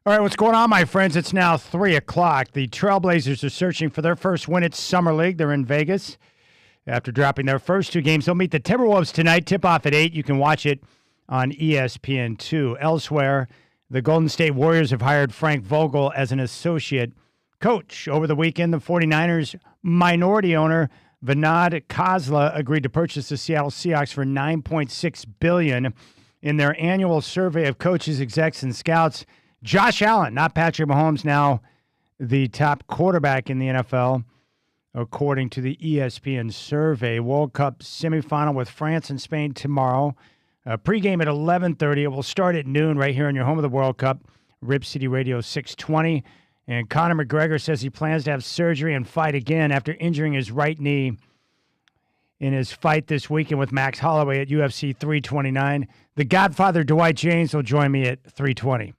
All right, what's going on, my friends? It's now 3 o'clock. The Trailblazers are searching for their first win at Summer League. They're in Vegas. After dropping their first two games, they'll meet the Timberwolves tonight. Tip-off at 8. You can watch it on ESPN2. Elsewhere, the Golden State Warriors have hired Frank Vogel as an associate coach. Over the weekend, the 49ers minority owner Vinod Khosla agreed to purchase the Seattle Seahawks for $9.6 billion. In their annual survey of coaches, execs, and scouts, Josh Allen, not Patrick Mahomes, now the top quarterback in the NFL, according to the ESPN survey. World Cup semifinal with France and Spain tomorrow. Pregame at 11:30. It will start at noon right here in your home of the World Cup, Rip City Radio 620. And Conor McGregor says he plans to have surgery and fight again after injuring his right knee in his fight this weekend with Max Holloway at UFC 329. The Godfather Dwight James will join me at 320.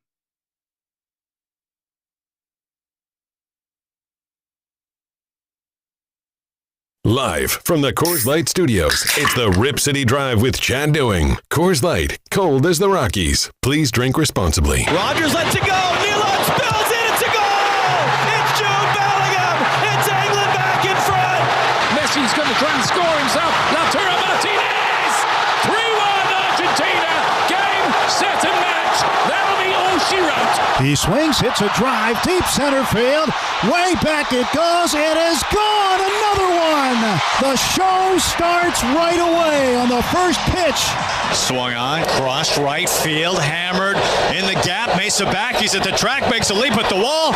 Live from the Coors Light Studios, it's the Rip City Drive with Chad Doing. Coors Light, cold as the Rockies. Please drink responsibly. Rodgers lets it go. Nyland spills it. It's a goal. It's Jude Bellingham. It's England back in front. Messi's going to try and score himself. Lautaro Martinez. 3-1 Argentina. Game, set and match. That'll be all she wrote. He swings, hits a drive, deep center field. Way back it goes. It is gone. Another one. The show starts right away on the first pitch. Swung on, crossed right field, hammered in the gap. Mesa back. He's at the track, makes a leap at the wall.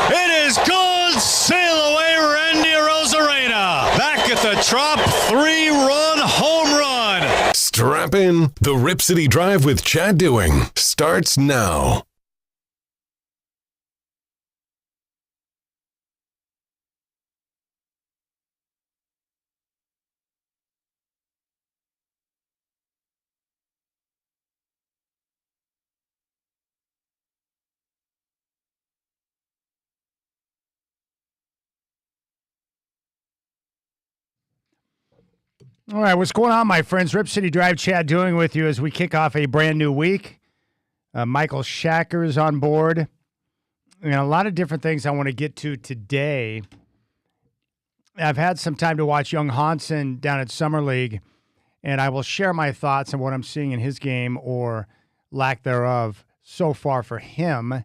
It is gone. Sail away, Randy Rosarena. Back at the Trop, 3-run home run. Strap in. The Rip City Drive with Chad Doing starts now. All right, what's going on, my friends? Rip City Drive, Chad Doing with you as we kick off a brand new week. Michael Shacker is on board. And a lot of different things I want to get to today. I've had some time to watch young Hansen down at Summer League, and I will share my thoughts on what I'm seeing in his game or lack thereof so far for him.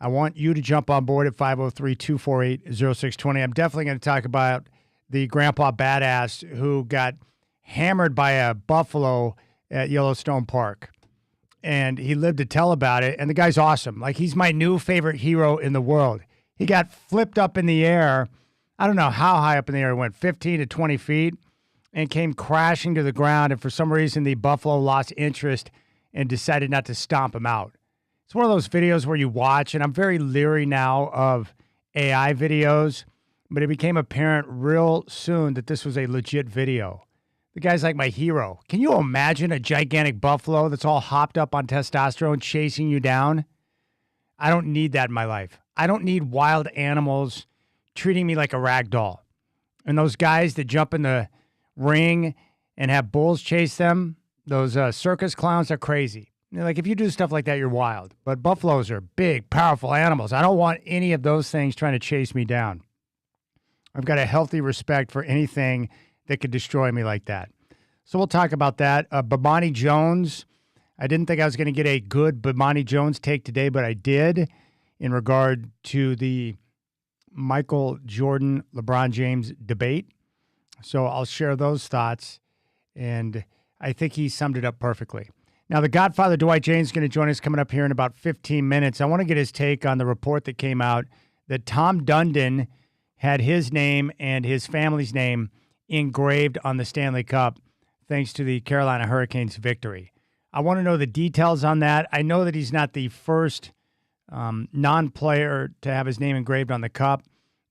I want you to jump on board at 503-248-0620. I'm definitely going to talk about the grandpa badass who got hammered by a buffalo at Yellowstone Park. And he lived to tell about it. And the guy's awesome. Like, he's my new favorite hero in the world. He got flipped up in the air. I don't know how high up in the air it went, 15 to 20 feet, and came crashing to the ground. And for some reason, the buffalo lost interest and decided not to stomp him out. It's one of those videos where you watch, and I'm very leery now of AI videos, but it became apparent real soon that this was a legit video. The guy's like my hero. Can you imagine a gigantic buffalo that's all hopped up on testosterone chasing you down? I don't need that in my life. I don't need wild animals treating me like a rag doll. And those guys that jump in the ring and have bulls chase them, those circus clowns are crazy. Like, if you do stuff like that, you're wild. But buffaloes are big, powerful animals. I don't want any of those things trying to chase me down. I've got a healthy respect for anything that could destroy me like that. So we'll talk about that. Bomani Jones, I didn't think I was going to get a good Bomani Jones take today, but I did in regard to the Michael Jordan, LeBron James debate. So I'll share those thoughts, and I think he summed it up perfectly. Now, the Godfather Dwight James is going to join us coming up here in about 15 minutes. I want to get his take on the report that came out that Tom Dundon had his name and his family's name engraved on the Stanley Cup thanks to the Carolina Hurricanes' victory. I want to know the details on that. I know that he's not the first non-player to have his name engraved on the cup,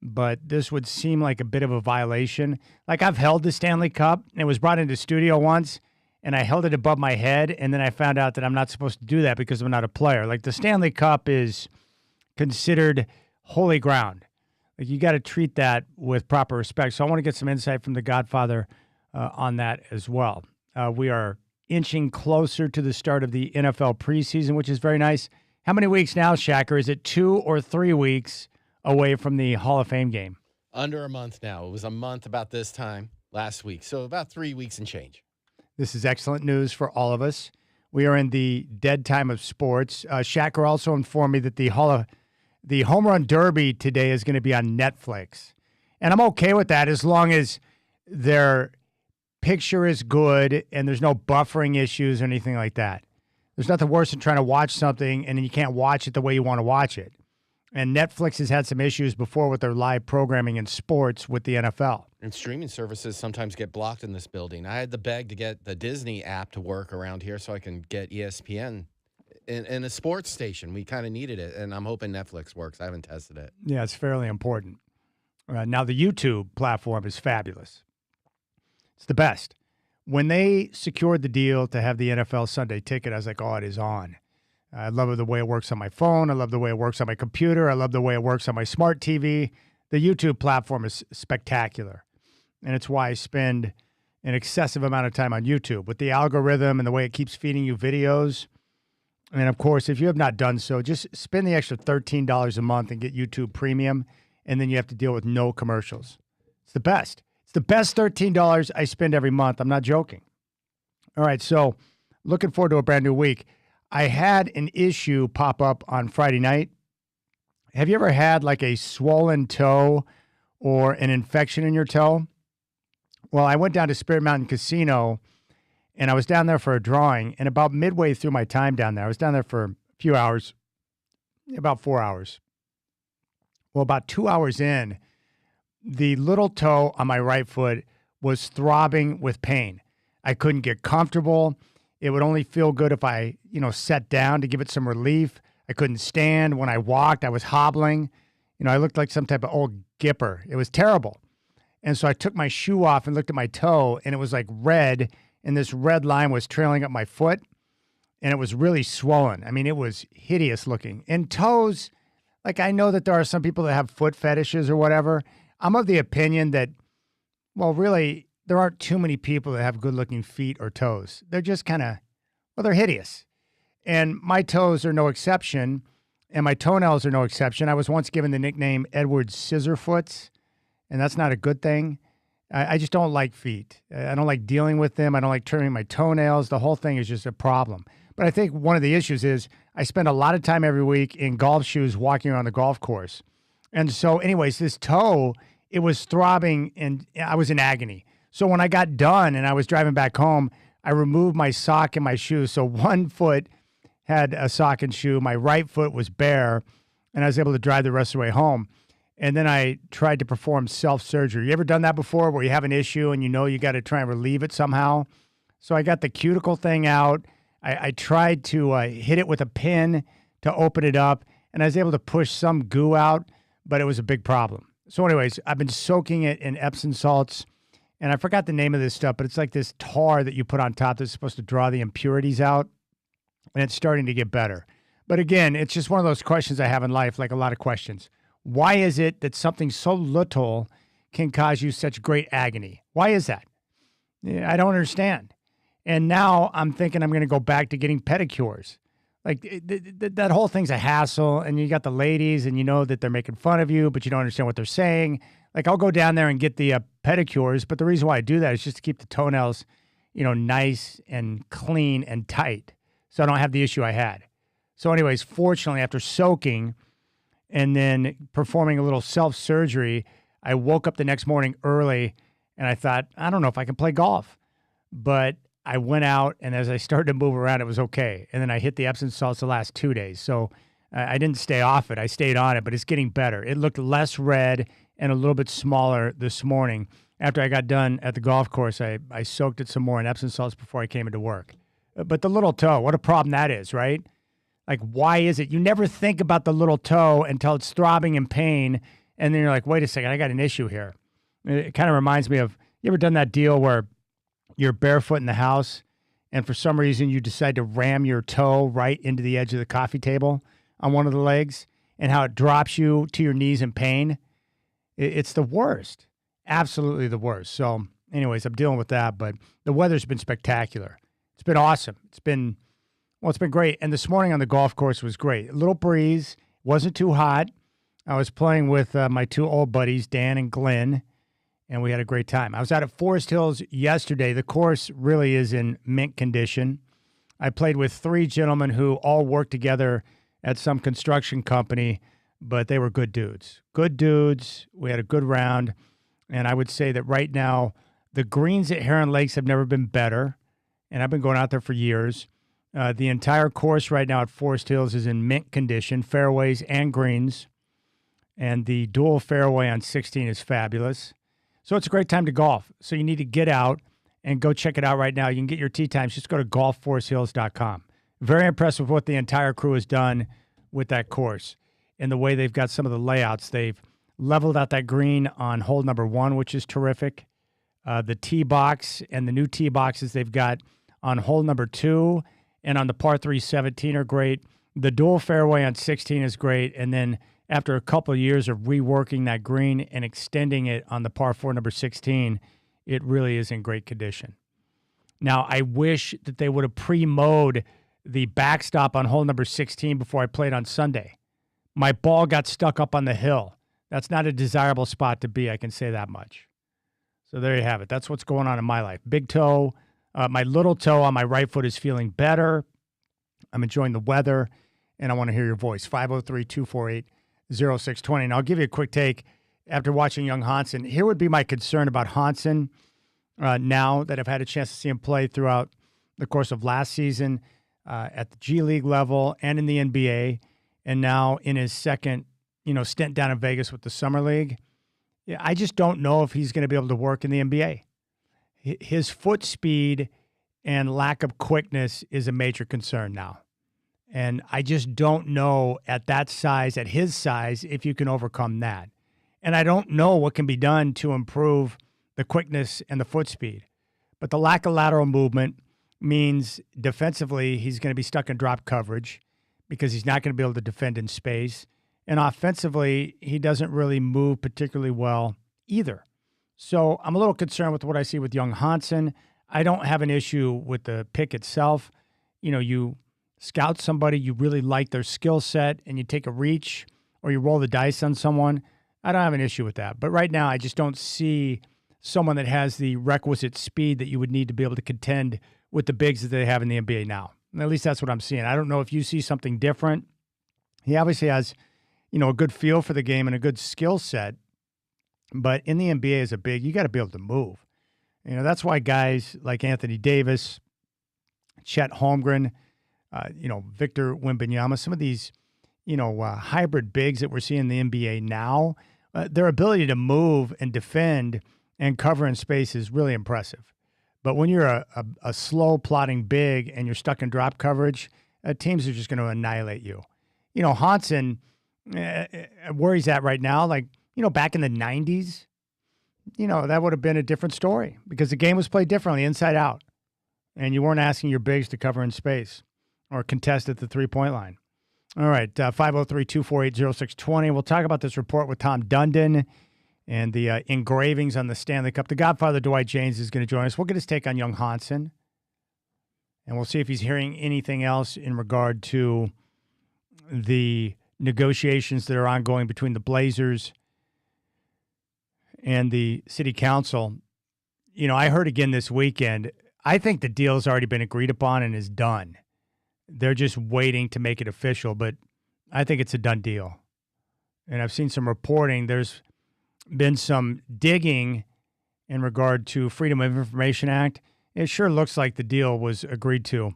but this would seem like a bit of a violation. Like, I've held the Stanley Cup. It was brought into studio once, and I held it above my head, and then I found out that I'm not supposed to do that because I'm not a player. Like, the Stanley Cup is considered holy ground. Like, you got to treat that with proper respect. So I want to get some insight from the Godfather on that as well. We are inching closer to the start of the NFL preseason, which is very nice. How many weeks now, Shacker? Is it 2 or 3 weeks away from the Hall of Fame game? Under a month now. It was a month about this time last week. So about 3 weeks and change. This is excellent news for all of us. We are in the dead time of sports. Shacker also informed me that the Home Run Derby today is going to be on Netflix. And I'm okay with that as long as their picture is good and there's no buffering issues or anything like that. There's nothing worse than trying to watch something and then you can't watch it the way you want to watch it. And Netflix has had some issues before with their live programming in sports with the NFL. And streaming services sometimes get blocked in this building. I had to beg to get the Disney app to work around here so I can get ESPN in a sports station. We kind of needed it, and I'm hoping Netflix works. I haven't tested it. Yeah, it's fairly important. Now, the YouTube platform is fabulous. It's the best. When they secured the deal to have the NFL Sunday Ticket, I was like, oh, it is on. I love the way it works on my phone. I love the way it works on my computer. I love the way it works on my smart TV. The YouTube platform is spectacular, and it's why I spend an excessive amount of time on YouTube with the algorithm and the way it keeps feeding you videos. And, of course, if you have not done so, just spend the extra $13 a month and get YouTube Premium, and then you have to deal with no commercials. It's the best. It's the best $13 I spend every month. I'm not joking. All right, so looking forward to a brand new week. I had an issue pop up on Friday night. Have you ever had like a swollen toe or an infection in your toe? Well, I went down to Spirit Mountain Casino, and I was down there for a drawing, and about midway through my time down there, I was down there for a few hours, about 4 hours. Well, about 2 hours in, the little toe on my right foot was throbbing with pain. I couldn't get comfortable. It would only feel good if I, sat down to give it some relief. I couldn't stand. When I walked, I was hobbling. I looked like some type of old gipper. It was terrible. And so I took my shoe off and looked at my toe, and it was like red, and this red line was trailing up my foot, and it was really swollen. I mean, it was hideous looking. And toes, like I know that there are some people that have foot fetishes or whatever. I'm of the opinion that, well, really, there aren't too many people that have good-looking feet or toes. They're just they're hideous. And my toes are no exception, and my toenails are no exception. I was once given the nickname Edward Scissorfoots, and that's not a good thing. I just don't like feet. I don't like dealing with them. I don't like trimming my toenails. The whole thing is just a problem. But I think one of the issues is I spend a lot of time every week in golf shoes walking around the golf course. And so anyways, this toe, it was throbbing, and I was in agony. So when I got done and I was driving back home, I removed my sock and my shoe. So one foot had a sock and shoe. My right foot was bare, and I was able to drive the rest of the way home. And then I tried to perform self-surgery. You ever done that before where you have an issue and you got to try and relieve it somehow? So I got the cuticle thing out. I tried to hit it with a pin to open it up, and I was able to push some goo out, but it was a big problem. So anyways, I've been soaking it in Epsom salts. And I forgot the name of this stuff, but it's like this tar that you put on top that's supposed to draw the impurities out. And it's starting to get better. But again, it's just one of those questions I have in life, like a lot of questions. Why is it that something so little can cause you such great agony? Why is that? I don't understand. And now I'm thinking I'm going to go back to getting pedicures. Like that whole thing's a hassle. And you got the ladies and you know that they're making fun of you, but you don't understand what they're saying. Like I'll go down there and get the pedicures, but the reason why I do that is just to keep the toenails, nice and clean and tight, so I don't have the issue I had. So anyways, fortunately, after soaking and then performing a little self-surgery, I woke up the next morning early, and I thought, I don't know if I can play golf. But I went out, and as I started to move around, it was okay. And then I hit the Epsom salts the last 2 days. So I didn't stay off it. I stayed on it, but it's getting better. It looked less red and a little bit smaller this morning. After I got done at the golf course, I soaked it some more in Epsom salts before I came into work. But the little toe, what a problem that is, right? Like, why is it? You never think about the little toe until it's throbbing in pain, and then you're like, wait a second, I got an issue here. It kind of reminds me of, you ever done that deal where you're barefoot in the house, and for some reason you decide to ram your toe right into the edge of the coffee table on one of the legs, and how it drops you to your knees in pain? It's the worst. Absolutely the worst. So anyways, I'm dealing with that, but the weather's been spectacular. It's been awesome. It's been Well, it's been great. And this morning on the golf course was great. A little breeze. Wasn't too hot. I was playing with my two old buddies, Dan and Glenn, and we had a great time. I was out at Forest Hills yesterday. The course really is in mint condition. I played with three gentlemen who all worked together at some construction company, but they were good dudes. Good dudes. We had a good round. And I would say that right now, the greens at Heron Lakes have never been better, and I've been going out there for years. The entire course right now at Forest Hills is in mint condition, fairways and greens. And the dual fairway on 16 is fabulous. So it's a great time to golf. So you need to get out and go check it out right now. You can get your tee times. Just go to golfforesthills.com. Very impressed with what the entire crew has done with that course and the way they've got some of the layouts. They've leveled out that green on hole number 1, which is terrific. The tee box and the new tee boxes they've got on hole number 2 and on the par 3 17 are great. The dual fairway on 16 is great. And then after a couple of years of reworking that green and extending it on the par 4 number 16, it really is in great condition. Now, I wish that they would have pre-mowed the backstop on hole number 16 before I played on Sunday. My ball got stuck up on the hill. That's not a desirable spot to be, I can say that much. So there you have it. That's what's going on in my life. Big toe. My little toe on my right foot is feeling better. I'm enjoying the weather, and I want to hear your voice. 503-248-0620. And I'll give you a quick take after watching young Hansen. Here would be my concern about Hansen now that I've had a chance to see him play throughout the course of last season at the G League level and in the NBA, and now in his second stint down in Vegas with the Summer League. Yeah, I just don't know if he's going to be able to work in the NBA. His foot speed and lack of quickness is a major concern now. And I just don't know at that size, at his size, if you can overcome that. And I don't know what can be done to improve the quickness and the foot speed. But the lack of lateral movement means defensively he's going to be stuck in drop coverage because he's not going to be able to defend in space. And offensively, he doesn't really move particularly well either. So I'm a little concerned with what I see with young Hansen. I don't have an issue with the pick itself. You scout somebody, you really like their skill set, and you take a reach or you roll the dice on someone. I don't have an issue with that. But right now, I just don't see someone that has the requisite speed that you would need to be able to contend with the bigs that they have in the NBA now. And at least that's what I'm seeing. I don't know if you see something different. He obviously has a good feel for the game and a good skill set. But in the NBA as a big, you got to be able to move. That's why guys like Anthony Davis, Chet Holmgren, Victor Wembanyama, some of these, hybrid bigs that we're seeing in the NBA now, their ability to move and defend and cover in space is really impressive. But when you're a slow plotting big and you're stuck in drop coverage, teams are just going to annihilate you. Hansen, where he's at right now, back in the 90s, that would have been a different story because the game was played differently inside out. And you weren't asking your bigs to cover in space or contest at the three-point line. All right, 503-248-0620. We'll talk about this report with Tom Dundon and the engravings on the Stanley Cup. The Godfather, Dwight James, is going to join us. We'll get his take on young Hansen. And we'll see if he's hearing anything else in regard to the negotiations that are ongoing between the Blazers and the city council. I heard again this weekend, I think the deal's already been agreed upon and is done. They're just waiting to make it official, but I think it's a done deal. And I've seen some reporting. There's been some digging in regard to Freedom of Information Act. It sure looks like the deal was agreed to.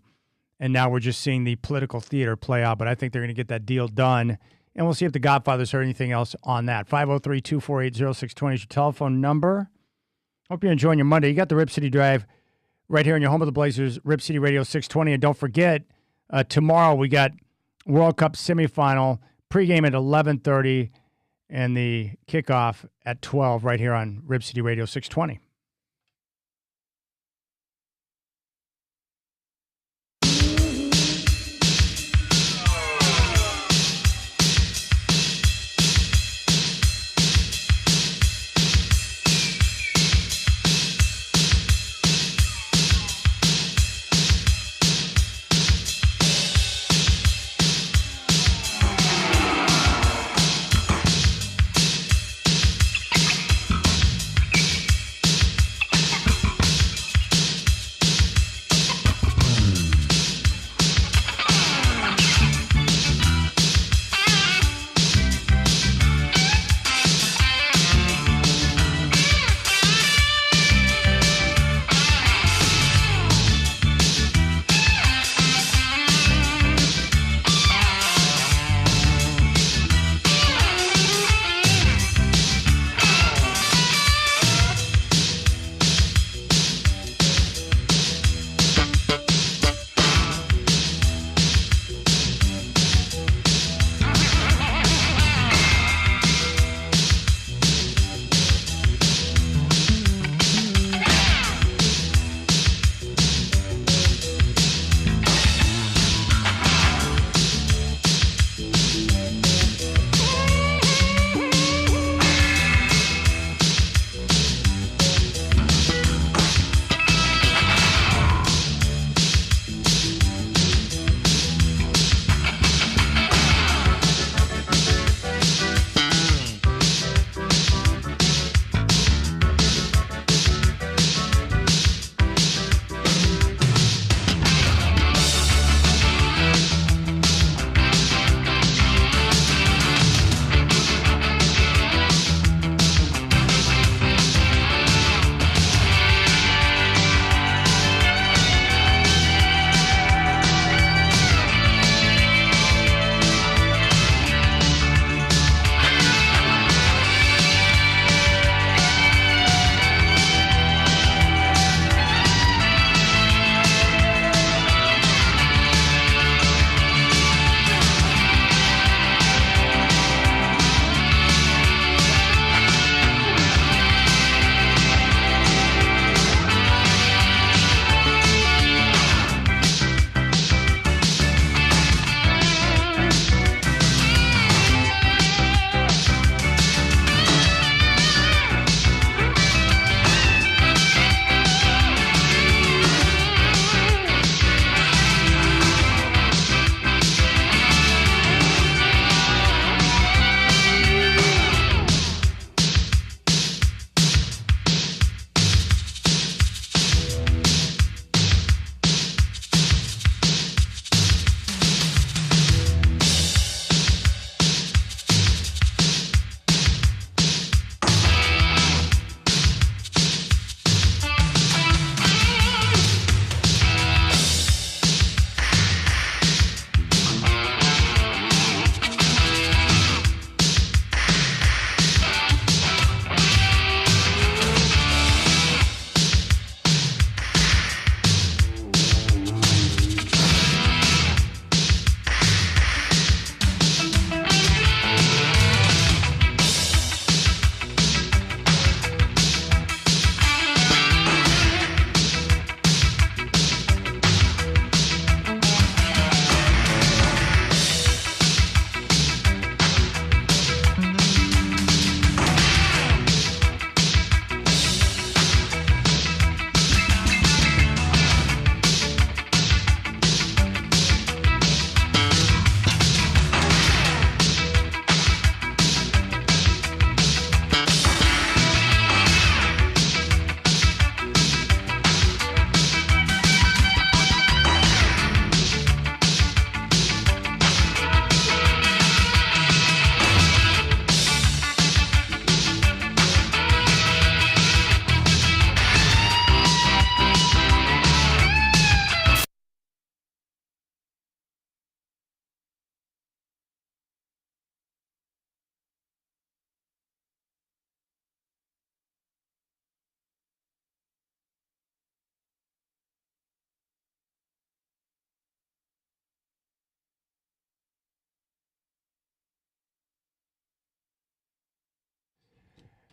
And now we're just seeing the political theater play out, but I think they're going to get that deal done. And we'll see if the Godfathers heard anything else on that. 503-248-0620 is your telephone number. Hope you're enjoying your Monday. You got the Rip City Drive right here in your home of the Blazers, Rip City Radio 620. And don't forget, tomorrow we got World Cup semifinal, pregame at 11:30, and the kickoff at 12 right here on Rip City Radio 620.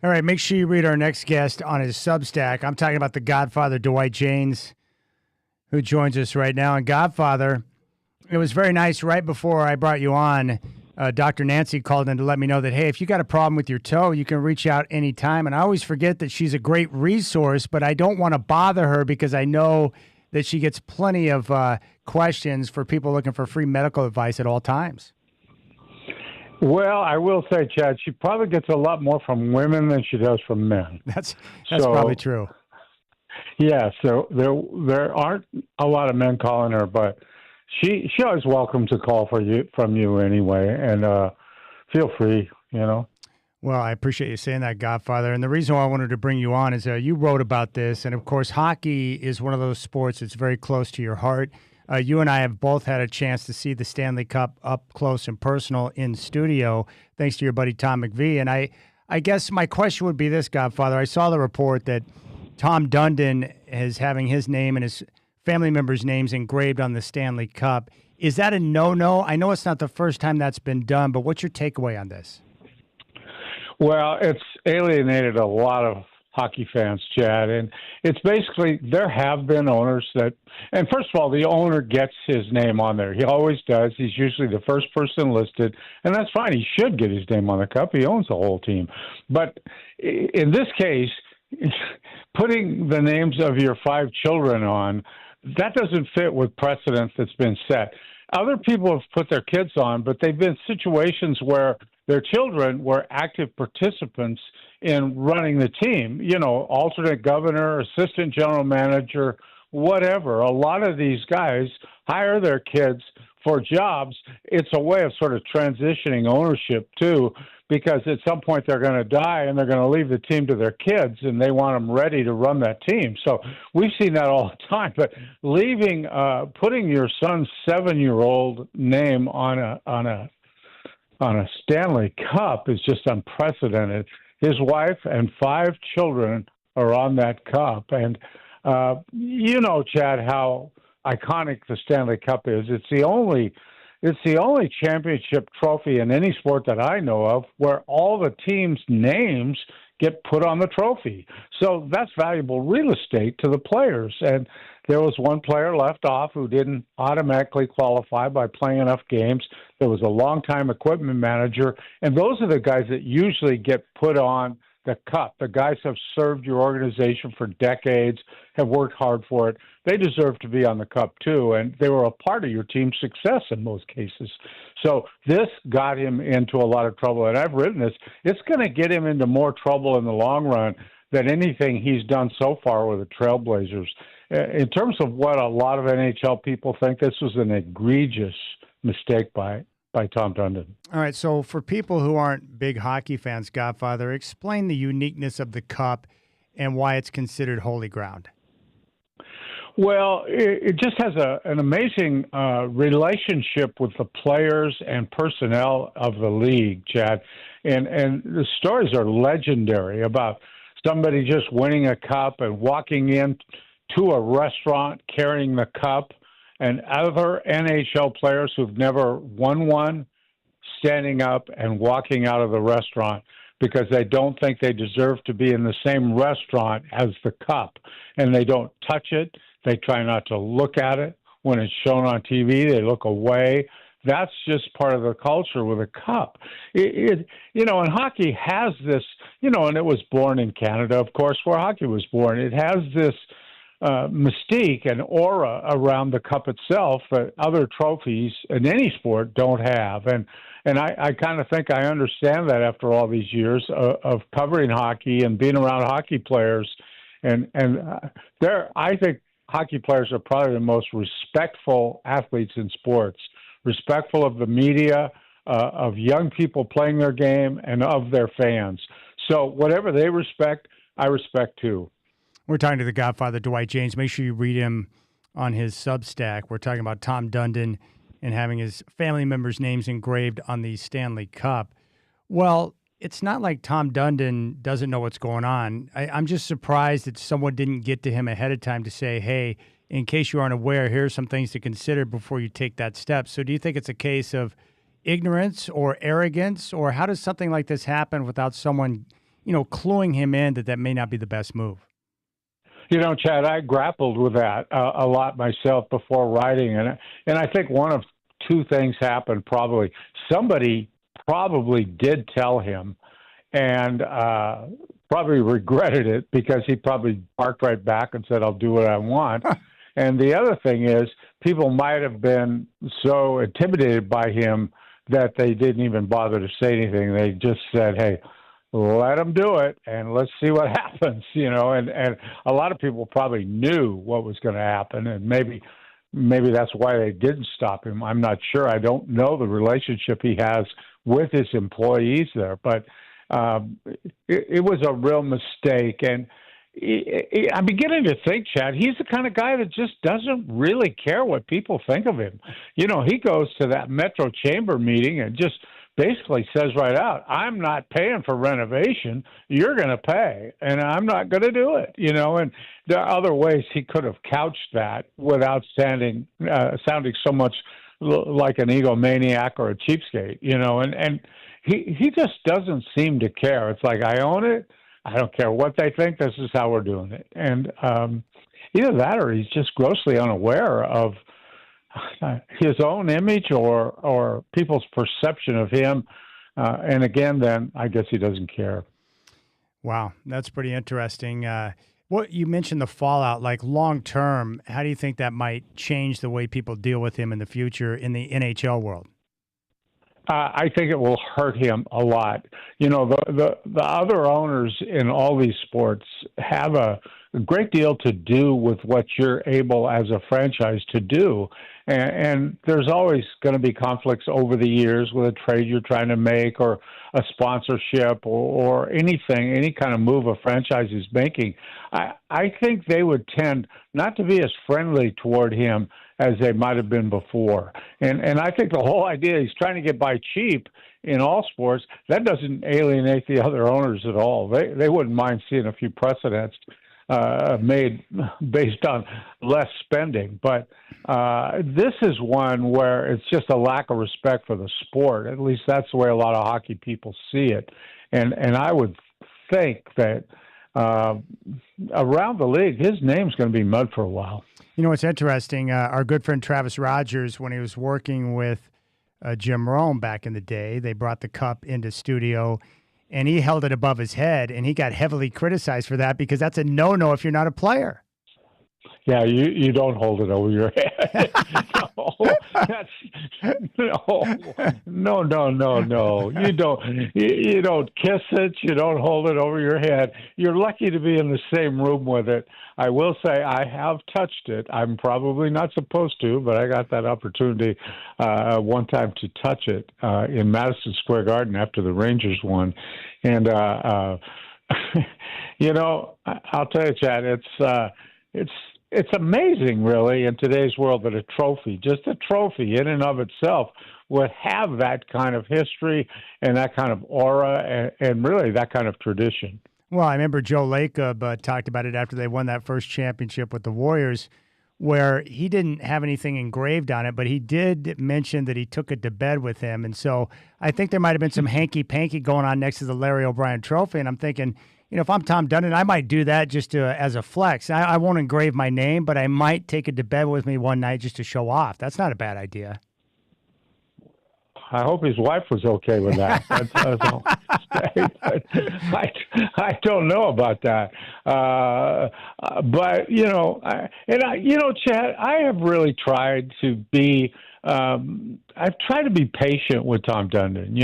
All right, make sure you read our next guest on his Substack. I'm talking about the Godfather, Dwight Jaynes, who joins us right now. And Godfather, it was very nice right before I brought you on. Dr. Nancy called in to let me know that, hey, if you got a problem with your toe, you can reach out anytime. And I always forget that she's a great resource, but I don't want to bother her because I know that she gets plenty of questions for people looking for free medical advice at all times. Well, I will say, Chad, she probably gets a lot more from women than she does from men. That's probably true. Yeah, so there aren't a lot of men calling her, but she always welcomes a call from you anyway, and feel free, Well, I appreciate you saying that, Godfather. And the reason why I wanted to bring you on is you wrote about this, and of course, hockey is one of those sports that's very close to your heart. You and I have both had a chance to see the Stanley Cup up close and personal in studio, thanks to your buddy Tom McVie. And I guess my question would be this, Godfather. I saw the report that Tom Dundon is having his name and his family members' names engraved on the Stanley Cup. Is that a no-no? I know it's not the first time that's been done, but what's your takeaway on this? Well, it's alienated a lot of hockey fans, Chad, and it's basically there have been owners that, and first of all, the owner gets his name on there. He always does. He's usually the first person listed, and that's fine. He should get his name on the cup. He owns the whole team. But in this case, putting the names of your 5 children on, that doesn't fit with precedent that's been set. Other people have put their kids on, but they've been situations where their children were active participants in running the team, alternate governor, assistant general manager, whatever. A lot of these guys hire their kids for jobs. It's a way of sort of transitioning ownership, too, because at some point they're going to die and they're going to leave the team to their kids, and they want them ready to run that team. So we've seen that all the time. But putting your son's 7-year-old name on a Stanley Cup is just unprecedented. His wife and 5 children are on that cup. And Chad, how iconic the Stanley Cup is. It's the only championship trophy in any sport that I know of where all the teams' names get put on the trophy. So that's valuable real estate to the players. And there was one player left off who didn't automatically qualify by playing enough games. There was a longtime equipment manager, and those are the guys that usually get put on the cup. The guys have served your organization for decades, have worked hard for it. They deserve to be on the cup too, and they were a part of your team's success in most cases. So this got him into a lot of trouble, and I've written this. It's going to get him into more trouble in the long run than anything he's done so far with the Trailblazers. In terms of what a lot of NHL people think, this was an egregious mistake by Tom Dundon. All right, so for people who aren't big hockey fans, Godfather, explain the uniqueness of the cup and why it's considered holy ground. Well, it just has an amazing relationship with the players and personnel of the league, Chad. And the stories are legendary about somebody just winning a cup and walking in to a restaurant carrying the cup, and other NHL players who've never won one standing up and walking out of the restaurant because they don't think they deserve to be in the same restaurant as the cup, and they don't touch it. They try not to look at it. When it's shown on TV, they look away. That's just part of the culture with a cup. And hockey has this, and it was born in Canada, of course, where hockey was born. It has this mystique and aura around the cup itself that other trophies in any sport don't have. And I kind of think I understand that after all these years of covering hockey and being around hockey players. I think hockey players are probably the most respectful athletes in sports, respectful of the media, of young people playing their game, and of their fans. So whatever they respect, I respect too. We're talking to the Godfather, Dwight Jaynes. Make sure you read him on his Substack. We're talking about Tom Dundon and having his family members' names engraved on the Stanley Cup. Well, it's not like Tom Dundon doesn't know what's going on. I'm just surprised that someone didn't get to him ahead of time to say, hey, in case you aren't aware, here are some things to consider before you take that step. So do you think it's a case of ignorance or arrogance, or how does something like this happen without someone cluing him in that may not be the best move? Chad, I grappled with that a lot myself before writing, and I think one of two things happened. Probably somebody probably did tell him, and probably regretted it because he probably barked right back and said, "I'll do what I want." And the other thing is, people might have been so intimidated by him that they didn't even bother to say anything. They just said, "Hey, let them do it, and let's see what happens," And a lot of people probably knew what was going to happen, and maybe that's why they didn't stop him. I'm not sure. I don't know the relationship he has with his employees there, but it was a real mistake. And I'm beginning to think, Chad, he's the kind of guy that just doesn't really care what people think of him. He goes to that Metro Chamber meeting and just basically says right out, "I'm not paying for renovation. You're going to pay, and I'm not going to do it." And there are other ways he could have couched that without sounding so much like an egomaniac or a cheapskate. And he just doesn't seem to care. It's like, I own it. I don't care what they think. This is how we're doing it. And either that or he's just grossly unaware of his own image or people's perception of him. And again, then I guess he doesn't care. Wow, that's pretty interesting. What you mentioned the fallout, like long term, how do you think that might change the way people deal with him in the future in the NHL world? I think it will hurt him a lot. The other owners in all these sports have a great deal to do with what you're able as a franchise to do. And there's always going to be conflicts over the years with a trade you're trying to make or a sponsorship or anything, any kind of move a franchise is making. I think they would tend not to be as friendly toward him as they might have been before. And I think the whole idea he's trying to get by cheap in all sports, that doesn't alienate the other owners at all. They wouldn't mind seeing a few precedents made based on less spending. But this is one where it's just a lack of respect for the sport. At least that's the way a lot of hockey people see it. And I would think that around the league, his name's going to be mud for a while. It's interesting. Our good friend Travis Rogers, when he was working with Jim Rome back in the day, they brought the cup into studio, and he held it above his head, and he got heavily criticized for that because that's a no-no if you're not a player. Yeah, you don't hold it over your head. No. You don't kiss it. You don't hold it over your head. You're lucky to be in the same room with it. I will say I have touched it. I'm probably not supposed to, but I got that opportunity one time to touch it in Madison Square Garden after the Rangers won. And, I'll tell you, Chad, it's amazing, really, in today's world that a trophy, just a trophy in and of itself, would have that kind of history and that kind of aura and really that kind of tradition. Well, I remember Joe Lacob talked about it after they won that first championship with the Warriors, where he didn't have anything engraved on it, but he did mention that he took it to bed with him. And so I think there might have been some hanky-panky going on next to the Larry O'Brien trophy, and I'm thinking, if I'm Tom Dundon, I might do that just as a flex. I won't engrave my name, but I might take it to bed with me one night just to show off. That's not a bad idea. I hope his wife was okay with that. I don't know about that. But, Chad, I have really tried to be I've tried to be patient with Tom Dundon.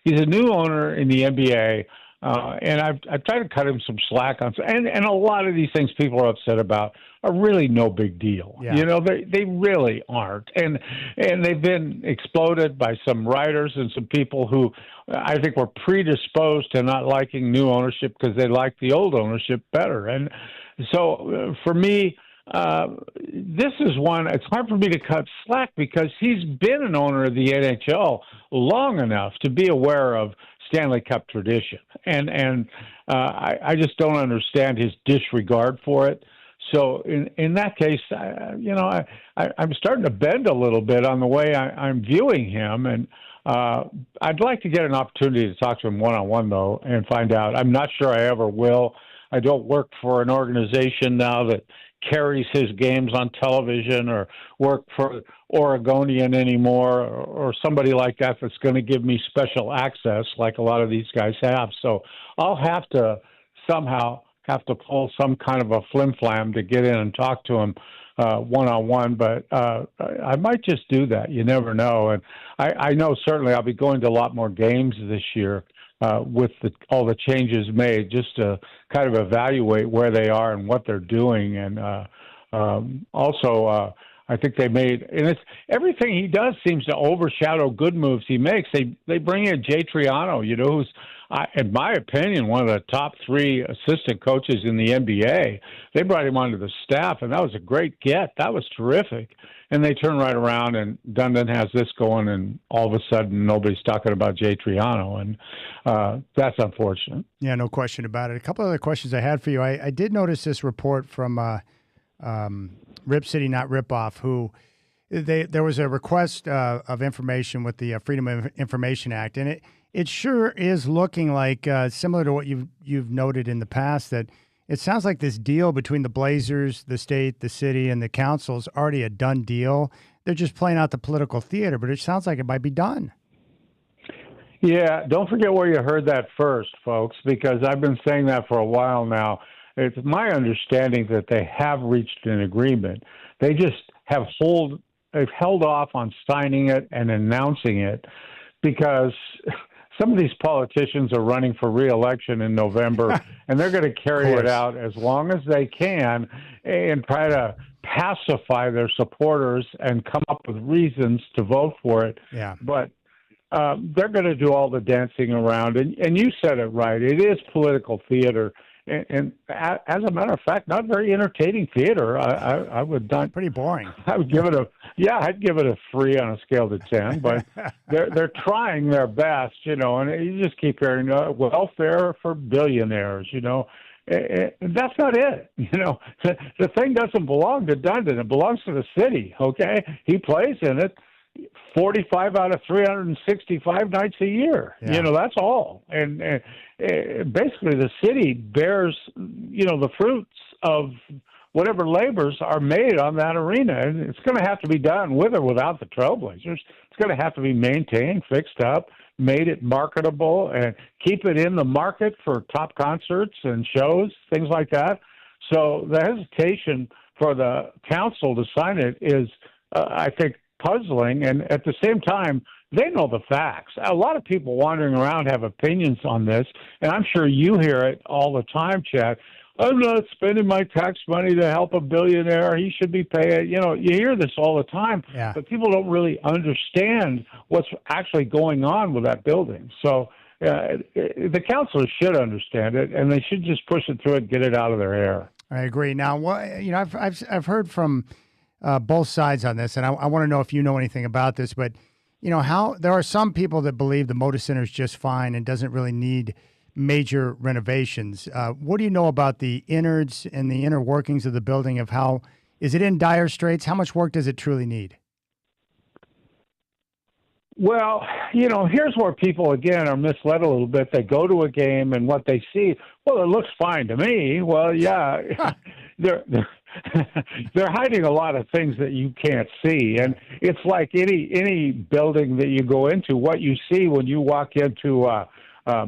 He's a new owner in the NBA. And I've tried to cut him some slack on, and a lot of these things people are upset about are really no big deal. Yeah. They really aren't, and they've been exploded by some writers and some people who I think were predisposed to not liking new ownership because they liked the old ownership better. And so for me, this is one. It's hard for me to cut slack because he's been an owner of the NHL long enough to be aware of Stanley Cup tradition, and I just don't understand his disregard for it. So in that case, I'm starting to bend a little bit on the way I'm viewing him, and I'd like to get an opportunity to talk to him one-on-one, though, and find out. I'm not sure I ever will. I don't work for an organization now that carries his games on television or work for Oregonian anymore or somebody like that that's going to give me special access like a lot of these guys have. So I'll have to somehow pull some kind of a flim-flam to get in and talk to him one-on-one, but I might just do that. You never know. And I know certainly I'll be going to a lot more games this year with all the changes made, just to kind of evaluate where they are and what they're doing. And also, I think they made, and it's everything he does seems to overshadow good moves he makes. They bring in Jay Triano, who's, in my opinion, one of the top 3 assistant coaches in the NBA. They brought him onto the staff, and that was a great get. That was terrific. And they turn right around, and Dundon has this going, and all of a sudden nobody's talking about Jay Triano, and that's unfortunate. Yeah, no question about it. A couple other questions I had for you. I did notice this report from Rip City, Not Rip Off, who there was a request of information with the Freedom of Information Act, and it sure is looking like similar to what you've noted in the past, that it sounds like this deal between the Blazers, the state, the city, and the council is already a done deal. They're just playing out the political theater, but it sounds like it might be done. Yeah, don't forget where you heard that first, folks, because I've been saying that for a while now. It's my understanding that they have reached an agreement. They just they've held off on signing it and announcing it because some of these politicians are running for re-election in November, and they're going to carry it out as long as they can and try to pacify their supporters and come up with reasons to vote for it. Yeah. But they're going to do all the dancing around. And you said it right. It is political theater. And as a matter of fact, not very entertaining theater. I would not. Pretty boring. I'd give it a 3 on a scale to 10. But they're trying their best, and you just keep hearing welfare for billionaires, And that's not it. The thing doesn't belong to Dundon. It belongs to the city. Okay, he plays in it 45 out of 365 nights a year. Yeah. That's all. And basically the city bears, the fruits of whatever labors are made on that arena. And it's going to have to be done with or without the Trailblazers. It's going to have to be maintained, fixed up, made it marketable, and keep it in the market for top concerts and shows, things like that. So the hesitation for the council to sign it is, I think, puzzling, and at the same time, they know the facts. A lot of people wandering around have opinions on this, and I'm sure you hear it all the time, Chad. I'm not spending my tax money to help a billionaire. He should be paying. You hear this all the time, but people don't really understand what's actually going on with that building. So the councilors should understand it, and they should just push it through and get it out of their hair. I agree. Now, I've heard from both sides on this, and I want to know if you know anything about this, but how there are some people that believe the Moda Center is just fine and doesn't really need major renovations. What do you know about the innards and the inner workings of the building, of how, is it in dire straits? How much work does it truly need? Well, here's where people, again, are misled a little bit. They go to a game and what they see, well, it looks fine to me. Well, yeah, they're hiding a lot of things that you can't see. And it's like any building that you go into, what you see when you walk into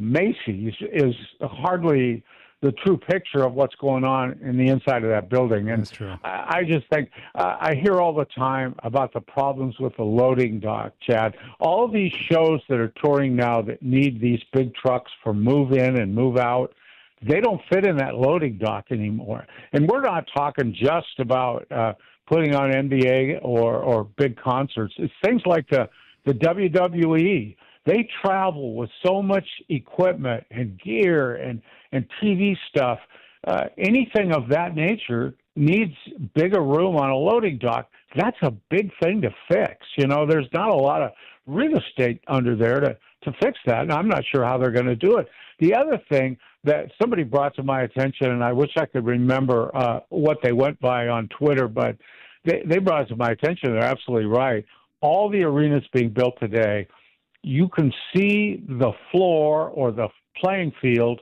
Macy's is hardly the true picture of what's going on in the inside of that building. And that's true. I just think I hear all the time about the problems with the loading dock, Chad. All of these shows that are touring now that need these big trucks for move in and move out, they don't fit in that loading dock anymore. And we're not talking just about putting on NBA or big concerts. It's things like the WWE. They travel with so much equipment and gear and TV stuff. Anything of that nature needs bigger room on a loading dock. That's a big thing to fix. There's not a lot of real estate under there to fix that, and I'm not sure how they're going to do it. The other thing that somebody brought to my attention, and I wish I could remember what they went by on Twitter, but they brought it to my attention. They're absolutely right. All the arenas being built today you can see the floor or the playing field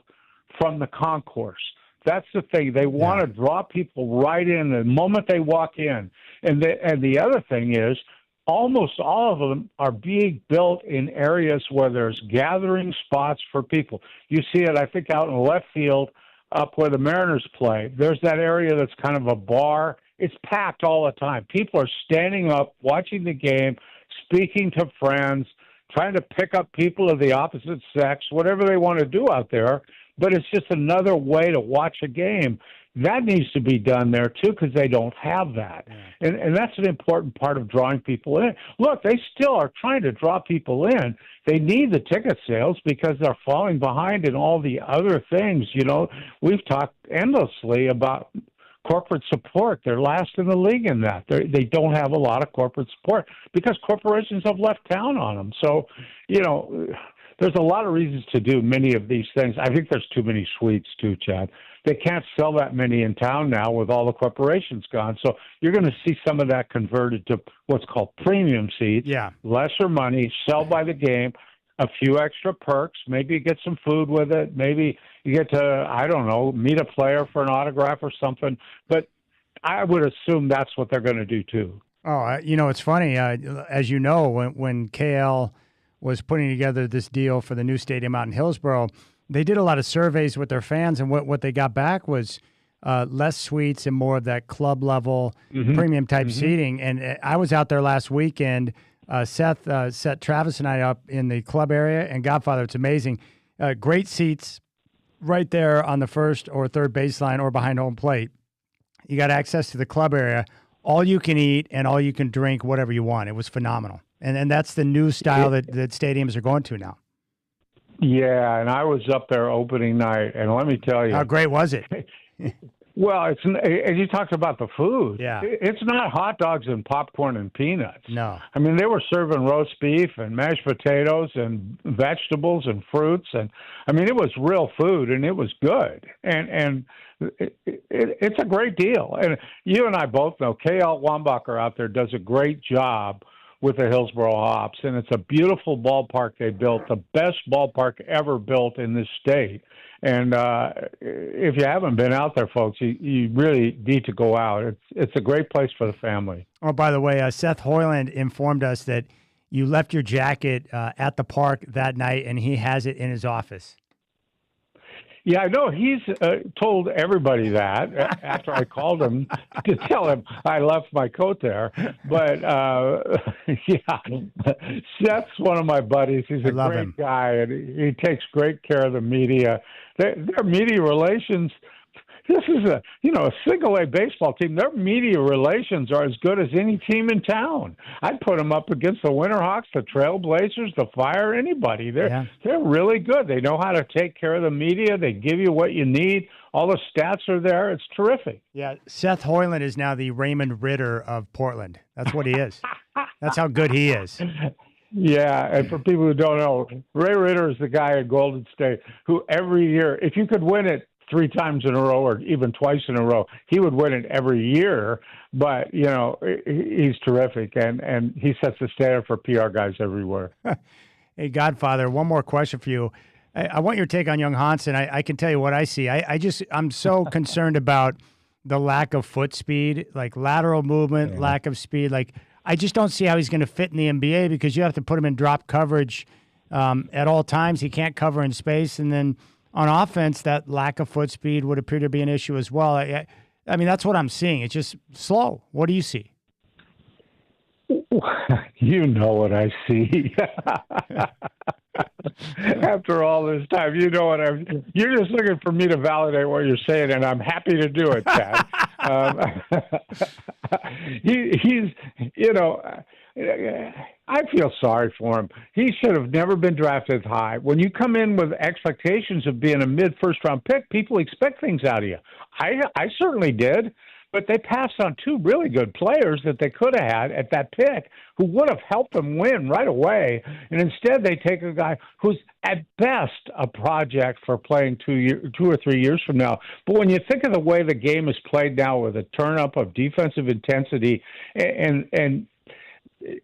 from the concourse. That's the thing. They want to draw people right in the moment they walk in. And the other thing is, almost all of them are being built in areas where there's gathering spots for people. You see it, I think, out in left field up where the Mariners play. There's that area that's kind of a bar. It's packed all the time. People are standing up, watching the game, speaking to friends, trying to pick up people of the opposite sex, whatever they want to do out there. But it's just another way to watch a game. That needs to be done there, too, because they don't have that. Yeah. And that's an important part of drawing people in. Look, they still are trying to draw people in. They need the ticket sales because they're falling behind in all the other things. You know, we've talked endlessly about corporate support. They're last in the league in that. They don't have a lot of corporate support because corporations have left town on them. So, you know, there's a lot of reasons to do many of these things. I think there's too many suites, too, Chad. They can't sell that many in town now with all the corporations gone. So you're going to see some of that converted to what's called premium seats. Yeah. Lesser money, sell by the game, a few extra perks. Maybe you get some food with it. Maybe you get to, I don't know, meet a player for an autograph or something. But I would assume that's what they're going to do, too. Oh, you know, it's funny. As you know, when KL was putting together this deal for the new stadium out in Hillsborough, they did a lot of surveys with their fans, and what they got back was less suites and more of that club level premium type seating. And I was out there last weekend. Seth set Travis and I up in the club area, and Godfather, it's amazing. Great seats right there on the first or third baseline or behind home plate. You got access to the club area, all you can eat and all you can drink, whatever you want. It was phenomenal. And that's the new style that stadiums are going to now. Yeah, and I was up there opening night, and let me tell you. How great was it? Well, and you talked about the food. Yeah. It's not hot dogs and popcorn and peanuts. No. I mean, they were serving roast beef and mashed potatoes and vegetables and fruits. And, I mean, it was real food, and it was good. And it's a great deal. And you and I both know K.L. Wambacher out there does a great job with the Hillsborough Hops, and it's a beautiful ballpark they built, the best ballpark ever built in this state. And if you haven't been out there, folks, you really need to go out. It's a great place for the family. Oh, by the way, Seth Hoyland informed us that you left your jacket at the park that night, and he has it in his office. Yeah, I know. He's told everybody that after I called him to tell him I left my coat there. But, yeah, Seth's one of my buddies. He's a great guy, and he takes great care of the media. Their media relations, this is a single-A baseball team. Their media relations are as good as any team in town. I'd put them up against the Winterhawks, the Trailblazers, the Fire, anybody. They're really good. They know how to take care of the media. They give you what you need. All the stats are there. It's terrific. Yeah, Seth Hoyland is now the Raymond Ritter of Portland. That's what he is. That's how good he is. Yeah, and for people who don't know, Ray Ritter is the guy at Golden State who every year, if you could win it 3 times in a row or even twice in a row, he would win it every year. But, he's terrific, and he sets the standard for PR guys everywhere. Hey, Godfather, one more question for you. I want your take on young Hansen. I can tell you what I see. I'm so concerned about the lack of foot speed, like lateral movement, lack of speed. Like, I just don't see how he's going to fit in the NBA because you have to put him in drop coverage at all times. He can't cover in space. And then on offense, that lack of foot speed would appear to be an issue as well. I mean, that's what I'm seeing. It's just slow. What do you see? You know what I see. After all this time, you know what you're just looking for me to validate what you're saying, and I'm happy to do it, Chad. I feel sorry for him. He should have never been drafted high. When you come in with expectations of being a mid-first round pick, people expect things out of you. I certainly did. But they passed on 2 really good players that they could have had at that pick who would have helped them win right away. And instead they take a guy who's at best a project for playing 2 or 3 years from now. But when you think of the way the game is played now with a turn-up of defensive intensity and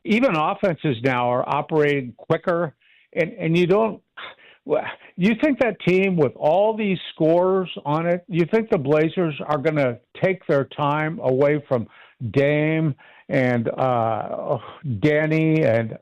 even offenses now are operating quicker and you don't. Well, you think that team with all these scores on it, you think the Blazers are going to take their time away from Dame and Danny and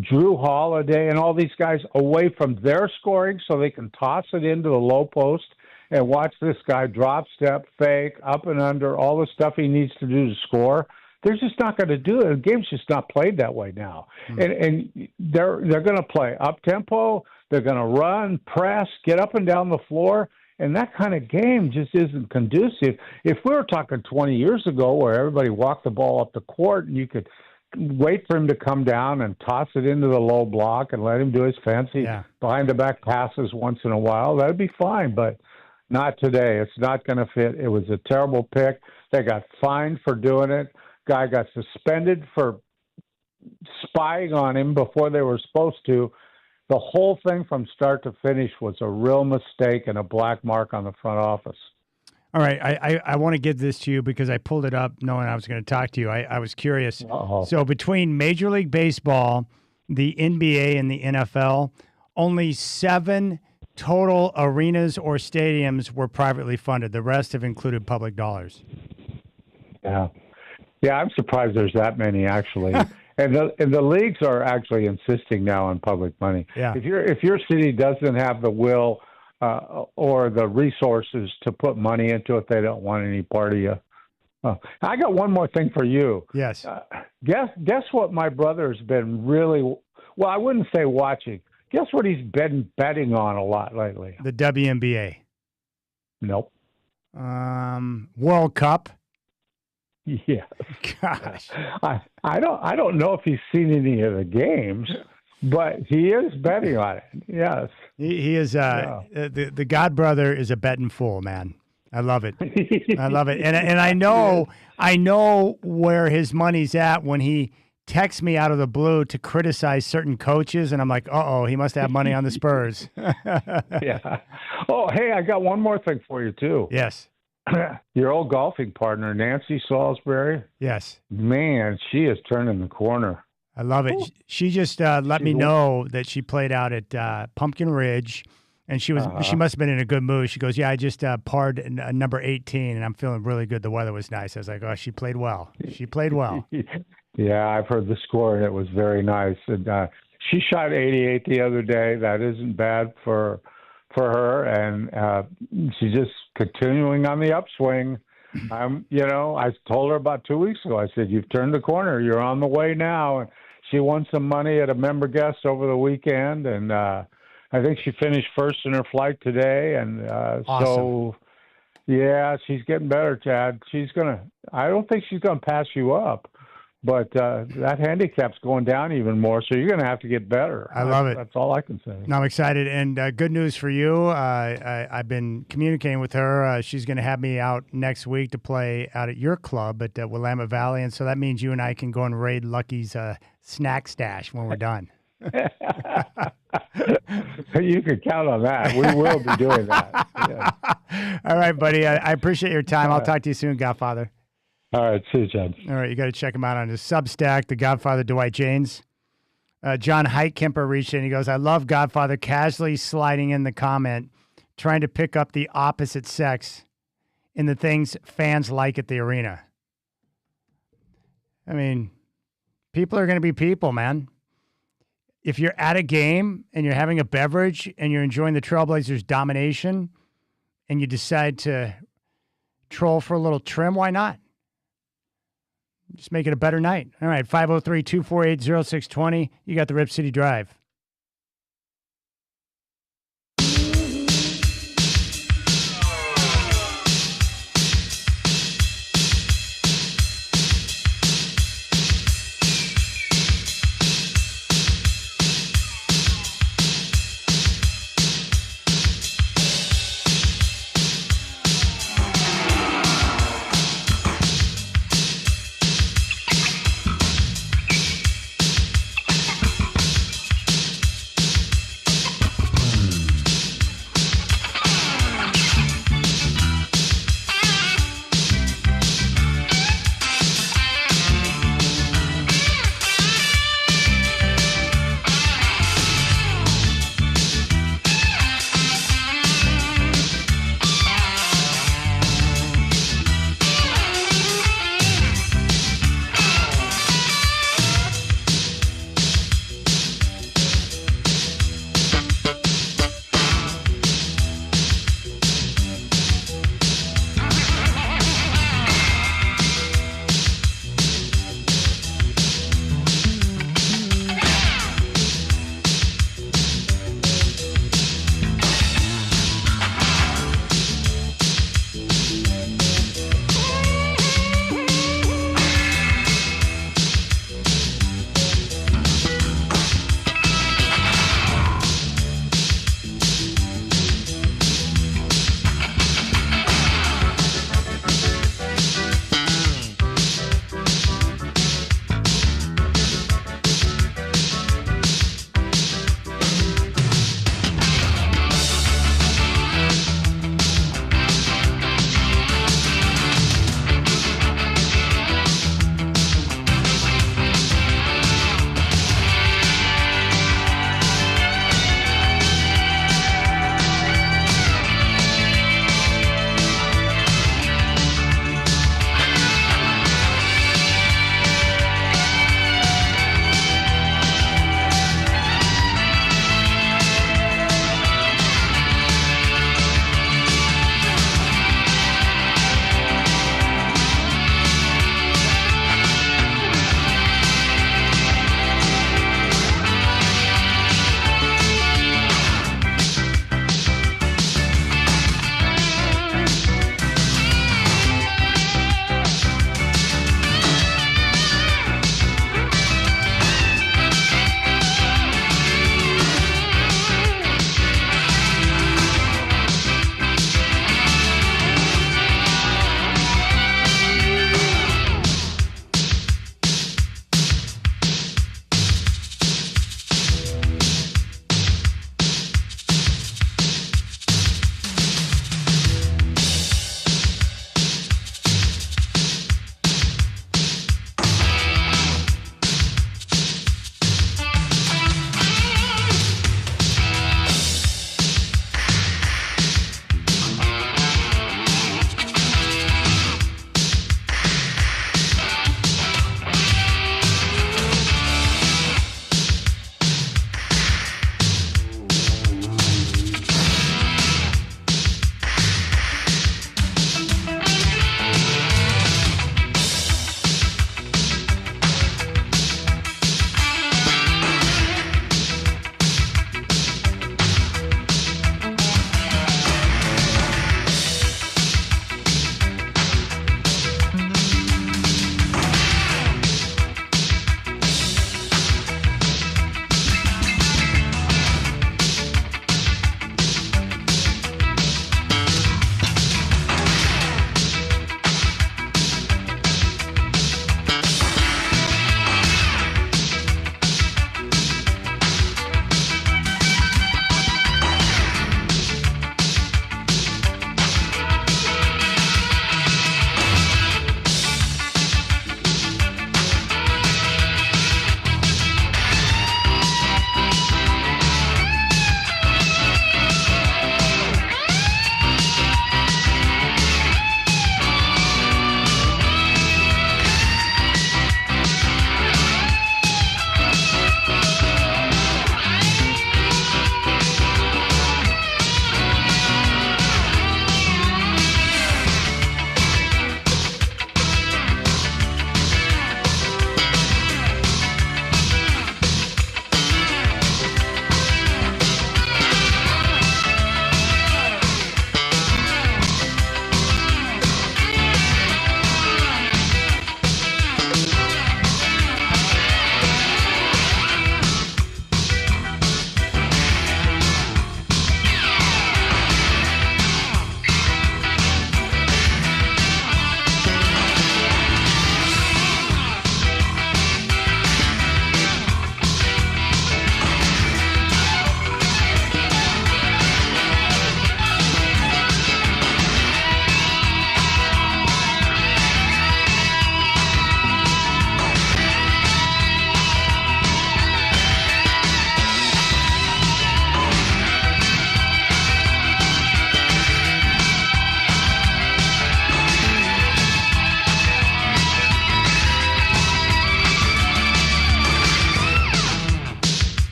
Drew Holiday and all these guys away from their scoring so they can toss it into the low post and watch this guy drop, step, fake, up and under, all the stuff he needs to do to score? They're just not going to do it. The game's just not played that way now. And they're going to play up-tempo. They're going to run, press, get up and down the floor. And that kind of game just isn't conducive. If we were talking 20 years ago where everybody walked the ball up the court and you could wait for him to come down and toss it into the low block and let him do his fancy behind-the-back passes once in a while, that would be fine. But not today. It's not going to fit. It was a terrible pick. They got fined for doing it. Guy got suspended for spying on him before they were supposed to. The whole thing from start to finish was a real mistake and a black mark on the front office. All right, I want to give this to you because I pulled it up knowing I was going to talk to you. I was curious. Uh-oh. So between Major League Baseball, the NBA, and the NFL, only 7 total arenas or stadiums were privately funded. The rest have included public dollars. Yeah, I'm surprised there's that many actually. And the leagues are actually insisting now on public money. Yeah. If your city doesn't have the will or the resources to put money into it, they don't want any part of you. I got one more thing for you. Yes. Guess what my brother's been really, well, I wouldn't say watching. Guess what he's been betting on a lot lately? The WNBA. Nope. World Cup. Yeah. Gosh. I don't know if he's seen any of the games, but he is betting on it. Yes. He is the God brother is a betting fool, man. I love it. I love it. And I know where his money's at when he texts me out of the blue to criticize certain coaches, and I'm like, uh-oh, he must have money on the Spurs. Yeah. Oh, hey, I got one more thing for you too. Yes. Your old golfing partner, Nancy Salisbury. Yes. Man, she is turning the corner. I love it. She just let me know that she played out at Pumpkin Ridge, and she must have been in a good mood. She goes, yeah, I just parred number 18, and I'm feeling really good. The weather was nice. I was like, oh, she played well. She played well. Yeah, I've heard the score, and it was very nice. And she shot 88 the other day. That isn't bad for her, and she's just continuing on the upswing. I told her about 2 weeks ago, I said, you've turned the corner. You're on the way now. And she won some money at a member guest over the weekend, and I think she finished first in her flight today. And awesome. So, yeah, she's getting better, Chad. I don't think she's going to pass you up. But that handicap's going down even more, so you're going to have to get better. I love it. That's all I can say. No, I'm excited, and good news for you. I've been communicating with her. She's going to have me out next week to play out at your club at Willamette Valley, and so that means you and I can go and raid Lucky's snack stash when we're done. You can count on that. We will be doing that. Yeah. All right, buddy. I appreciate your time. I'll talk to you soon, Godfather. All right, see you, Chad. All right, you got to check him out on his Substack, The Godfather Dwight James. John Heitkemper reached in. He goes, I love Godfather casually sliding in the comment, trying to pick up the opposite sex in the things fans like at the arena. I mean, people are going to be people, man. If you're at a game and you're having a beverage and you're enjoying the Trailblazers' domination and you decide to troll for a little trim, why not? Just make it a better night. All right, 503-248-0620. You got the Rip City Drive.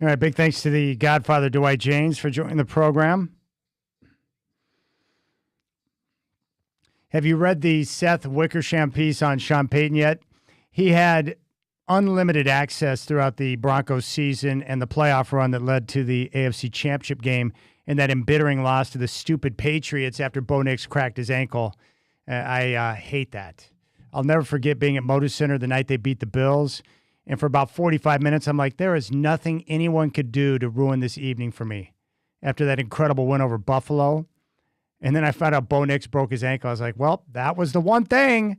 All right, big thanks to the Godfather Dwight James for joining the program. Have you read the Seth Wickersham piece on Sean Payton yet? He had unlimited access throughout the Broncos season and the playoff run that led to the AFC Championship game and that embittering loss to the stupid Patriots after Bo Nix cracked his ankle. I hate that. I'll never forget being at Moda Center the night they beat the Bills. And for about 45 minutes, I'm like, there is nothing anyone could do to ruin this evening for me after that incredible win over Buffalo. And then I found out Bo Nix broke his ankle. I was like, well, that was the one thing.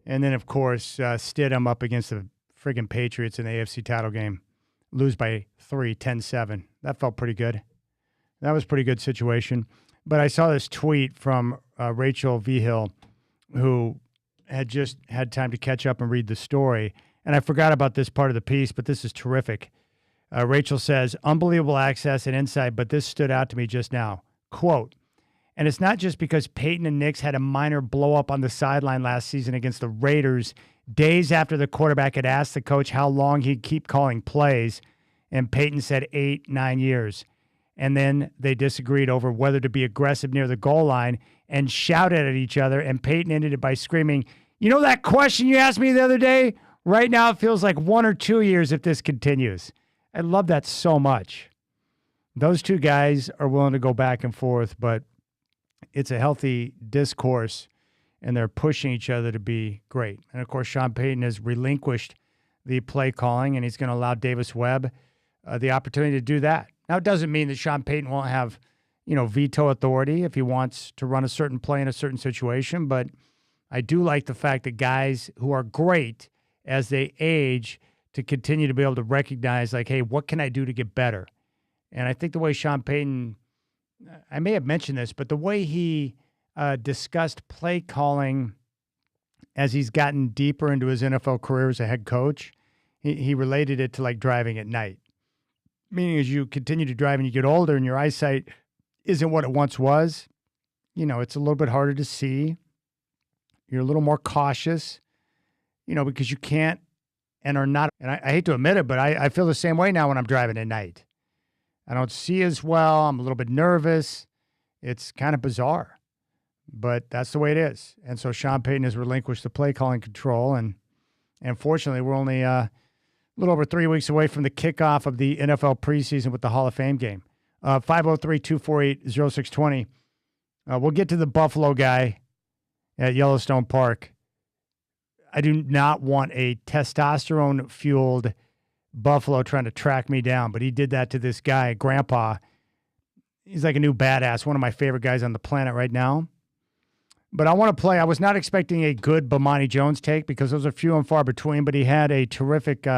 And then, of course, Stidham up against the friggin' Patriots in the AFC title game. Lose by 3, 10-7. That felt pretty good. That was a pretty good situation. But I saw this tweet from Rachel Vigil, who had just had time to catch up and read the story. And I forgot about this part of the piece, but this is terrific. Rachel says, unbelievable access and insight, but this stood out to me just now. Quote, and it's not just because Peyton and Nix had a minor blow-up on the sideline last season against the Raiders days after the quarterback had asked the coach how long he'd keep calling plays, and Peyton said 8, 9 years. And then they disagreed over whether to be aggressive near the goal line and shouted at each other, and Peyton ended it by screaming, you know that question you asked me the other day? Right now it feels like 1 or 2 years if this continues. I love that so much. Those two guys are willing to go back and forth, but it's a healthy discourse, and they're pushing each other to be great. And, of course, Sean Payton has relinquished the play calling, and he's going to allow Davis Webb the opportunity to do that. Now, it doesn't mean that Sean Payton won't have, veto authority if he wants to run a certain play in a certain situation, but I do like the fact that guys who are great as they age to continue to be able to recognize, like, hey, what can I do to get better? And I think the way Sean Payton, I may have mentioned this, but the way he discussed play calling as he's gotten deeper into his NFL career as a head coach, he related it to like driving at night. Meaning as you continue to drive and you get older and your eyesight isn't what it once was, it's a little bit harder to see. You're a little more cautious, because you can't and are not, and I hate to admit it, but I feel the same way now when I'm driving at night. I don't see as well. I'm a little bit nervous. It's kind of bizarre, but that's the way it is. And so Sean Payton has relinquished the play calling control. And fortunately, we're only a little over 3 weeks away from the kickoff of the NFL preseason with the Hall of Fame game. 503-248-0620. We'll get to the Buffalo guy at Yellowstone Park. I do not want a testosterone-fueled Buffalo trying to track me down, but he did that to this guy, Grandpa. He's like a new badass, one of my favorite guys on the planet right now. But I want to play. I was not expecting a good Bomani Jones take because those are few and far between, but he had a terrific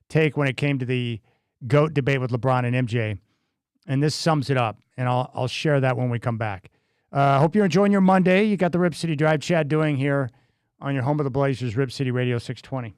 take when it came to the GOAT debate with LeBron and MJ. And this sums it up, and I'll share that when we come back. I hope you're enjoying your Monday. You got the Rip City Drive Chad Doing here on your home of the Blazers, Rip City Radio 620.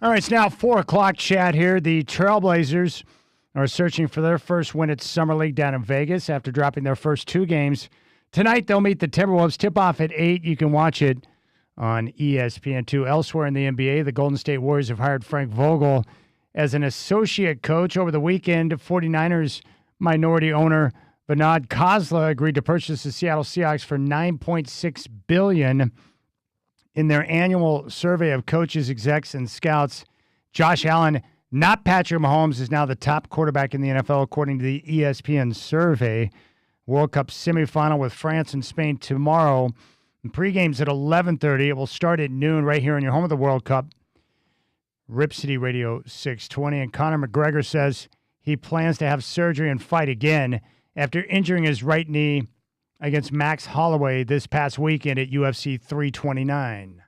All right, it's now 4 o'clock, Chad here. The Trailblazers are searching for their first win at Summer League down in Vegas after dropping their first 2 games. Tonight, they'll meet the Timberwolves. Tip-off at 8. You can watch it on ESPN2. Elsewhere in the NBA, the Golden State Warriors have hired Frank Vogel as an associate coach. Over the weekend, 49ers minority owner Vinod Khosla agreed to purchase the Seattle Seahawks for $9.6 billion. In their annual survey of coaches, execs, and scouts, Josh Allen, not Patrick Mahomes, is now the top quarterback in the NFL, according to the ESPN survey. World Cup semifinal with France and Spain tomorrow. And pregame's at 11:30. It will start at noon right here in your home of the World Cup. Rip City Radio 620. And Conor McGregor says he plans to have surgery and fight again after injuring his right knee against Max Holloway this past weekend at UFC 329.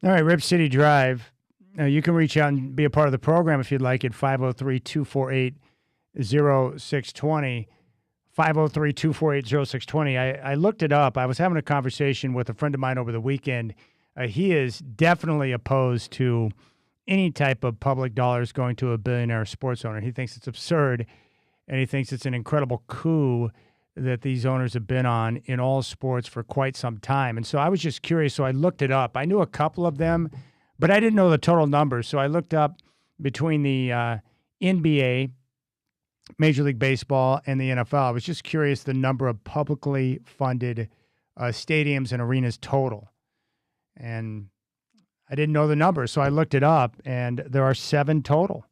All right, Rip City Drive. You can reach out and be a part of the program if you'd like at 503-248-0620. 503-248-0620. I looked it up. I was having a conversation with a friend of mine over the weekend. He is definitely opposed to any type of public dollars going to a billionaire sports owner. He thinks it's absurd, and he thinks it's an incredible coup that these owners have been on in all sports for quite some time. And so I was just curious, so I looked it up. I knew a couple of them, but I didn't know the total numbers. So I looked up between the NBA, Major League Baseball, and the NFL. I was just curious the number of publicly funded stadiums and arenas total. And I didn't know the number, so I looked it up, and there are 7 total.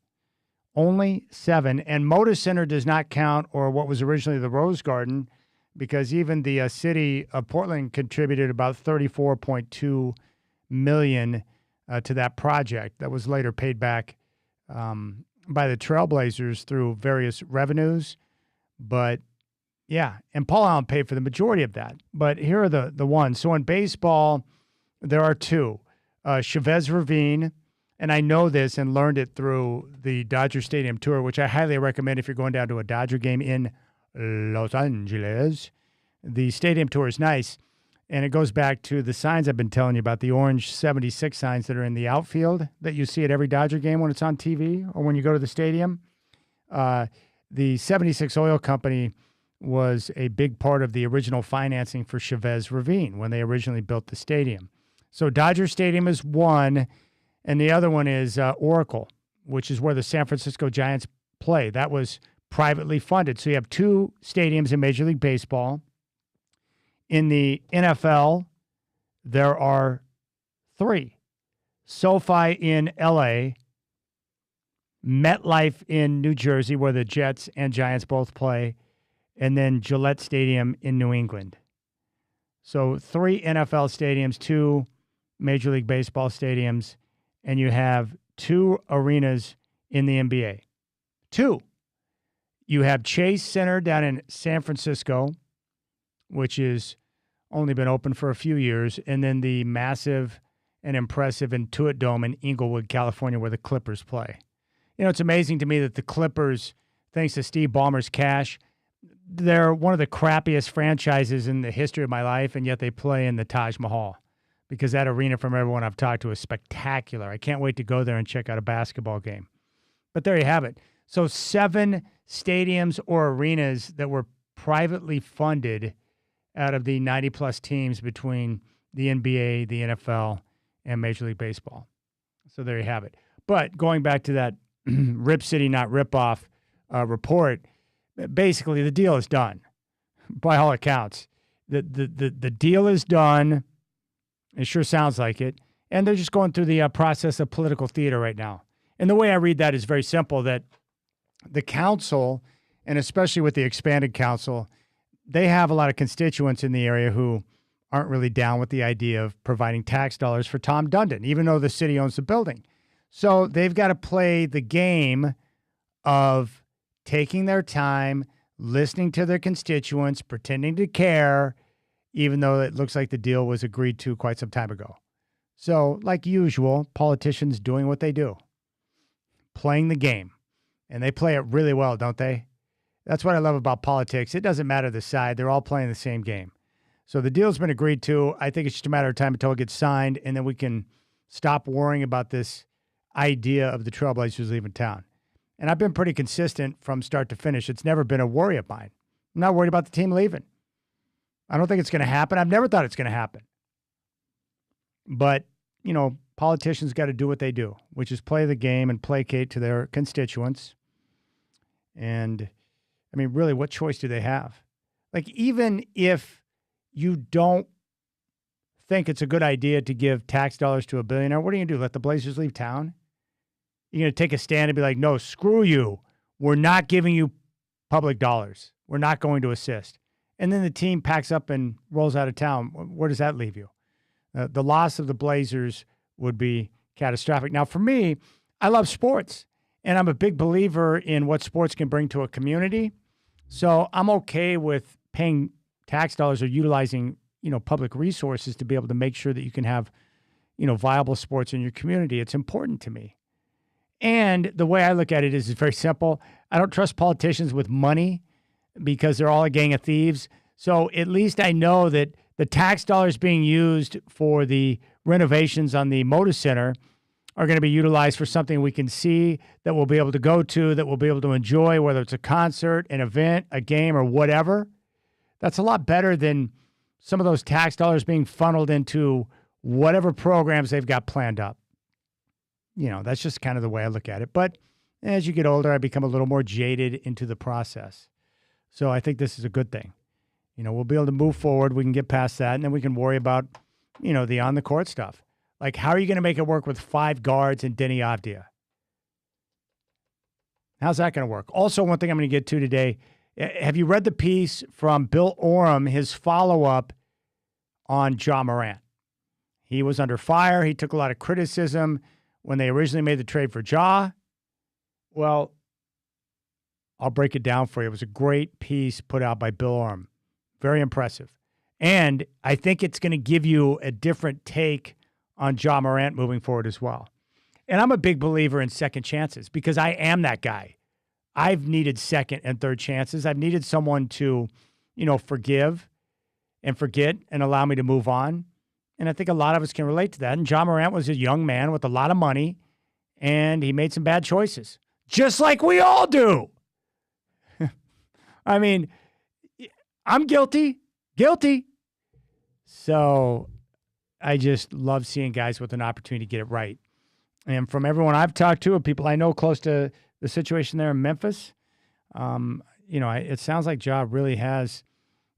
Only 7. And Moda Center does not count, or what was originally the Rose Garden, because even the city of Portland contributed about $34.2 million to that project that was later paid back by the Trailblazers through various revenues. But, yeah, and Paul Allen paid for the majority of that. But here are the ones. So in baseball, there are 2. Chavez Ravine, and I know this and learned it through the Dodger Stadium tour, which I highly recommend if you're going down to a Dodger game in Los Angeles. The stadium tour is nice, and it goes back to the signs I've been telling you about, the orange 76 signs that are in the outfield that you see at every Dodger game when it's on TV or when you go to the stadium. The 76 Oil Company was a big part of the original financing for Chavez Ravine when they originally built the stadium. So Dodger Stadium is one, and the other one is Oracle, which is where the San Francisco Giants play. That was privately funded. So you have 2 stadiums in Major League Baseball. In the NFL, there are 3. SoFi in L.A., MetLife in New Jersey, where the Jets and Giants both play, and then Gillette Stadium in New England. So 3 NFL stadiums, 2 Major League Baseball stadiums, and you have 2 arenas in the NBA. 2. You have Chase Center down in San Francisco, which has only been open for a few years, and then the massive and impressive Intuit Dome in Inglewood, California, where the Clippers play. You know, it's amazing to me that the Clippers, thanks to Steve Ballmer's cash, they're one of the crappiest franchises in the history of my life, and yet they play in the Taj Mahal because that arena, from everyone I've talked to, is spectacular. I can't wait to go there and check out a basketball game. But there you have it. So 7 stadiums or arenas that were privately funded out of the 90-plus teams between the NBA, the NFL, and Major League Baseball. So there you have it. But going back to that Rip City, not Rip Off report, basically the deal is done by all accounts. The deal is done. It sure sounds like it. And they're just going through the process of political theater right now. And the way I read that is very simple, that the council, and especially with the expanded council, they have a lot of constituents in the area who aren't really down with the idea of providing tax dollars for Tom Dundon, even though the city owns the building. So they've got to play the game of taking their time, listening to their constituents, pretending to care, even though it looks like the deal was agreed to quite some time ago. So, like usual, politicians doing what they do, playing the game. And they play it really well, don't they? That's what I love about politics. It doesn't matter the side. They're all playing the same game. So the deal's been agreed to. I think it's just a matter of time until it gets signed, and then we can stop worrying about this idea of the Trailblazers leaving town. And I've been pretty consistent from start to finish. It's never been a worry of mine. I'm not worried about the team leaving. I don't think it's going to happen. I've never thought it's going to happen. But, you know, politicians got to do what they do, which is play the game and placate to their constituents. And, I mean, really, what choice do they have? Like, even if you don't think it's a good idea to give tax dollars to a billionaire, what are you going to do? Let the Blazers leave town? You're going to take a stand and be like, no, screw you. We're not giving you public dollars. We're not going to assist. And then the team packs up and rolls out of town. Where does that leave you? The loss of the Blazers would be catastrophic. Now, for me, I love sports, and I'm a big believer in what sports can bring to a community. So I'm okay with paying tax dollars or utilizing, you know, public resources to be able to make sure that you can have, you know, viable sports in your community. It's important to me. And the way I look at it is very simple. I don't trust politicians with money because they're all a gang of thieves. So at least I know that the tax dollars being used for the renovations on the Moda Center are going to be utilized for something we can see, that we'll be able to go to, that we'll be able to enjoy, whether it's a concert, an event, a game, or whatever. That's a lot better than some of those tax dollars being funneled into whatever programs they've got planned up. You know, that's just kind of the way I look at it. But as you get older, I become a little more jaded into the process. So I think this is a good thing. You know, we'll be able to move forward. We can get past that, and then we can worry about, you know, the on-the-court stuff. Like, how are you going to make it work with 5 guards and Denny Avdia? How's that going to work? Also, one thing I'm going to get to today, have you read the piece from Bill Oram, his follow-up on Ja Morant? He was under fire. He took a lot of criticism when they originally made the trade for Ja. Well, I'll break it down for you. It was a great piece put out by Bill Oram. Very impressive. And I think it's going to give you a different take on Ja Morant moving forward as well. And I'm a big believer in second chances because I am that guy. I've needed second and third chances. I've needed someone to, you know, forgive and forget and allow me to move on. And I think a lot of us can relate to that. And Ja Morant was a young man with a lot of money, and he made some bad choices, just like we all do. I mean, I'm guilty. So I just love seeing guys with an opportunity to get it right. And from everyone I've talked to, and people I know close to the situation there in Memphis, you know, it sounds like Ja really has,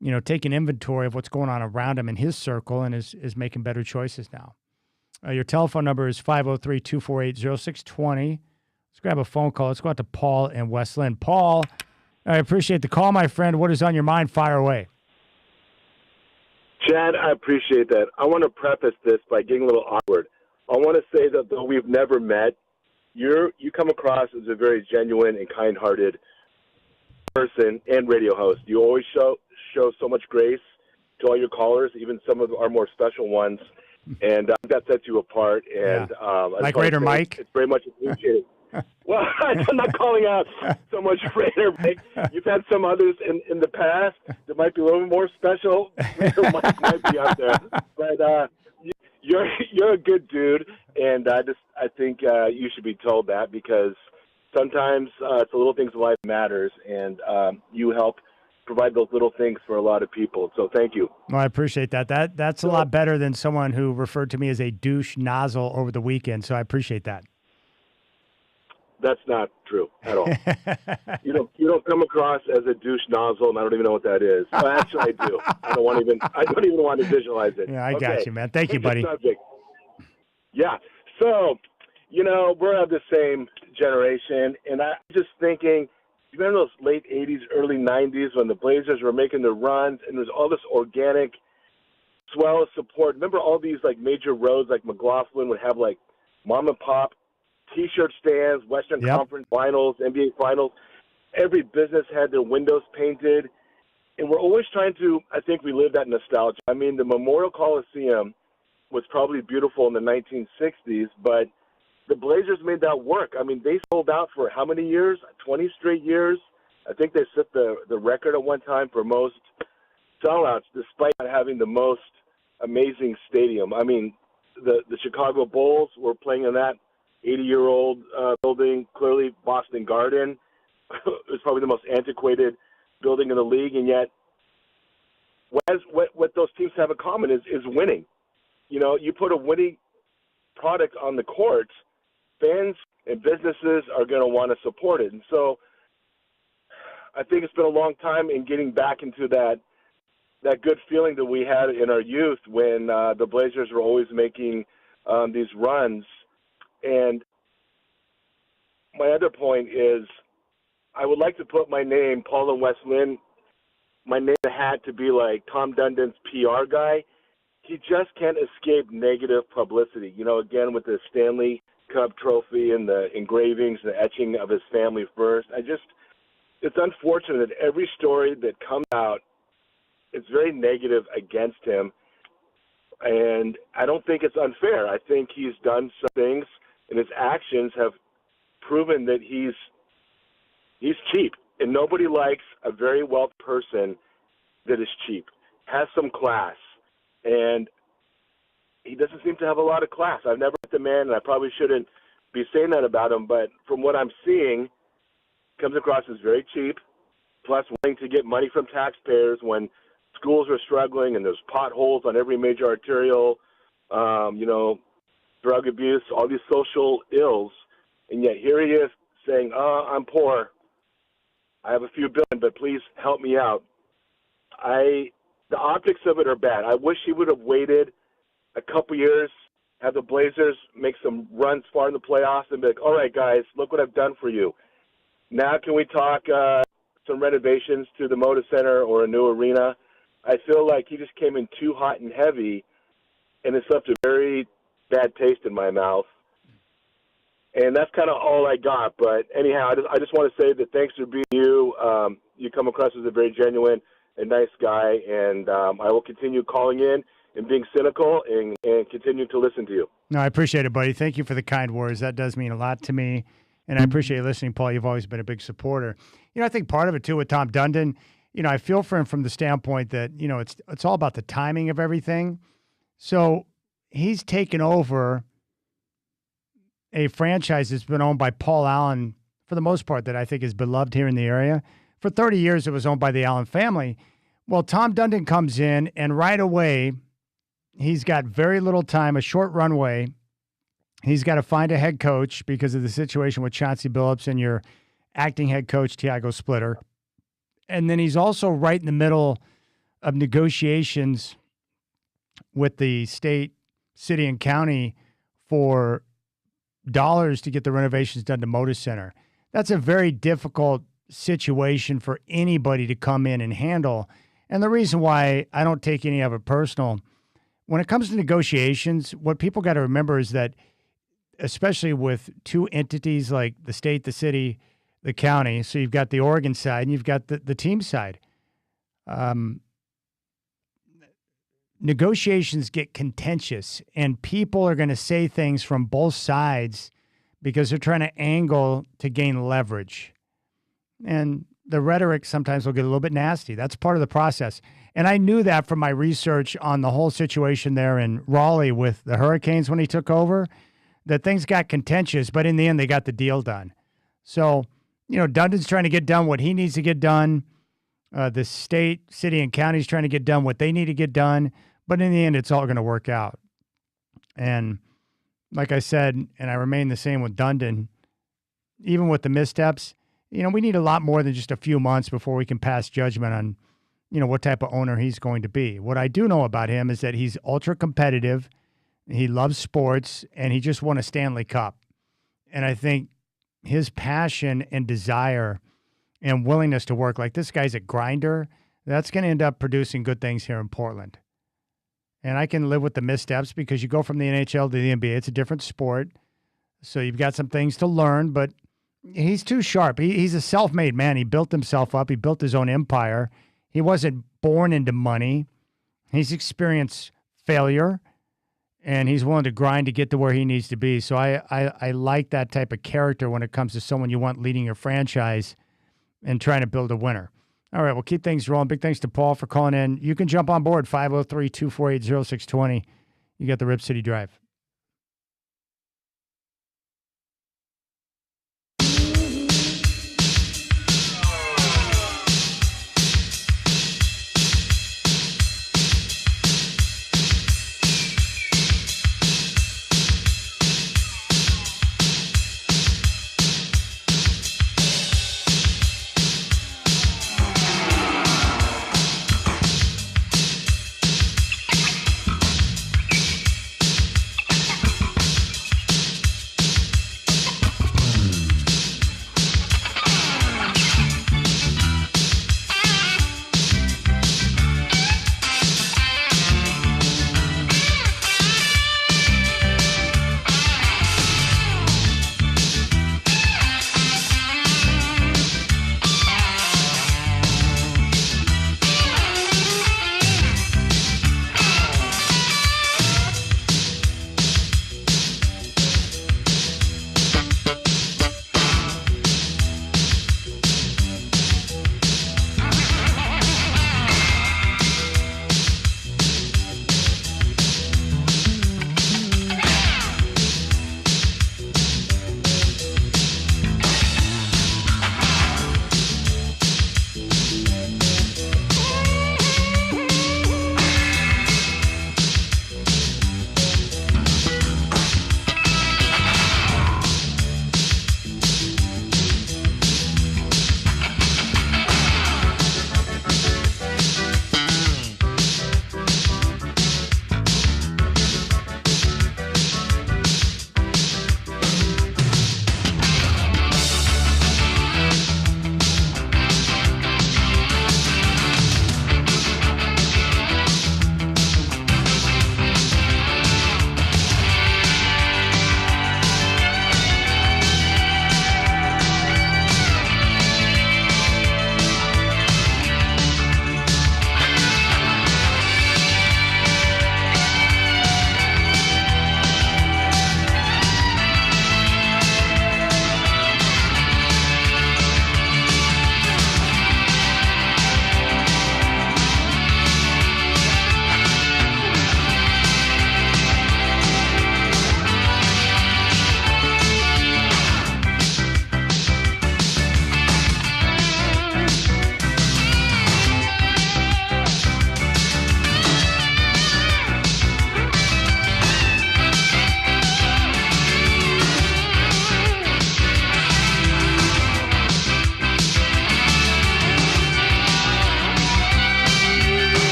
you know, taken inventory of what's going on around him in his circle and is making better choices now. Your telephone number is 503-248-0620. Let's grab a phone call. Let's go out to Paul in West Lynn. Paul, I appreciate the call, my friend. What is on your mind? Fire away. Chad, I appreciate that. I want to preface this by getting a little awkward. I want to say that though we've never met, you come across as a very genuine and kind-hearted person and radio host. You always show so much grace to all your callers, even some of our more special ones, and that sets you apart. And like Raider Mike? It's very much appreciated. Well, I'm not calling out so much Raider Mike. You've had some others in the past that might be a little more special. Raider Mike might be out there. But you're a good dude, and I think you should be told that, because sometimes it's the little things in life that matters, and you help provide those little things for a lot of people. So thank you. Well, I appreciate that. That's a lot better than someone who referred to me as a douche nozzle over the weekend. So I appreciate that. That's not true at all. You don't come across as a douche nozzle, and I don't even know what that is. Well, actually, I do. I don't even want to visualize it. Yeah, I got you, man. Thank you, buddy. Subject. Yeah. So, we're of the same generation, and I'm just thinking, you remember those late 80s, early 90s when the Blazers were making the runs, and there's all this organic swell of support. Remember all these like major roads, like McLaughlin would have like mom and pop T-shirt stands, Western Conference finals, NBA finals. Every business had their windows painted. And we're always trying to, I think, relive that nostalgia. I mean, the Memorial Coliseum was probably beautiful in the 1960s, but the Blazers made that work. I mean, they sold out for how many years? 20 straight years. I think they set the record at one time for most sellouts, despite not having the most amazing stadium. I mean, the Chicago Bulls were playing in that 80-year-old building, clearly Boston Garden. It was probably the most antiquated building in the league, and yet what those teams have in common is winning. You put a winning product on the court, fans and businesses are going to want to support it. And so I think it's been a long time in getting back into that good feeling that we had in our youth when the Blazers were always making these runs. And my other point is I would like to put my name, Paul and West Lynn, my name in the hat to be like Tom Dundon's PR guy. He just can't escape negative publicity. Again, with the Stanley Cup trophy and the engravings, the etching of his family first. It's unfortunate that every story that comes out, it's very negative against him. And I don't think it's unfair. I think he's done some things, and his actions have proven that he's cheap. And nobody likes a very wealthy person that is cheap, has some class. And he doesn't seem to have a lot of class. I've never met the man, and I probably shouldn't be saying that about him, but from what I'm seeing, comes across as very cheap, plus wanting to get money from taxpayers when schools are struggling and there's potholes on every major arterial, drug abuse, all these social ills, and yet here he is saying, I'm poor. I have a few billion, but please help me out. The optics of it are bad. I wish he would have waited a couple years, have the Blazers make some runs far in the playoffs, and be like, all right, guys, look what I've done for you. Now can we talk some renovations to the Moda Center or a new arena? I feel like he just came in too hot and heavy, and it's left a very bad taste in my mouth. And that's kind of all I got. But anyhow, I just want to say that thanks for being you. You come across as a very genuine and nice guy, and I will continue calling in and being cynical and continue to listen to you. No, I appreciate it, buddy. Thank you for the kind words. That does mean a lot to me, and I appreciate you listening, Paul. You've always been a big supporter. I think part of it, too, with Tom Dundon, I feel for him from the standpoint that, it's all about the timing of everything. So he's taken over a franchise that's been owned by Paul Allen, for the most part, that I think is beloved here in the area. For 30 years, it was owned by the Allen family. Well, Tom Dundon comes in, and right away, he's got very little time, a short runway. He's got to find a head coach because of the situation with Chauncey Billups and your acting head coach, Tiago Splitter. And then he's also right in the middle of negotiations with the state, city, and county for dollars to get the renovations done to Moda Center. That's a very difficult situation for anybody to come in and handle. And the reason why I don't take any of it personal, when it comes to negotiations, what people got to remember is that, especially with two entities like the state, the city, the county, so you've got the Oregon side and you've got the team side. Negotiations get contentious, and people are going to say things from both sides because they're trying to angle to gain leverage. And the rhetoric sometimes will get a little bit nasty. That's part of the process. And I knew that from my research on the whole situation there in Raleigh with the Hurricanes when he took over, that things got contentious, but in the end, they got the deal done. So, Dundon's trying to get done what he needs to get done. The state, city, and county's trying to get done what they need to get done. But in the end, it's all going to work out. And like I said, and I remain the same with Dundon, even with the missteps, we need a lot more than just a few months before we can pass judgment on, what type of owner he's going to be. What I do know about him is that he's ultra competitive, he loves sports, and he just won a Stanley Cup. And I think his passion and desire and willingness to work, like this guy's a grinder, that's going to end up producing good things here in Portland. And I can live with the missteps because you go from the NHL to the NBA. It's a different sport. So you've got some things to learn, but he's too sharp. He's a self-made man. He built himself up. He built his own empire. He wasn't born into money. He's experienced failure, and he's willing to grind to get to where he needs to be. So I like that type of character when it comes to someone you want leading your franchise and trying to build a winner. All right, we'll keep things rolling. Big thanks to Paul for calling in. You can jump on board, 503-248-0620. You got the Rip City Drive.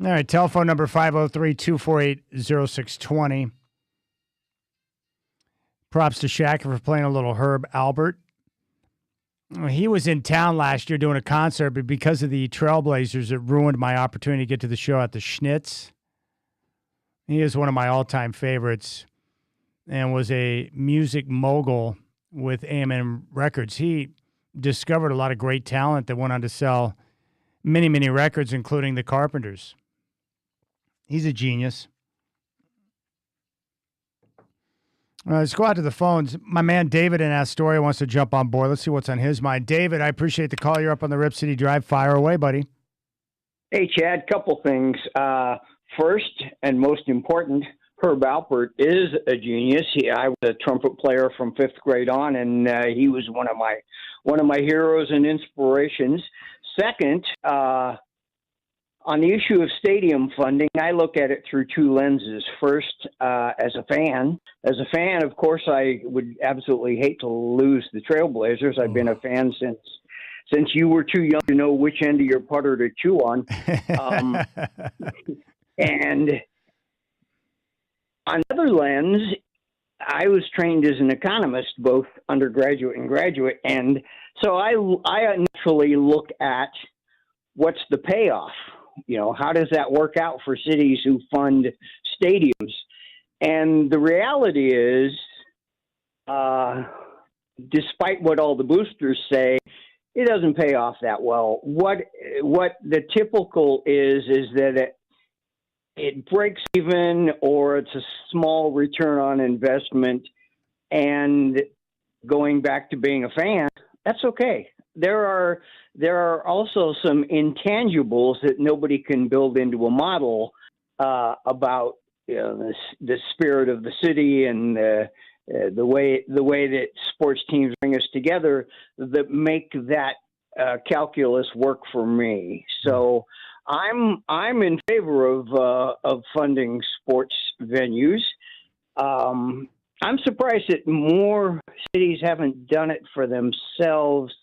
All right, telephone number 503-248-0620. Props to Shaq for playing a little Herb Albert. He was in town last year doing a concert, but because of the Trailblazers, it ruined my opportunity to get to the show at the Schnitz. He is one of my all-time favorites and was a music mogul with A&M Records. He discovered a lot of great talent that went on to sell many, many records, including the Carpenters. He's a genius. Let's go out to the phones. My man David in Astoria wants to jump on board. Let's see what's on his mind. David, I appreciate the call. You're up on the Rip City Drive. Fire away, buddy. Hey, Chad, couple things. First and most important, Herb Alpert is a genius. I was a trumpet player from fifth grade on, and he was one of my heroes and inspirations. Second, on the issue of stadium funding, I look at it through two lenses. First, as a fan, of course, I would absolutely hate to lose the Trailblazers. I've been a fan since you were too young to know which end of your putter to chew on. And on the other lens, I was trained as an economist, both undergraduate and graduate, and so I naturally look at what's the payoff. You know, how does that work out for cities who fund stadiums? And the reality is, despite what all the boosters say, it doesn't pay off that well. What the typical is that it breaks even, or it's a small return on investment. And going back to being a fan, that's okay. There are also some intangibles that nobody can build into a model about the spirit of the city and the way that sports teams bring us together that make that calculus work for me. So I'm in favor of funding sports venues. I'm surprised that more cities haven't done it for themselves.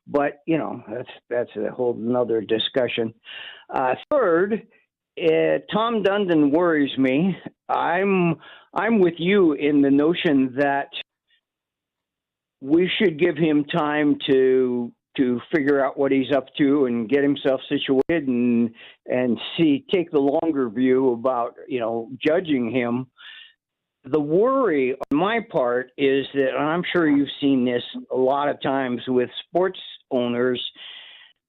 But, you know, that's a whole nother discussion. Third, Tom Dundon worries me. I'm with you in the notion that we should give him time to figure out what he's up to and get himself situated and take the longer view about, you know, judging him. The worry on my part is that, and I'm sure you've seen this a lot of times with sports owners,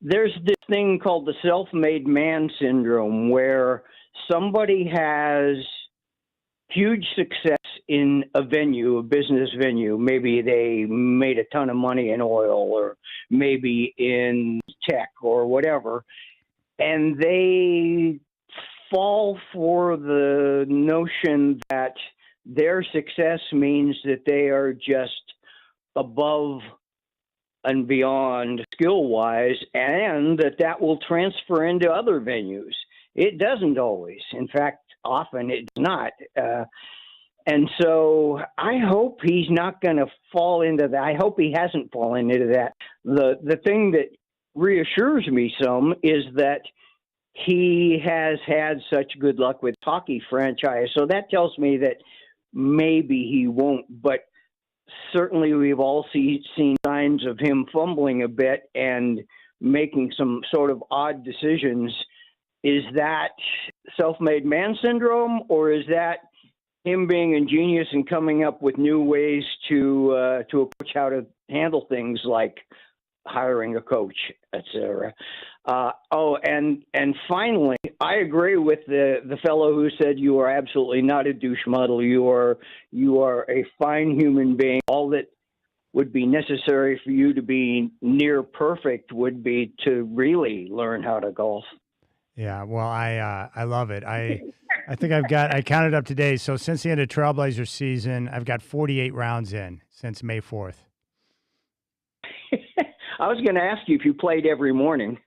there's this thing called the self-made man syndrome, where somebody has huge success in a venue, a business venue. Maybe they made a ton of money in oil, or maybe in tech or whatever, and they fall for the notion that their success means that they are just above and beyond skill-wise, and that will transfer into other venues. It doesn't always. In fact, often it's not. And so I hope he's not going to fall into that. I hope he hasn't fallen into that. The thing that reassures me some is that he has had such good luck with hockey franchise. So that tells me that maybe he won't, but certainly we've all seen signs of him fumbling a bit and making some sort of odd decisions. Is that self-made man syndrome, or is that him being ingenious and coming up with new ways to approach how to handle things like hiring a coach, etc.? And finally, I agree with the fellow who said you are absolutely not a douche model. You are a fine human being. All that would be necessary for you to be near perfect would be to really learn how to golf. Yeah, well, I love it. I think I counted up today. So since the end of Trailblazer season, I've got 48 rounds in since May 4th. I was going to ask you if you played every morning.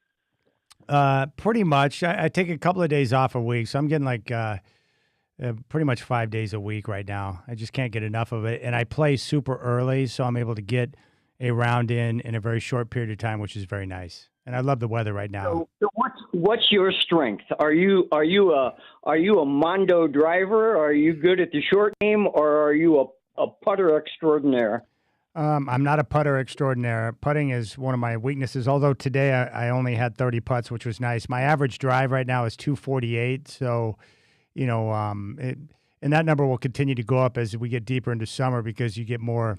Pretty much. I take a couple of days off a week, so I'm getting like pretty much 5 days a week right now. I just can't get enough of it. And I play super early, so I'm able to get a round in a very short period of time, which is very nice. and I love the weather right now. So what's your strength? Are you a mondo driver? Are you good at the short game, or are you a putter extraordinaire? I'm not a putter extraordinaire. Putting is one of my weaknesses, although today I only had 30 putts, which was nice. My average drive right now is 248, so, and that number will continue to go up as we get deeper into summer because you get more,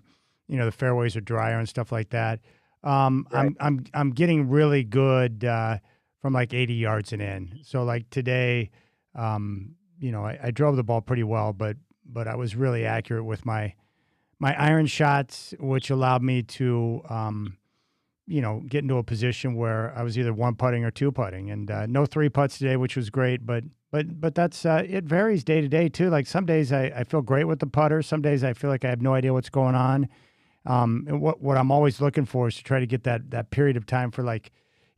the fairways are drier and stuff like that. Right. I'm getting really good from like 80 yards and in. So like today, I drove the ball pretty well, but I was really accurate with my iron shots, which allowed me to, get into a position where I was either one putting or two putting, and no three putts today, which was great. But that's it varies day to day too. Like some days I feel great with the putter. Some days I feel like I have no idea what's going on. And what I'm always looking for is to try to get that period of time for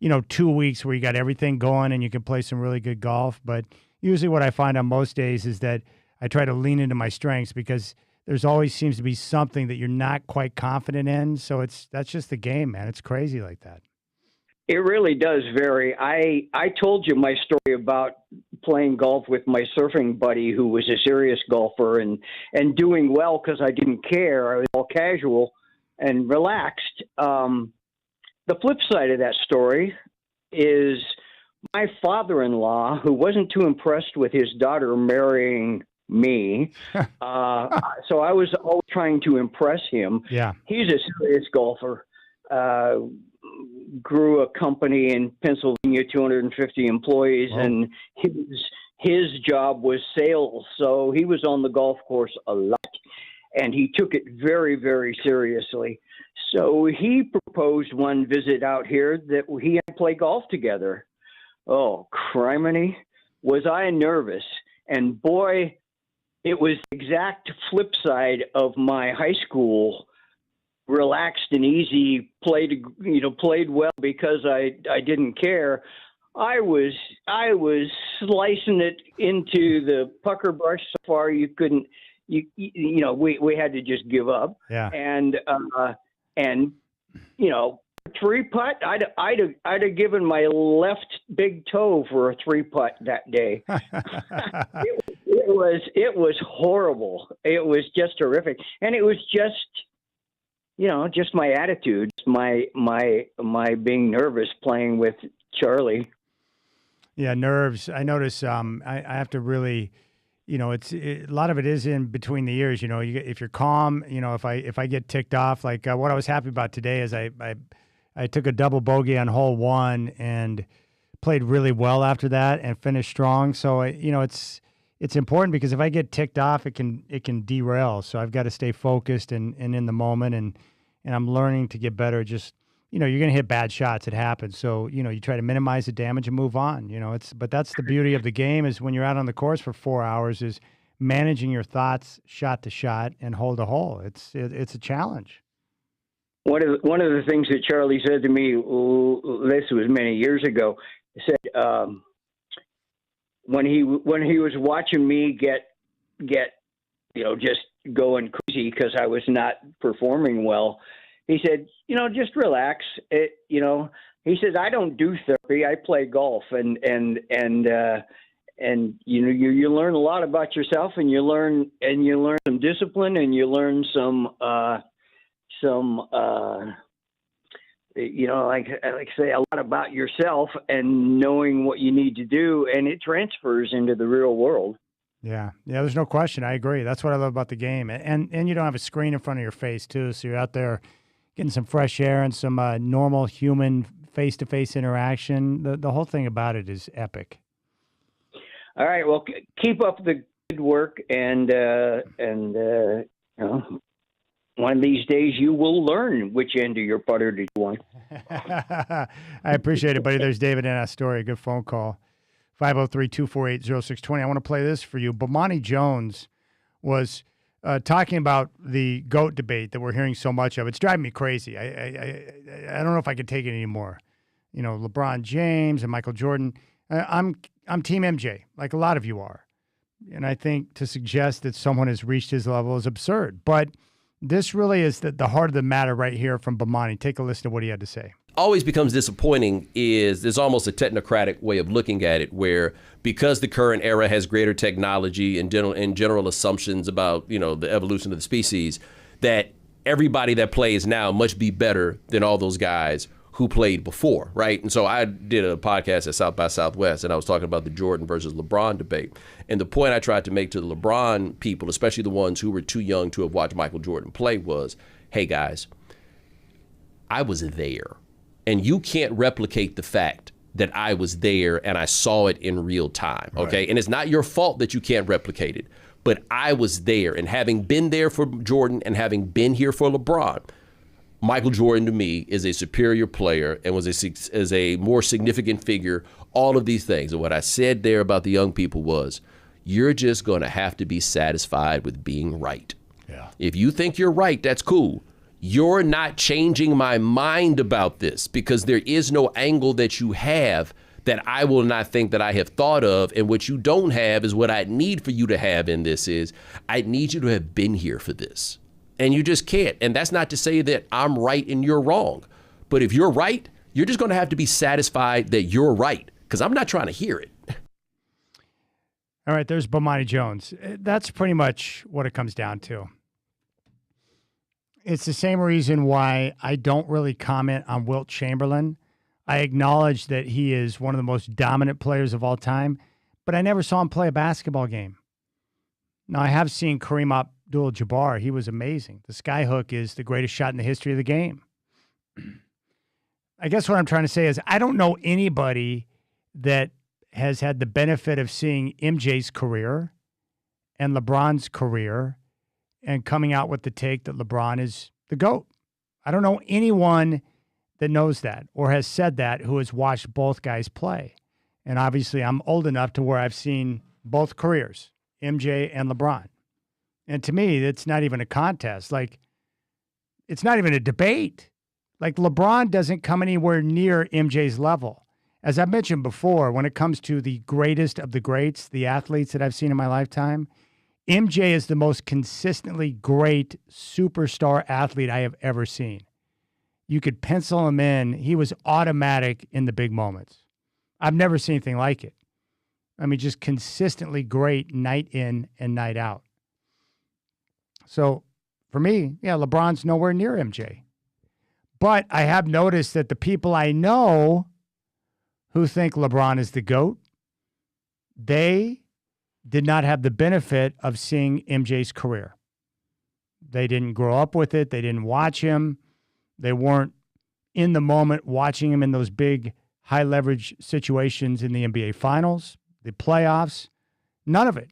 2 weeks where you got everything going and you can play some really good golf. But usually what I find on most days is that I try to lean into my strengths because there's always seems to be something that you're not quite confident in. So that's just the game, man. It's crazy like that. It really does vary. I told you my story about playing golf with my surfing buddy who was a serious golfer and doing well because I didn't care. I was all casual and relaxed. The flip side of that story is my father-in-law, who wasn't too impressed with his daughter marrying me. So I was always trying to impress him. Yeah. He's a serious golfer. Grew a company in Pennsylvania, 250 employees, wow. And his job was sales. So he was on the golf course a lot, and he took it very, very seriously. So he proposed one visit out here that he and I play golf together. Oh, criminy, was I nervous. And boy, it was the exact flip side of my high school relaxed and easy, played well because I didn't care. I was slicing it into the pucker brush so far you couldn't. We had to just give up. Yeah. And three putt. I'd have given my left big toe for a three putt that day. It was horrible. It was just horrific, and it was just my attitude, my being nervous playing with Charlie. Yeah, nerves. I notice. I have to really, a lot of it is in between the ears. If you're calm, if I get ticked off, like what I was happy about today is I took a double bogey on hole one and played really well after that and finished strong. So it's important because if I get ticked off, it can derail. So I've got to stay focused and in the moment, and I'm learning to get better. Just you're going to hit bad shots. It happens. So you try to minimize the damage and move on. But that's the beauty of the game is when you're out on the course for 4 hours is managing your thoughts shot to shot and hole to hole. It's a challenge. One of the things that Charlie said to me, this was many years ago, he said when he was watching me get just going crazy because I was not performing well, he said, just relax. He said, I don't do therapy. I play golf, and you learn a lot about yourself, and you learn some discipline, and you learn some like I say, a lot about yourself and knowing what you need to do, and it transfers into the real world. Yeah, there's no question. I agree. That's what I love about the game. And you don't have a screen in front of your face, too, so you're out there getting some fresh air and some normal human face-to-face interaction. The whole thing about it is epic. All right, well, keep up the good work, and one of these days you will learn which end of your putter did you want. I appreciate it, buddy. There's David in Astoria. Good phone call. 503-248-0620. I want to play this for you. Bomani Jones was talking about the GOAT debate that we're hearing so much of. It's driving me crazy. I don't know if I can take it anymore. LeBron James and Michael Jordan. I'm Team MJ, like a lot of you are. And I think to suggest that someone has reached his level is absurd. But this really is the heart of the matter right here from Bomani. Take a listen to what he had to say. always becomes disappointing is there's almost a technocratic way of looking at it where because the current era has greater technology and general assumptions about, the evolution of the species, that everybody that plays now must be better than all those guys who played before, right? And so I did a podcast at South by Southwest, and I was talking about the Jordan versus LeBron debate. And the point I tried to make to the LeBron people, especially the ones who were too young to have watched Michael Jordan play, was, hey, guys, I was there. And you can't replicate the fact that I was there and I saw it in real time, okay? Right. And it's not your fault that you can't replicate it, but I was there. And having been there for Jordan and having been here for LeBron, Michael Jordan to me is a superior player and is a more significant figure, all of these things. And what I said there about the young people was, you're just going to have to be satisfied with being right. Yeah. If you think you're right, that's cool. You're not changing my mind about this because there is no angle that you have that I will not think that I have thought of. And what you don't have is what I need for you to have in this is I need you to have been here for this. And you just can't. And that's not to say that I'm right and you're wrong. But if you're right, you're just going to have to be satisfied that you're right because I'm not trying to hear it. All right, there's Bomani Jones. That's pretty much what it comes down to. It's the same reason why I don't really comment on Wilt Chamberlain. I acknowledge that he is one of the most dominant players of all time, but I never saw him play a basketball game. Now, I have seen Kareem Abdul-Jabbar. He was amazing. The skyhook is the greatest shot in the history of the game. I guess what I'm trying to say is I don't know anybody that has had the benefit of seeing MJ's career and LeBron's career and coming out with the take that LeBron is the GOAT. I don't know anyone that knows that or has said that who has watched both guys play. And obviously I'm old enough to where I've seen both careers, MJ and LeBron. And to me, it's not even a contest. Like, it's not even a debate. Like, LeBron doesn't come anywhere near MJ's level. As I mentioned before, when it comes to the greatest of the greats, the athletes that I've seen in my lifetime, MJ is the most consistently great superstar athlete I have ever seen. You could pencil him in. He was automatic in the big moments. I've never seen anything like it. I mean, just consistently great night in and night out. So for me, yeah, LeBron's nowhere near MJ. But I have noticed that the people I know who think LeBron is the GOAT, they did not have the benefit of seeing MJ's career. They didn't grow up with it. They didn't watch him. They weren't in the moment watching him in those big high leverage situations in the NBA Finals, the playoffs, none of it.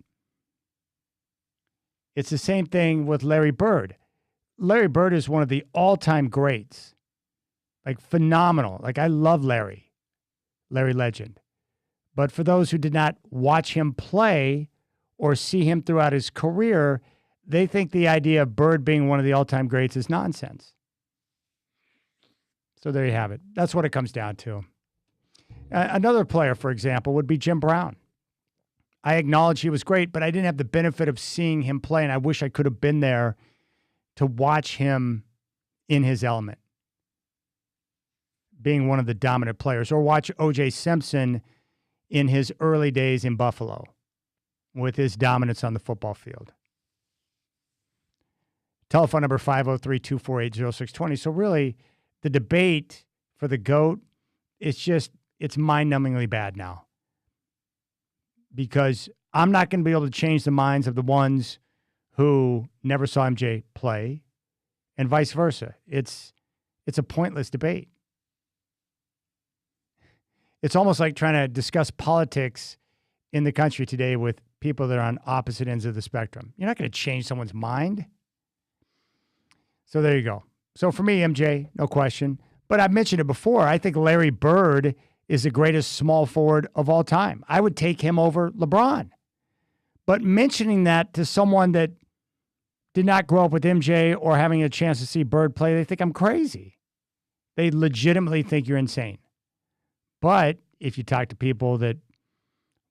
It's the same thing with Larry Bird. Larry Bird is one of the all-time greats. Like, phenomenal. Like, I love Larry Legend. But for those who did not watch him play or see him throughout his career, they think the idea of Bird being one of the all-time greats is nonsense. So there you have it. That's what it comes down to. Another player, for example, would be Jim Brown. I acknowledge he was great, but I didn't have the benefit of seeing him play, and I wish I could have been there to watch him in his element, being one of the dominant players, or watch O.J. Simpson in his early days in Buffalo with his dominance on the football field. Telephone number 503-248-0620. So really, the debate for the GOAT, it's mind-numbingly bad now. Because I'm not going to be able to change the minds of the ones who never saw MJ play, and vice versa. It's a pointless debate. It's almost like trying to discuss politics in the country today with people that are on opposite ends of the spectrum. You're not going to change someone's mind. So there you go. So for me, MJ, no question. But I've mentioned it before. I think Larry Bird is the greatest small forward of all time. I would take him over LeBron. But mentioning that to someone that did not grow up with MJ or having a chance to see Bird play, they think I'm crazy. They legitimately think you're insane. But if you talk to people that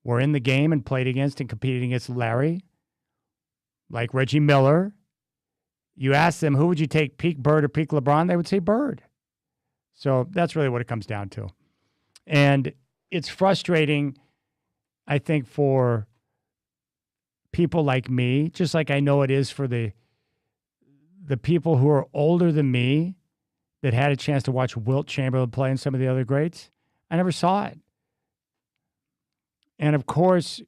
were in the game and played against and competed against Larry, like Reggie Miller, you ask them, who would you take, peak Bird or peak LeBron? They would say Bird. So that's really what it comes down to. And it's frustrating, I think, for people like me, just like I know it is for the people who are older than me that had a chance to watch Wilt Chamberlain play and some of the other greats. I never saw it. And of course,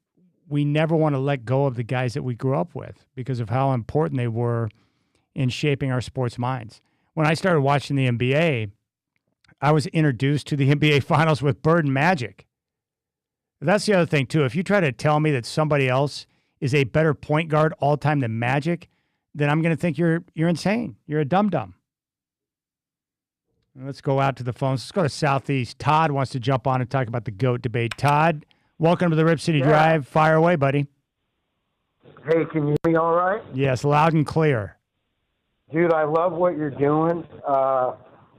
we never want to let go of the guys that we grew up with because of how important they were in shaping our sports minds. When I started watching the NBA, I was introduced to the NBA Finals with Bird and Magic. That's the other thing, too. If you try to tell me that somebody else is a better point guard all time than Magic, then I'm going to think you're insane. You're a dum-dum. Let's go out to the phones. Let's go to Southeast. Todd wants to jump on and talk about the GOAT debate. Todd, welcome to the Rip City Drive. Fire away, buddy. Hey, can you hear me all right? Yes, loud and clear. Dude, I love what you're doing.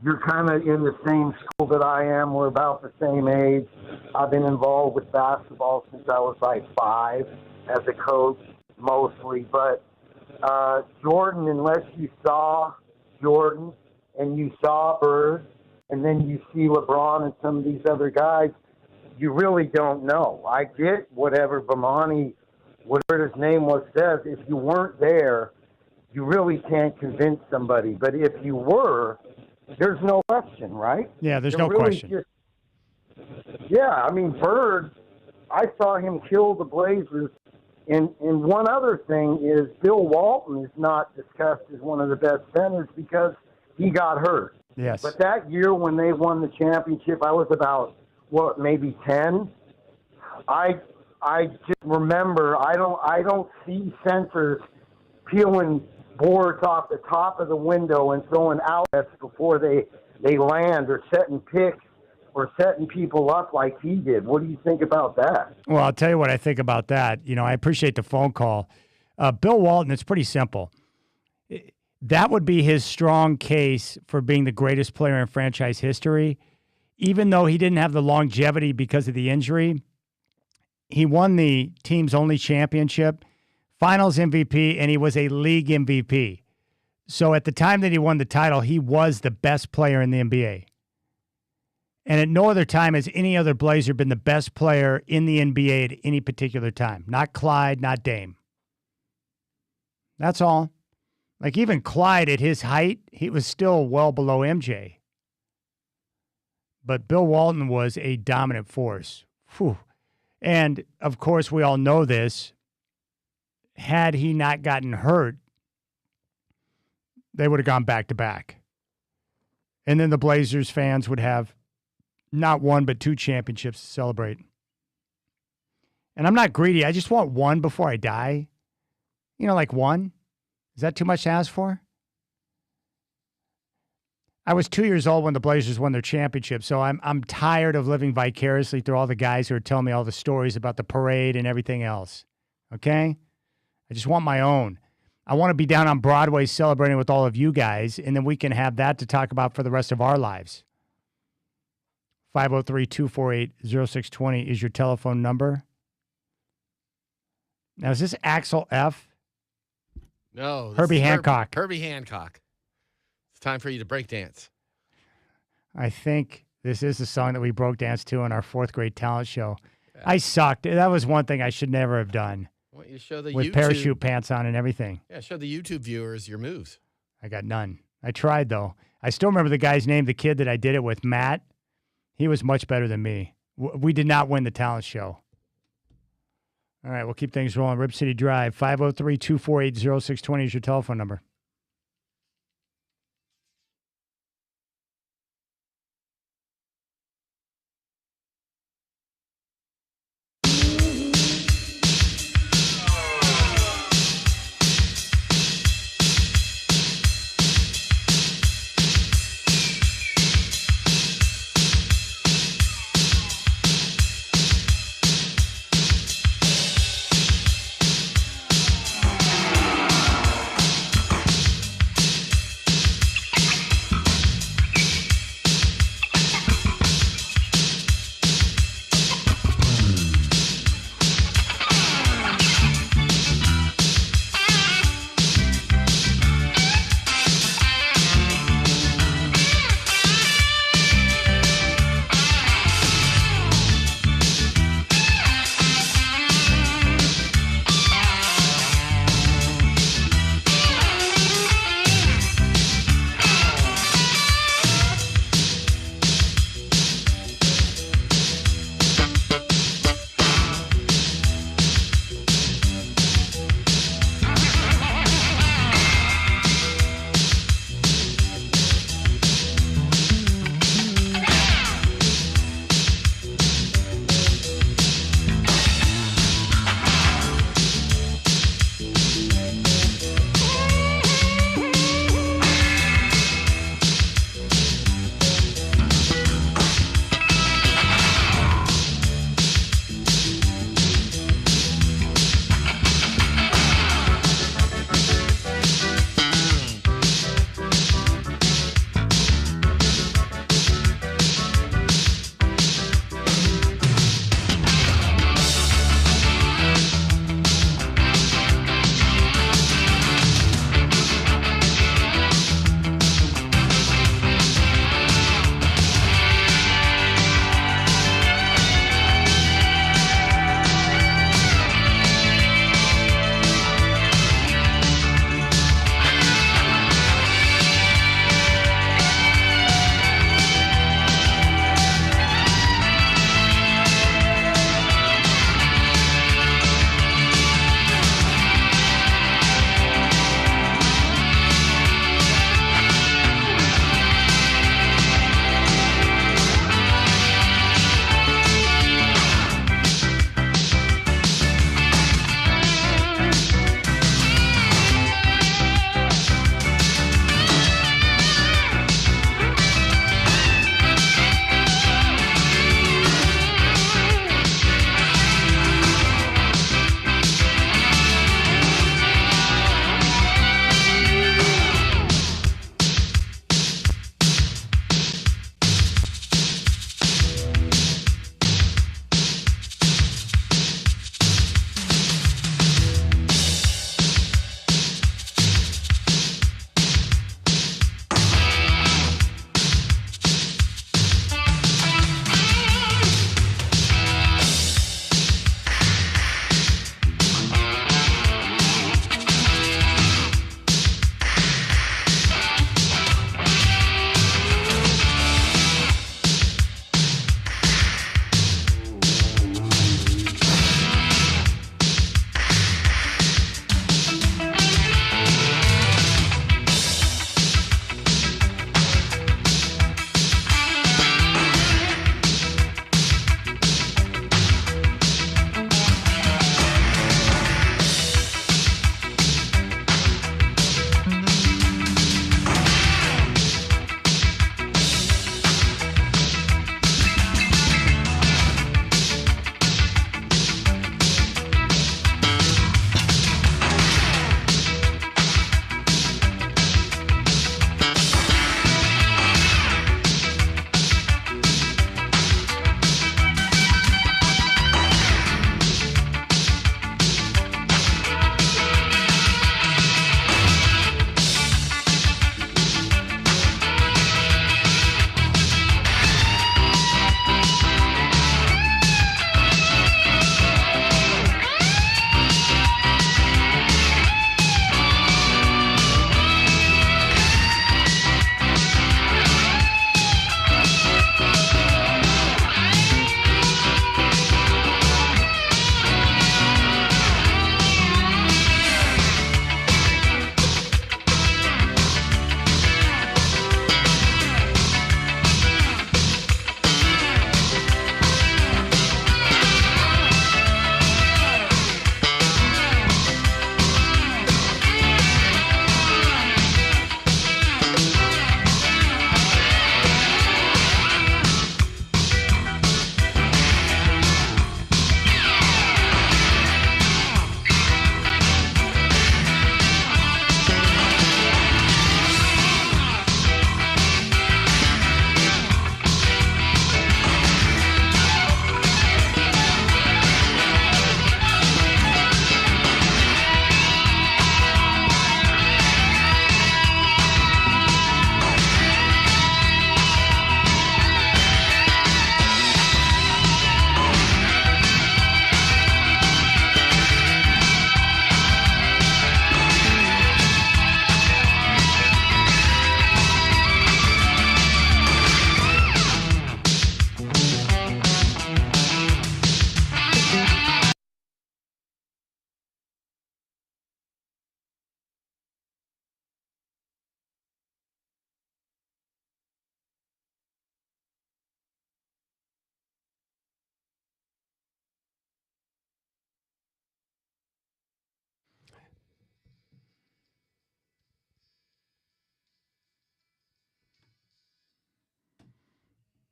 You're kind of in the same school that I am. We're about the same age. I've been involved with basketball since I was like 5 as a coach, mostly. But Jordan, unless you saw Jordan and you saw Bird and then you see LeBron and some of these other guys, you really don't know. I get whatever Bomani, whatever his name was, says. If you weren't there, you really can't convince somebody. But if you were, there's no question, right? Yeah, there's no question. Yeah, I mean, Bird, I saw him kill the Blazers. And one other thing is Bill Walton is not discussed as one of the best centers because he got hurt. Yes. But that year when they won the championship, I was about, maybe 10? I just remember I don't see centers peeling boards off the top of the window and throwing outlets before they land, or setting picks or setting people up like he did. What do you think about that? Well, I'll tell you what I think about that. I appreciate the phone call. Bill Walton, it's pretty simple. That would be his strong case for being the greatest player in franchise history. Even though he didn't have the longevity because of the injury, he won the team's only championship, Finals MVP, and he was a league MVP. So at the time that he won the title, he was the best player in the NBA. And at no other time has any other Blazer been the best player in the NBA at any particular time. Not Clyde, not Dame. That's all. Like even Clyde at his height, he was still well below MJ. But Bill Walton was a dominant force. Whew. And, of course, we all know this. Had he not gotten hurt, they would have gone back-to-back. And then the Blazers fans would have not one but 2 championships to celebrate. And I'm not greedy. I just want one before I die. Like one. Is that too much to ask for? I was 2 years old when the Blazers won their championship, so I'm tired of living vicariously through all the guys who are telling me all the stories about the parade and everything else. Okay? I just want my own. I want to be down on Broadway celebrating with all of you guys, and then we can have that to talk about for the rest of our lives. 503-248-0620 is your telephone number. Now, is this Axel F? No. this Herbie is Hancock. Herbie Hancock. It's time for you to break dance. I think this is the song that we broke dance to on our 4th grade talent show. Yeah. I sucked. That was one thing I should never have done. I want you to show the with parachute pants on and everything. Yeah, show the YouTube viewers your moves. I got none. I tried, though. I still remember the guy's name, the kid that I did it with, Matt. He was much better than me. We did not win the talent show. All right, we'll keep things rolling. Rip City Drive, 503-248-0620 is your telephone number.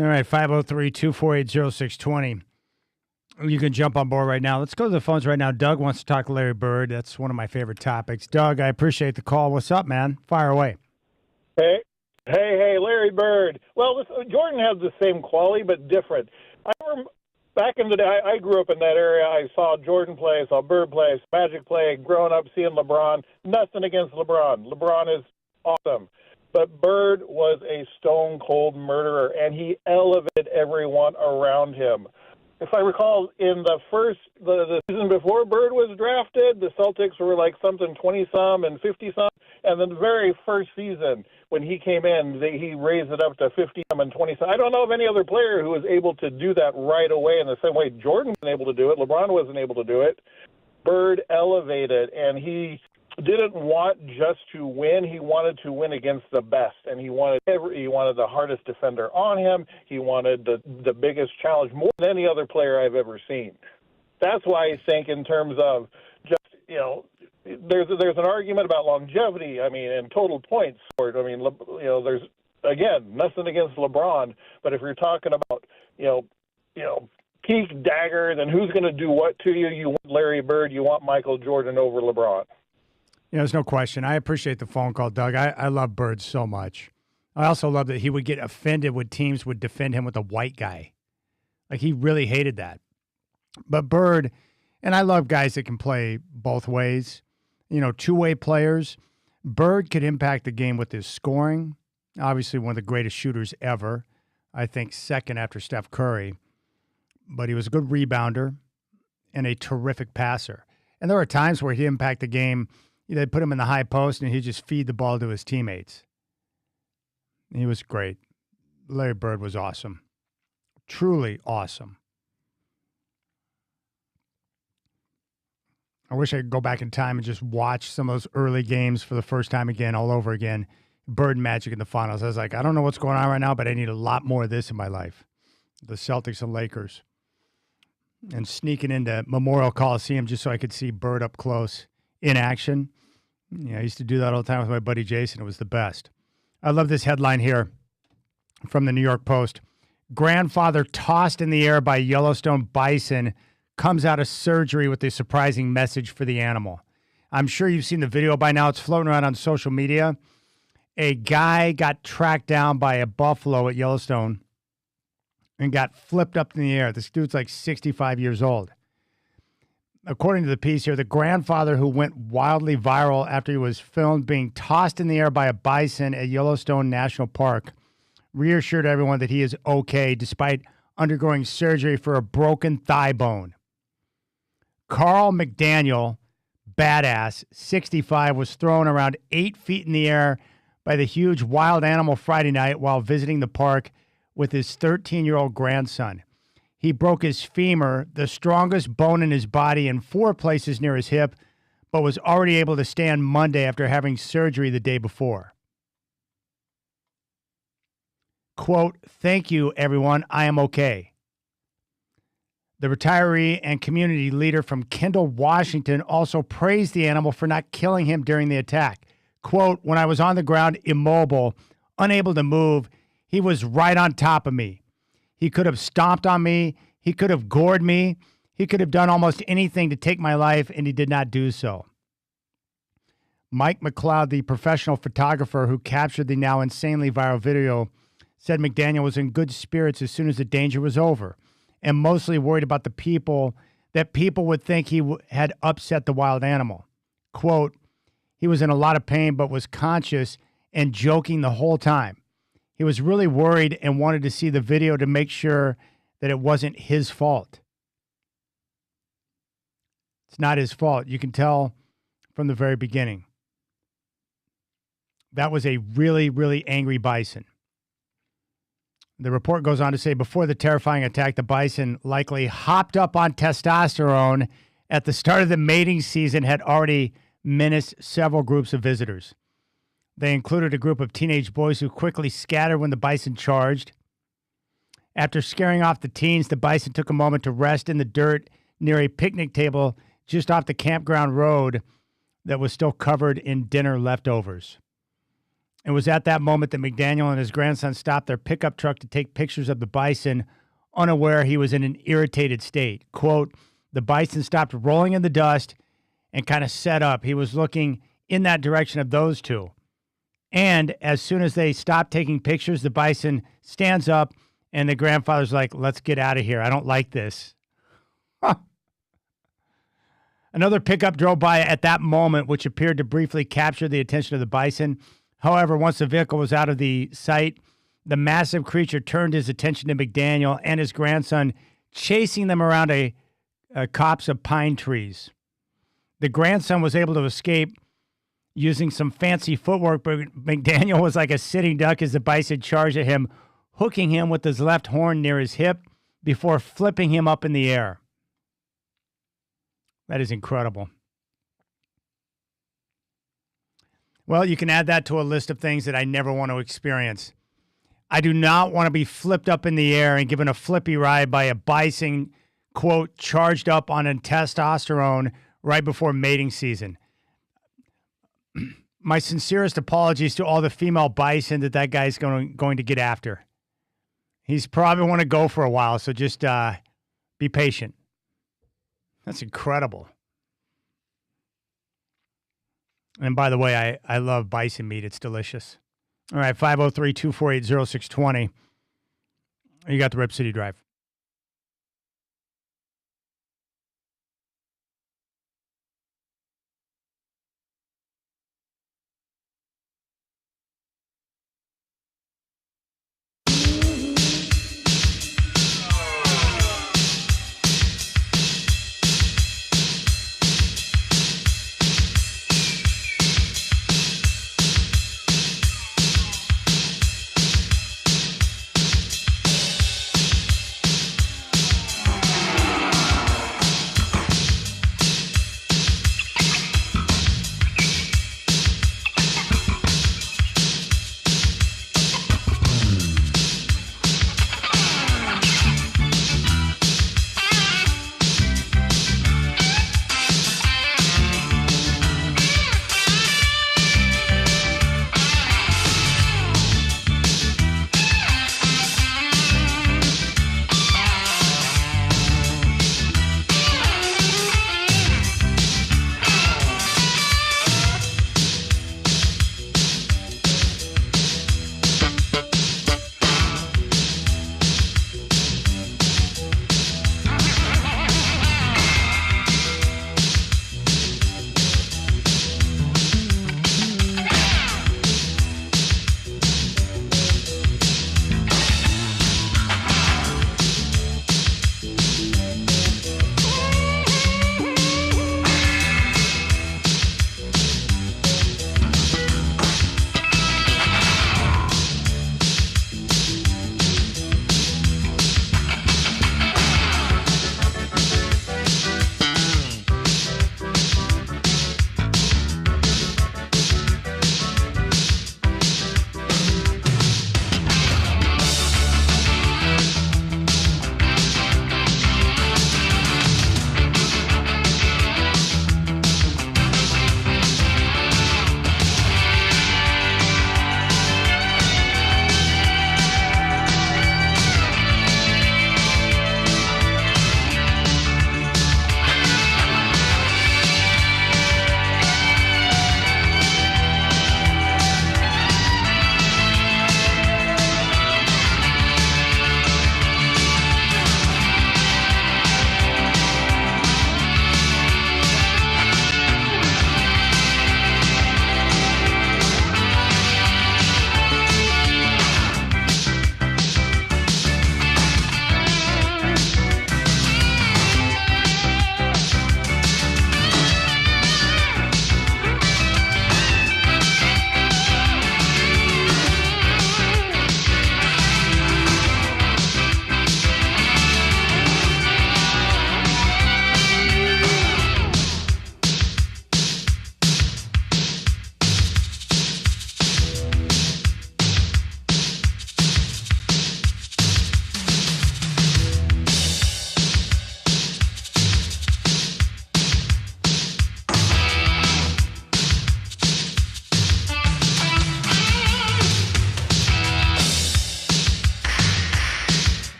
All right, 503-248-0620. You can jump on board right now. Let's go to the phones right now. Doug wants to talk to Larry Bird. That's one of my favorite topics. Doug, I appreciate the call. What's up, man? Fire away. Hey, Larry Bird. Well, Jordan has the same quality, but different. Back in the day, I grew up in that area. I saw Jordan play, I saw Bird play, Magic play, growing up seeing LeBron. Nothing against LeBron. LeBron is awesome. But Bird was a stone-cold murderer, and he elevated everyone around him. If I recall, in the season before Bird was drafted, the Celtics were like something 20-some and 50-some. And then the very first season, when he came in, he raised it up to 50-some and 20-some. I don't know of any other player who was able to do that right away in the same way Jordan wasn't able to do it. LeBron wasn't able to do it. Bird elevated, and he didn't want just to win. He wanted to win against the best, and he wanted the hardest defender on him. He wanted the biggest challenge, more than any other player I've ever seen. That's why I think in terms of just, there's an argument about longevity. I mean, and total points scored. I mean, there's, again, nothing against LeBron, but if you're talking about, peak daggers and who's going to do what to you, you want Larry Bird, you want Michael Jordan over LeBron. There's no question. I appreciate the phone call, Doug. I love Bird so much. I also love that he would get offended when teams would defend him with a white guy. Like, he really hated that. But Bird, and I love guys that can play both ways, two-way players. Bird could impact the game with his scoring. Obviously, one of the greatest shooters ever. I think second after Steph Curry. But he was a good rebounder and a terrific passer. And there were times where he impacted the game. They'd put him in the high post, and he'd just feed the ball to his teammates. He was great. Larry Bird was awesome. Truly awesome. I wish I could go back in time and just watch some of those early games for the first time again, all over again. Bird and Magic in the finals. I was like, I don't know what's going on right now, but I need a lot more of this in my life. The Celtics and Lakers. And sneaking into Memorial Coliseum just so I could see Bird up close in action. I used to do that all the time with my buddy Jason. It was the best. I love this headline here from the New York Post. Grandfather tossed in the air by Yellowstone bison comes out of surgery with a surprising message for the animal. I'm sure you've seen the video by now. It's floating around on social media. A guy got tracked down by a buffalo at Yellowstone and got flipped up in the air. This dude's like 65 years old. According to the piece here, the grandfather who went wildly viral after he was filmed being tossed in the air by a bison at Yellowstone National Park reassured everyone that he is okay despite undergoing surgery for a broken thigh bone. Carl McDaniel, badass, 65, was thrown around 8 feet in the air by the huge wild animal Friday night while visiting the park with his 13-year-old grandson. He broke his femur, the strongest bone in his body, in 4 places near his hip, but was already able to stand Monday after having surgery the day before. Quote, "Thank you, everyone. I am okay." The retiree and community leader from Kendall, Washington, also praised the animal for not killing him during the attack. Quote, "When I was on the ground, immobile, unable to move, he was right on top of me. He could have stomped on me. He could have gored me. He could have done almost anything to take my life, and he did not do so." Mike McLeod, the professional photographer who captured the now insanely viral video, said McDaniel was in good spirits as soon as the danger was over, and mostly worried about that people would think he had upset the wild animal. Quote, "He was in a lot of pain but was conscious and joking the whole time. He was really worried and wanted to see the video to make sure that it wasn't his fault." It's not his fault. You can tell from the very beginning. That was a really, really angry bison. The report goes on to say before the terrifying attack, the bison likely hopped up on testosterone at the start of the mating season, had already menaced several groups of visitors. They included a group of teenage boys who quickly scattered when the bison charged. After scaring off the teens, the bison took a moment to rest in the dirt near a picnic table just off the campground road that was still covered in dinner leftovers. It was at that moment that McDaniel and his grandson stopped their pickup truck to take pictures of the bison, unaware he was in an irritated state. Quote, the bison stopped rolling in the dust and kind of set up. He was looking in that direction of those two. And as soon as they stopped taking pictures, the bison stands up and the grandfather's like, let's get out of here. I don't like this. Huh. Another pickup drove by at that moment, which appeared to briefly capture the attention of the bison. However, once the vehicle was out of the sight, the massive creature turned his attention to McDaniel and his grandson, chasing them around a copse of pine trees. The grandson was able to escape using some fancy footwork, but McDaniel was like a sitting duck as the bison charged at him, hooking him with his left horn near his hip before flipping him up in the air. That is incredible. Well, you can add that to a list of things that I never want to experience. I do not want to be flipped up in the air and given a flippy ride by a bison, quote, charged up on a testosterone right before mating season. My sincerest apologies to all the female bison that guy's going to get after. He's probably want to go for a while, so just be patient. That's incredible. And by the way, I love bison meat. It's delicious. All right, 503-248-0620. You got the Rip City Drive.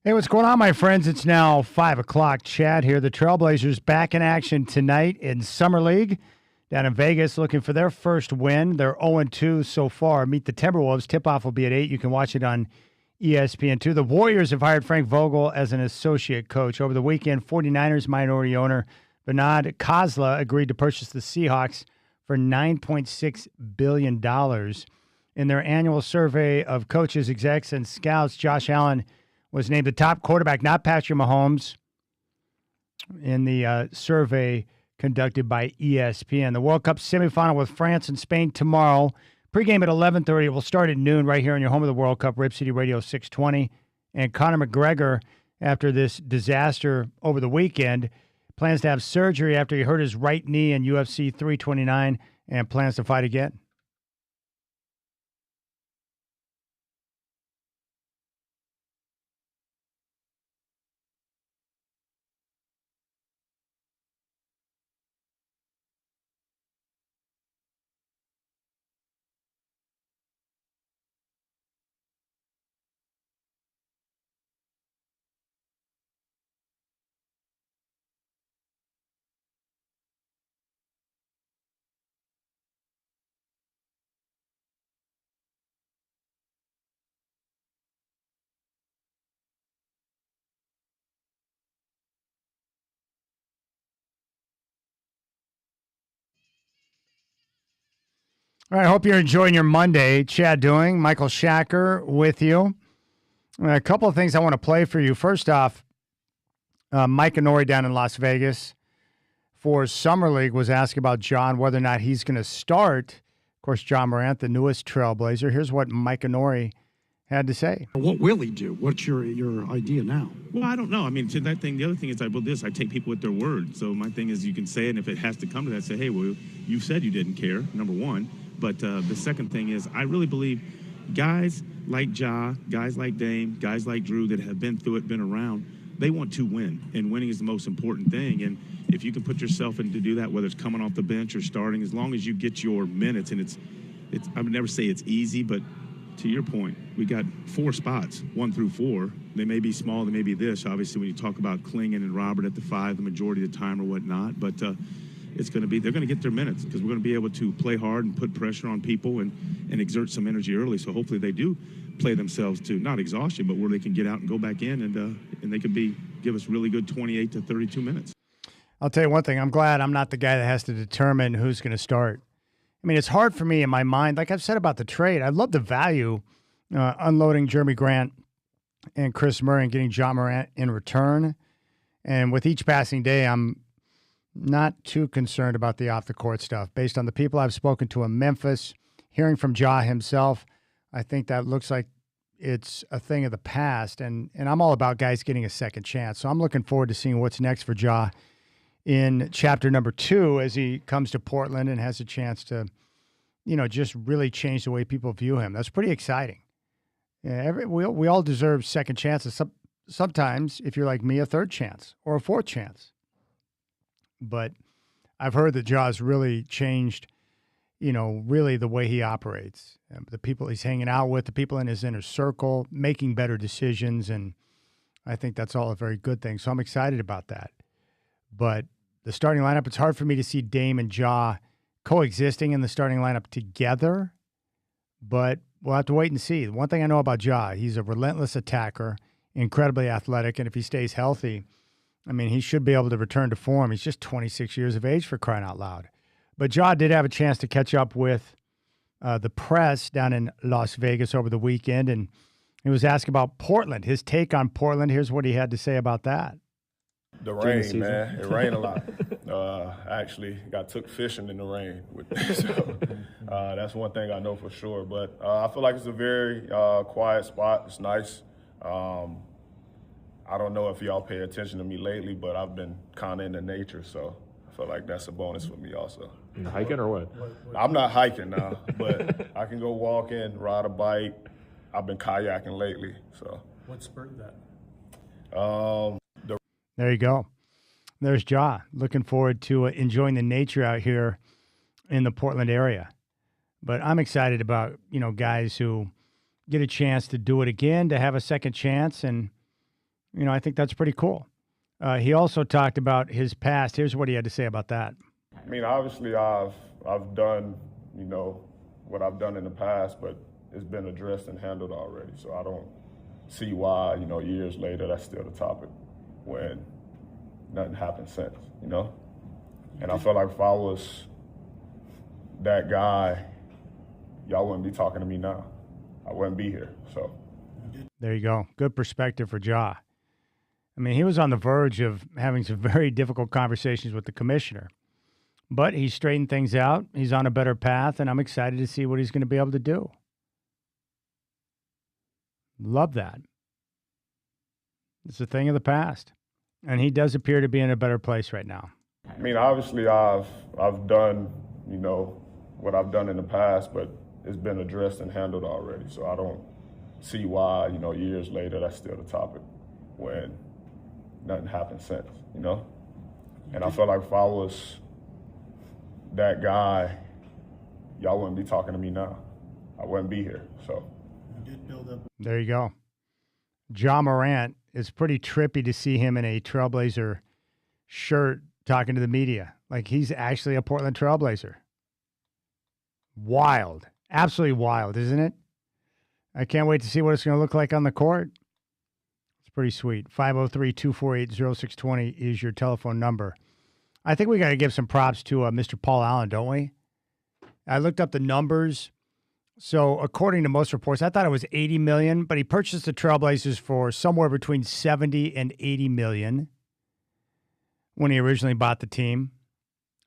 Hey, what's going on, my friends? It's now 5 o'clock. Chad here. The Trailblazers back in action tonight in Summer League down in Vegas, looking for their first win. They're 0-2 so far. Meet the Timberwolves. Tip-off will be at 8. You can watch it on ESPN2. The Warriors have hired Frank Vogel as an associate coach. Over the weekend, 49ers minority owner Bernard Kozla agreed to purchase the Seahawks for $9.6 billion. In their annual survey of coaches, execs, and scouts, Josh Allen was named the top quarterback, not Patrick Mahomes, in the survey conducted by ESPN. The World Cup semifinal with France and Spain tomorrow. Pregame at 11:30. It will start at noon right here on your home of the World Cup, Rip City Radio 620. And Conor McGregor, after this disaster over the weekend, plans to have surgery after he hurt his right knee in UFC 329 and plans to fight again. All right, I hope you're enjoying your Monday. Chad Doing, Michael Shacker with you. A couple of things I want to play for you. First off, Mike Inori down in Las Vegas for Summer League was asking about John, whether or not he's going to start. Of course, John Morant, the newest Trailblazer. Here's what Mike Inori had to say. What will he do? What's your idea now? Well, I don't know. I mean, to that thing, the other thing is I take people at their word. So my thing is you can say it, and if it has to come to that, say, hey, well, you said you didn't care, number one. But the second thing is I really believe guys like Ja, guys like Dame, guys like Drew that have been through it, been around, they want to win. And winning is the most important thing. And if you can put yourself in to do that, whether it's coming off the bench or starting, as long as you get your minutes, and it's I would never say it's easy, but to your point, we got 4 spots, 1 through 4. They may be small, they may be this. Obviously, when you talk about Klingon and Robert at the 5 the majority of the time or whatnot, but it's going to be, they're going to get their minutes because we're going to be able to play hard and put pressure on people and exert some energy early. So hopefully they do play themselves to not exhaustion, but where they can get out and go back in and they could give us really good 28 to 32 minutes. I'll tell you one thing. I'm glad I'm not the guy that has to determine who's going to start. I mean, it's hard for me in my mind. Like I've said about the trade, I love the value unloading Jeremy Grant and Chris Murray and getting John Morant in return. And with each passing day, I'm not too concerned about the off-the-court stuff. Based on the people I've spoken to in Memphis, hearing from Ja himself, I think that looks like it's a thing of the past. And I'm all about guys getting a second chance. So I'm looking forward to seeing what's next for Ja in chapter number 2 as he comes to Portland and has a chance to, just really change the way people view him. That's pretty exciting. Yeah, we all deserve second chances. Sometimes, if you're like me, a third chance or a fourth chance. But I've heard that Ja's really changed, really the way he operates. The people he's hanging out with, the people in his inner circle, making better decisions. And I think that's all a very good thing. So I'm excited about that. But the starting lineup, it's hard for me to see Dame and Ja coexisting in the starting lineup together. But we'll have to wait and see. One thing I know about Ja, he's a relentless attacker, incredibly athletic. And if he stays healthy, I mean, he should be able to return to form. He's just 26 years of age, for crying out loud. But Ja did have a chance to catch up with the press down in Las Vegas over the weekend, and he was asked about Portland, his take on Portland. Here's what he had to say about that. The rain, man. It rained a lot. I actually took fishing in the rain. So that's one thing I know for sure. But I feel like it's a very quiet spot. It's nice. I don't know if y'all pay attention to me lately, but I've been kind of into nature, so I feel like that's a bonus for me also. You hiking or what? I'm not hiking now, but I can go walking, ride a bike. I've been kayaking lately, so. What spurred that? There you go. There's Ja. Looking forward to enjoying the nature out here in the Portland area. But I'm excited about, guys who get a chance to do it again, to have a second chance, and I think that's pretty cool. He also talked about his past. Here's what he had to say about that. I mean, obviously, I've done, what I've done in the past, but it's been addressed and handled already. So I don't see why, years later, that's still the topic when nothing happened since, And I feel like if I was that guy, y'all wouldn't be talking to me now. I wouldn't be here. So there you go. Good perspective for Ja. I mean, he was on the verge of having some very difficult conversations with the commissioner, but he straightened things out. He's on a better path, and I'm excited to see what he's going to be able to do. Love that. It's a thing of the past, and he does appear to be in a better place right now. I mean, obviously, I've done, what I've done in the past, but it's been addressed and handled already. So I don't see why, years later, that's still the topic when nothing happened since, And I feel like if I was that guy, y'all wouldn't be talking to me now. I wouldn't be here. So there you go. Ja Morant. It's pretty trippy to see him in a Trailblazer shirt talking to the media. Like he's actually a Portland Trailblazer. Wild. Absolutely wild, isn't it? I can't wait to see what it's going to look like on the court. It's pretty sweet. 503-248-0620 is your telephone number. I think we got to give some props to Mr. Paul Allen, don't we? I looked up the numbers. So according to most reports, I thought it was $80 million, but he purchased the Trailblazers for somewhere between $70 and $80 million when he originally bought the team.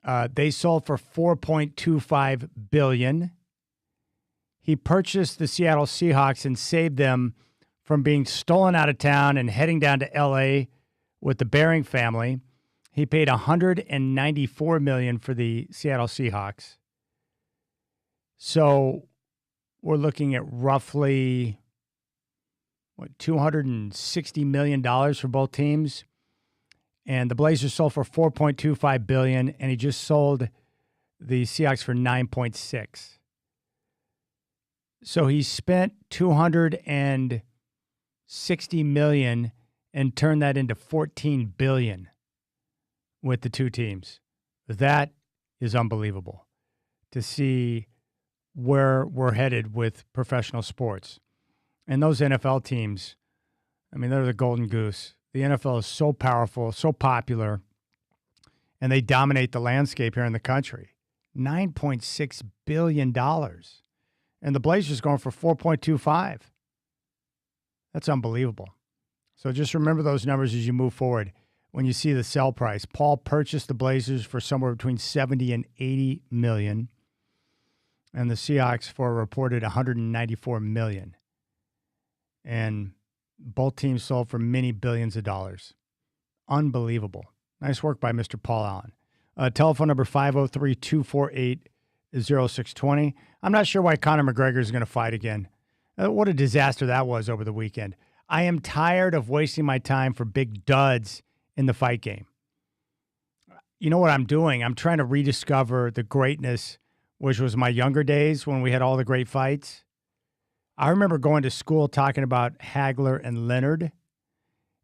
They sold for $4.25 billion. He purchased the Seattle Seahawks and saved them from being stolen out of town and heading down to L.A. with the Bearing family. He paid $194 million for the Seattle Seahawks. So we're looking at roughly, $260 million for both teams. And the Blazers sold for $4.25 billion, and he just sold the Seahawks for $9.6. So he spent $260 million and turned that into $14 billion with the two teams. That is unbelievable to see where we're headed with professional sports. And those NFL teams, I mean, they're the golden goose. The NFL is so powerful, so popular, and they dominate the landscape here in the country. $9.6 billion. And the Blazers going for $4.25. That's unbelievable. So just remember those numbers as you move forward. When you see the sell price, Paul purchased the Blazers for somewhere between $70 and $80 million. And the Seahawks for a reported $194 million. And both teams sold for many billions of dollars. Unbelievable. Nice work by Mr. Paul Allen. Telephone number 503-248-0620. I'm not sure why Conor McGregor is going to fight again. What a disaster that was over the weekend. I am tired of wasting my time for big duds in the fight game. You know what I'm doing? I'm trying to rediscover the greatness, which was my younger days when we had all the great fights. I remember going to school talking about Hagler and Leonard.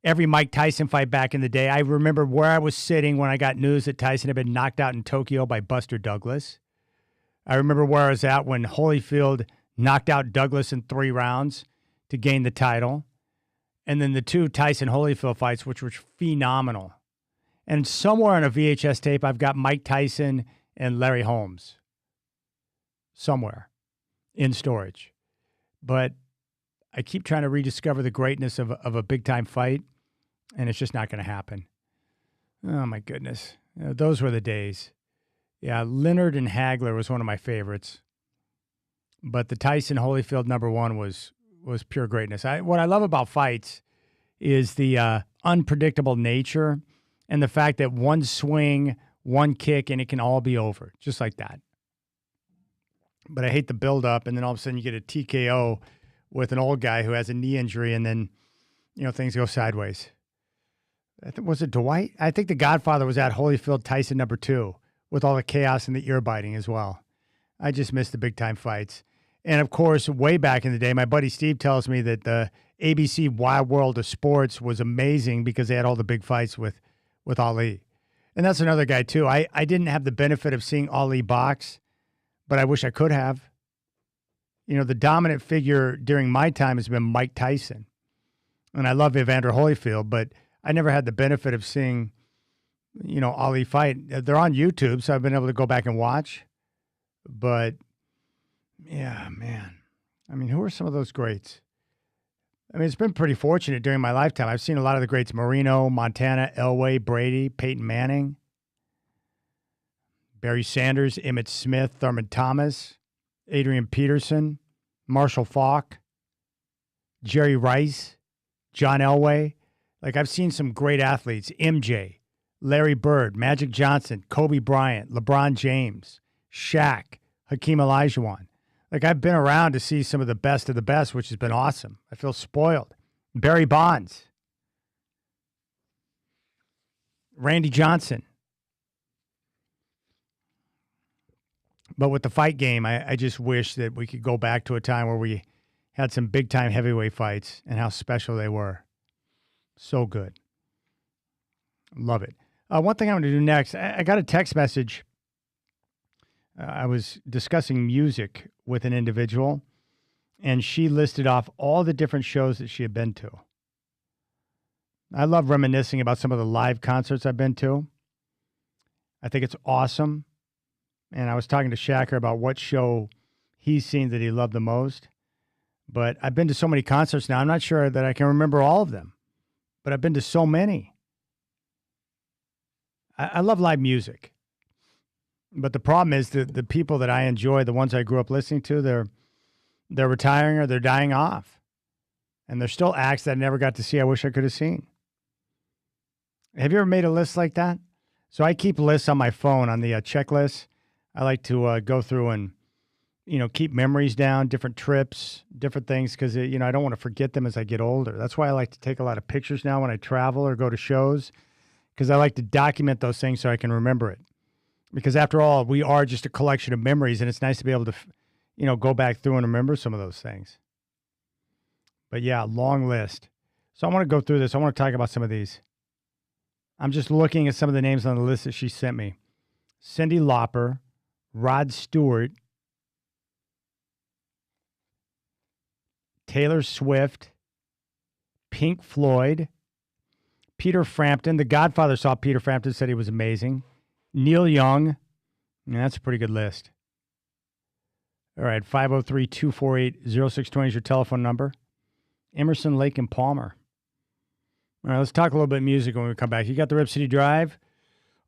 Every Mike Tyson fight back in the day. I remember where I was sitting when I got news that Tyson had been knocked out in Tokyo by Buster Douglas. I remember where I was at when Holyfield knocked out Douglas in 3 rounds to gain the title. And then the 2 Tyson-Holyfield fights, which were phenomenal. And somewhere on a VHS tape, I've got Mike Tyson and Larry Holmes. Somewhere in storage. But I keep trying to rediscover the greatness of a big-time fight, and it's just not going to happen. Oh, my goodness. Those were the days. Yeah, Leonard and Hagler was one of my favorites. But the Tyson-Holyfield #1 was pure greatness. What I love about fights is the unpredictable nature and the fact that one swing, one kick, and it can all be over, just like that. But I hate the build-up, and then all of a sudden you get a TKO with an old guy who has a knee injury, and then, things go sideways. Was it Dwight? I think The Godfather was at Holyfield Tyson #2 with all the chaos and the ear biting as well. I just miss the big-time fights. And, of course, way back in the day, my buddy Steve tells me that the ABC Wild World of Sports was amazing because they had all the big fights with Ali. And that's another guy, too. I didn't have the benefit of seeing Ali box, but I wish I could have. You know, the dominant figure during my time has been Mike Tyson. And I love Evander Holyfield, but I never had the benefit of seeing, you know, Ali fight. They're on YouTube, so I've been able to go back and watch. But, yeah, man. I mean, who are some of those greats? I mean, it's been pretty fortunate during my lifetime. I've seen a lot of the greats: Marino, Montana, Elway, Brady, Peyton Manning, Barry Sanders, Emmitt Smith, Thurman Thomas, Adrian Peterson, Marshall Faulk, Jerry Rice, John Elway. Like, I've seen some great athletes: MJ, Larry Bird, Magic Johnson, Kobe Bryant, LeBron James, Shaq, Hakeem Olajuwon. Like, I've been around to see some of the best, which has been awesome. I feel spoiled. Barry Bonds, Randy Johnson. But with the fight game, I just wish that we could go back to a time where we had some big-time heavyweight fights and how special they were. So good. Love it. One thing I'm going to do next, I got a text message. I was discussing music with an individual, and she listed off all the different shows that she had been to. I love reminiscing about some of the live concerts I've been to. I think it's awesome. And I was talking to Shacker about what show he's seen that he loved the most. But I've been to so many concerts now, I'm not sure that I can remember all of them. But I've been to so many. I love live music. But the problem is that the people that I enjoy, the ones I grew up listening to, they're retiring or they're dying off. And there's still acts that I never got to see I wish I could have seen. Have you ever made a list like that? So I keep lists on my phone on the checklist. I like to go through and, you know, keep memories down, different trips, different things, because, you know, I don't want to forget them as I get older. That's why I like to take a lot of pictures now when I travel or go to shows, because I like to document those things so I can remember it. Because after all, we are just a collection of memories, and it's nice to be able to, you know, go back through and remember some of those things. But yeah, long list. So I want to go through this. I want to talk about some of these. I'm just looking at some of the names on the list that she sent me. Cyndi Lauper, Rod Stewart, Taylor Swift, Pink Floyd, Peter Frampton. The Godfather saw Peter Frampton, said he was amazing. Neil Young. Yeah, that's a pretty good list. All right, 503-248-0620 is your telephone number. Emerson, Lake, and Palmer. All right, let's talk a little bit of music when we come back. You got the Rip City Drive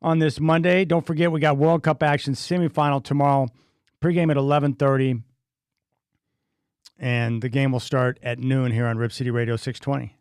on this Monday. Don't forget, we got World Cup action semifinal tomorrow. Pregame at 11:30. And the game will start at noon here on Rip City Radio 620.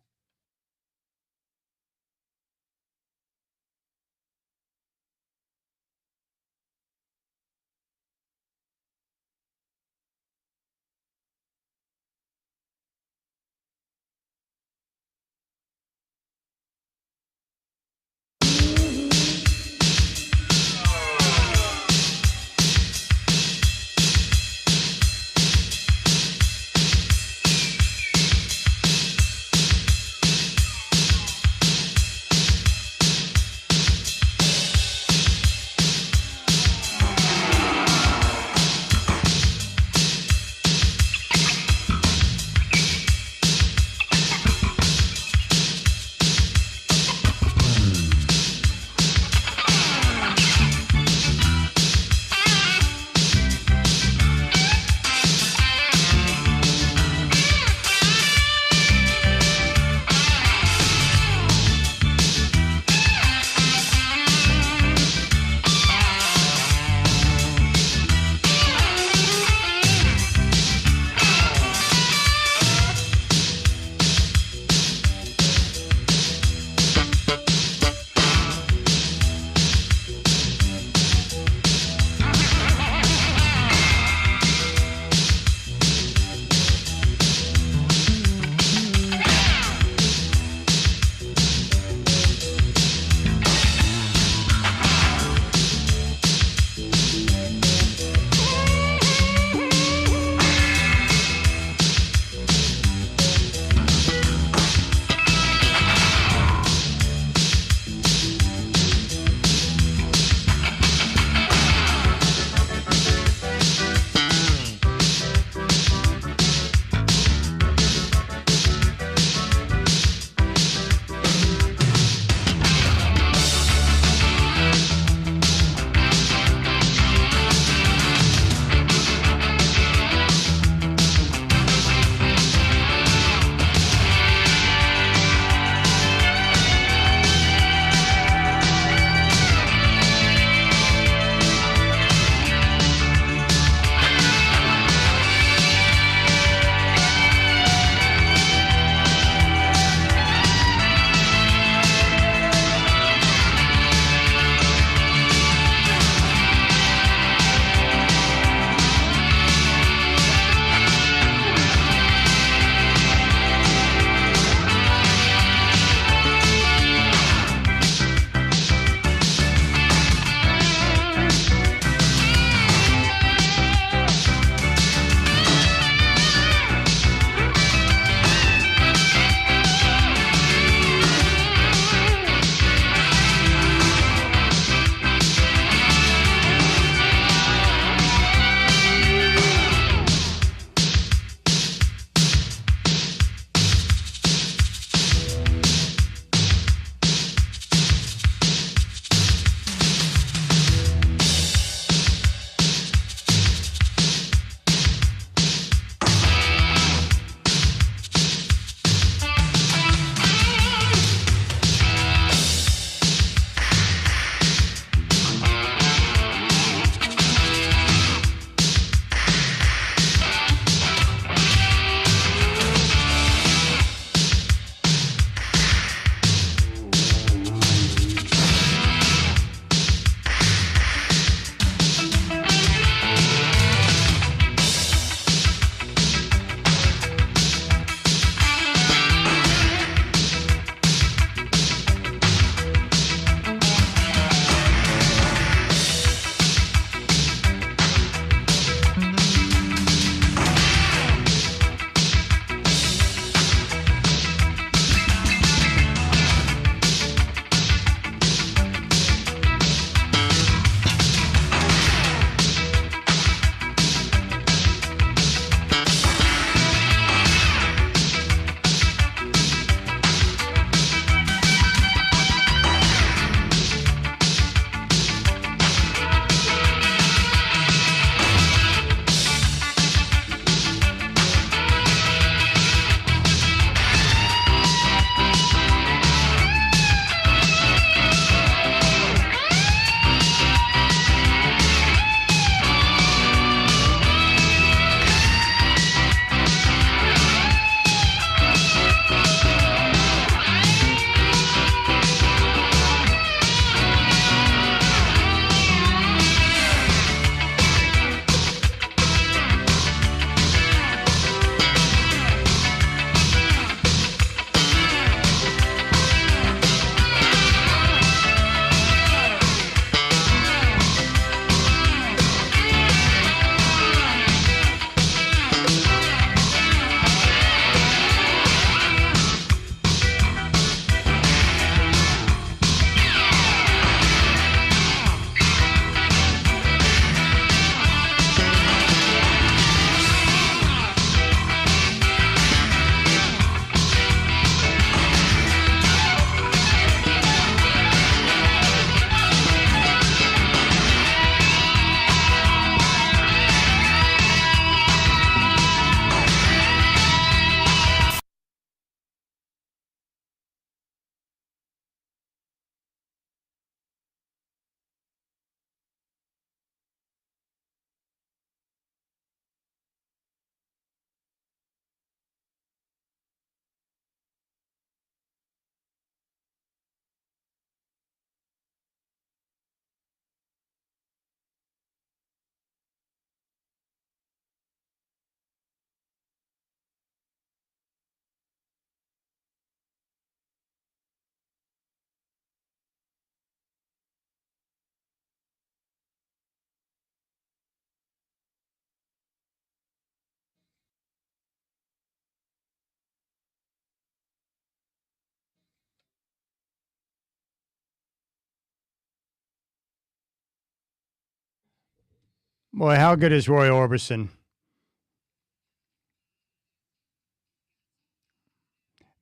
Boy, how good is Roy Orbison?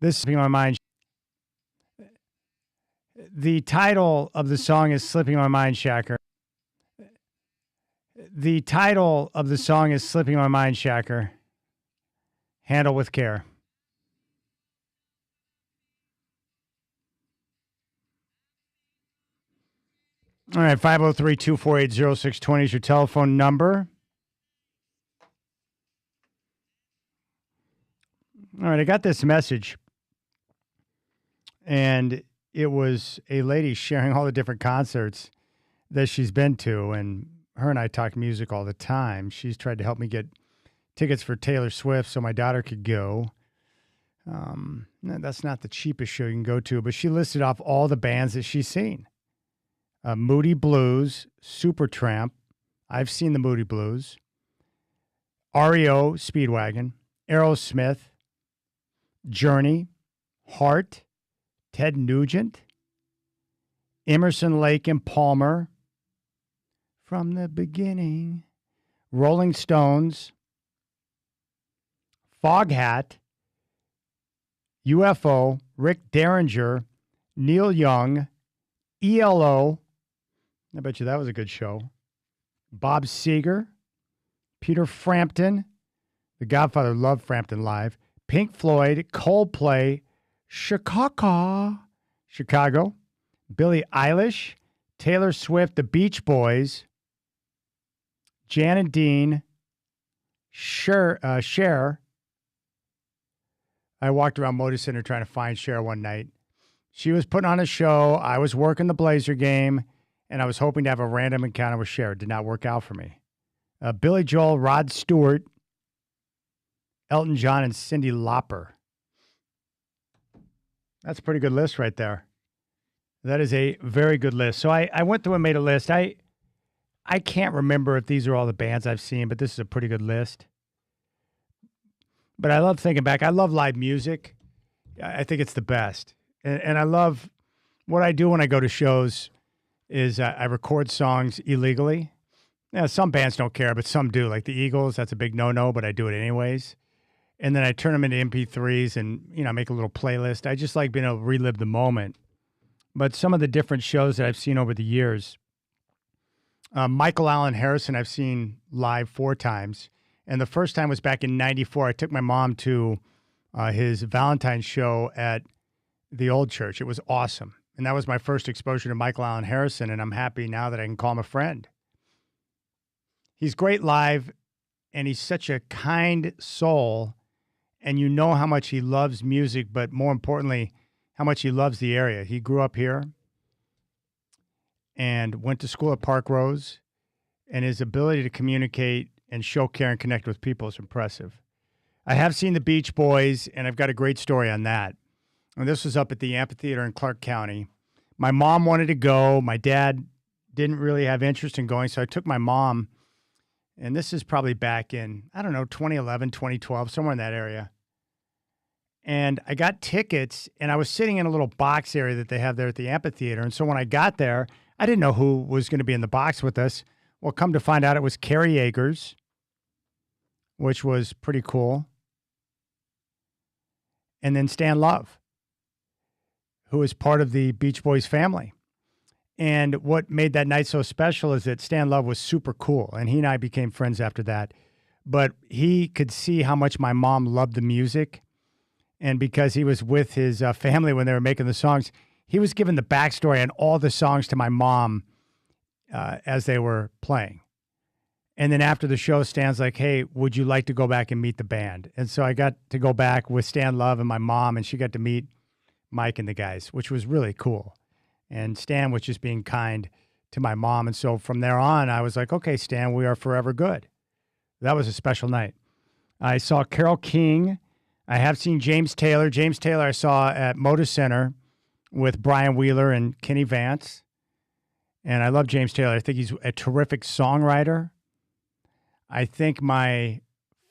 This is slipping my mind. The title of the song is Slipping My Mind, Shacker. The title of the song is Slipping My Mind, Shacker. Handle with care. All right, 503-248-0620 is your telephone number. All right, I got this message, and it was a lady sharing all the different concerts that she's been to, and her and I talk music all the time. She's tried to help me get tickets for Taylor Swift so my daughter could go. That's not the cheapest show you can go to, but she listed off all the bands that she's seen. Moody Blues, Supertramp. I've seen the Moody Blues. REO, Speedwagon. Aerosmith. Journey. Heart. Ted Nugent. Emerson, Lake and Palmer. From the Beginning. Rolling Stones. Foghat. UFO. Rick Derringer. Neil Young. ELO. I bet you that was a good show. Bob Seger. Peter Frampton. The Godfather loved Frampton Live. Pink Floyd. Coldplay. Chicago. Billie Eilish. Taylor Swift. The Beach Boys. Jan and Dean. Cher. I walked around Motor Center trying to find Cher one night. She was putting on a show. I was working the Blazer game, and I was hoping to have a random encounter with Cher. It did not work out for me. Billy Joel, Rod Stewart, Elton John, and Cyndi Lauper. That's a pretty good list right there. That is a very good list. So I went through and made a list. I can't remember if these are all the bands I've seen, but this is a pretty good list. But I love thinking back. I love live music. I think it's the best. And I love what I do when I go to shows is I record songs illegally. Now, some bands don't care, but some do. Like the Eagles, that's a big no-no, but I do it anyways. And then I turn them into MP3s and, make a little playlist. I just like being able to relive the moment. But some of the different shows that I've seen over the years, Michael Allen Harrison I've seen live 4 times. And the first time was back in 94. I took my mom to his Valentine's show at the old church. It was awesome. And that was my first exposure to Michael Allen Harrison, and I'm happy now that I can call him a friend. He's great live, and he's such a kind soul, and you know how much he loves music, but more importantly, how much he loves the area. He grew up here and went to school at Park Rose, and his ability to communicate and show care and connect with people is impressive. I have seen the Beach Boys, and I've got a great story on that. And this was up at the amphitheater in Clark County. My mom wanted to go. My dad didn't really have interest in going, so I took my mom. And this is probably back in, 2011, 2012, somewhere in that area. And I got tickets, and I was sitting in a little box area that they have there at the amphitheater. And so when I got there, I didn't know who was going to be in the box with us. Well, come to find out, it was Carrie Akers, which was pretty cool. And then Stan Love, who is part of the Beach Boys family. And what made that night so special is that Stan Love was super cool, and he and I became friends after that. But he could see how much my mom loved the music, and because he was with his family when they were making the songs, he was giving the backstory on all the songs to my mom as they were playing. And then after the show, Stan's like, hey, would you like to go back and meet the band? And so I got to go back with Stan Love and my mom, and she got to meet Mike and the guys, which was really cool. And Stan was just being kind to my mom. And so from there on, I was like, okay, Stan, we are forever good. That was a special night. I saw Carole King. I have seen James Taylor. James Taylor I saw at Motor Center with Brian Wheeler and Kenny Vance. And I love James Taylor. I think he's a terrific songwriter. I think my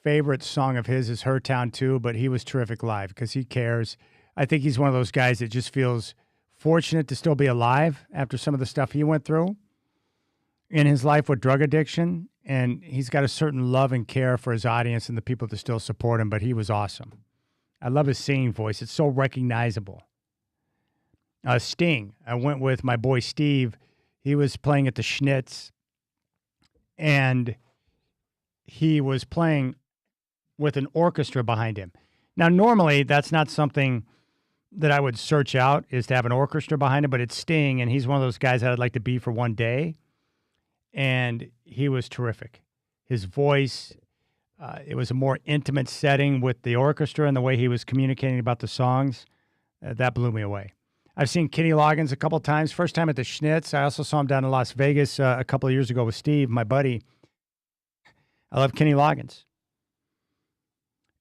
favorite song of his is Her Town too, but he was terrific live because he cares. I think he's one of those guys that just feels fortunate to still be alive after some of the stuff he went through in his life with drug addiction. and he's got a certain love and care for his audience and the people that still support him, but he was awesome. I love his singing voice. It's so recognizable. Sting, I went with my boy Steve. He was playing at the Schnitz, and he was playing with an orchestra behind him. Now, normally, that's not something that I would search out, is to have an orchestra behind him, but it's Sting, and he's one of those guys that I'd like to be for one day, and he was terrific. His voice, it was a more intimate setting with the orchestra and the way he was communicating about the songs. That blew me away. I've seen Kenny Loggins a couple times. First time at the Schnitz. I also saw him down in Las Vegas a couple of years ago with Steve, my buddy. I love Kenny Loggins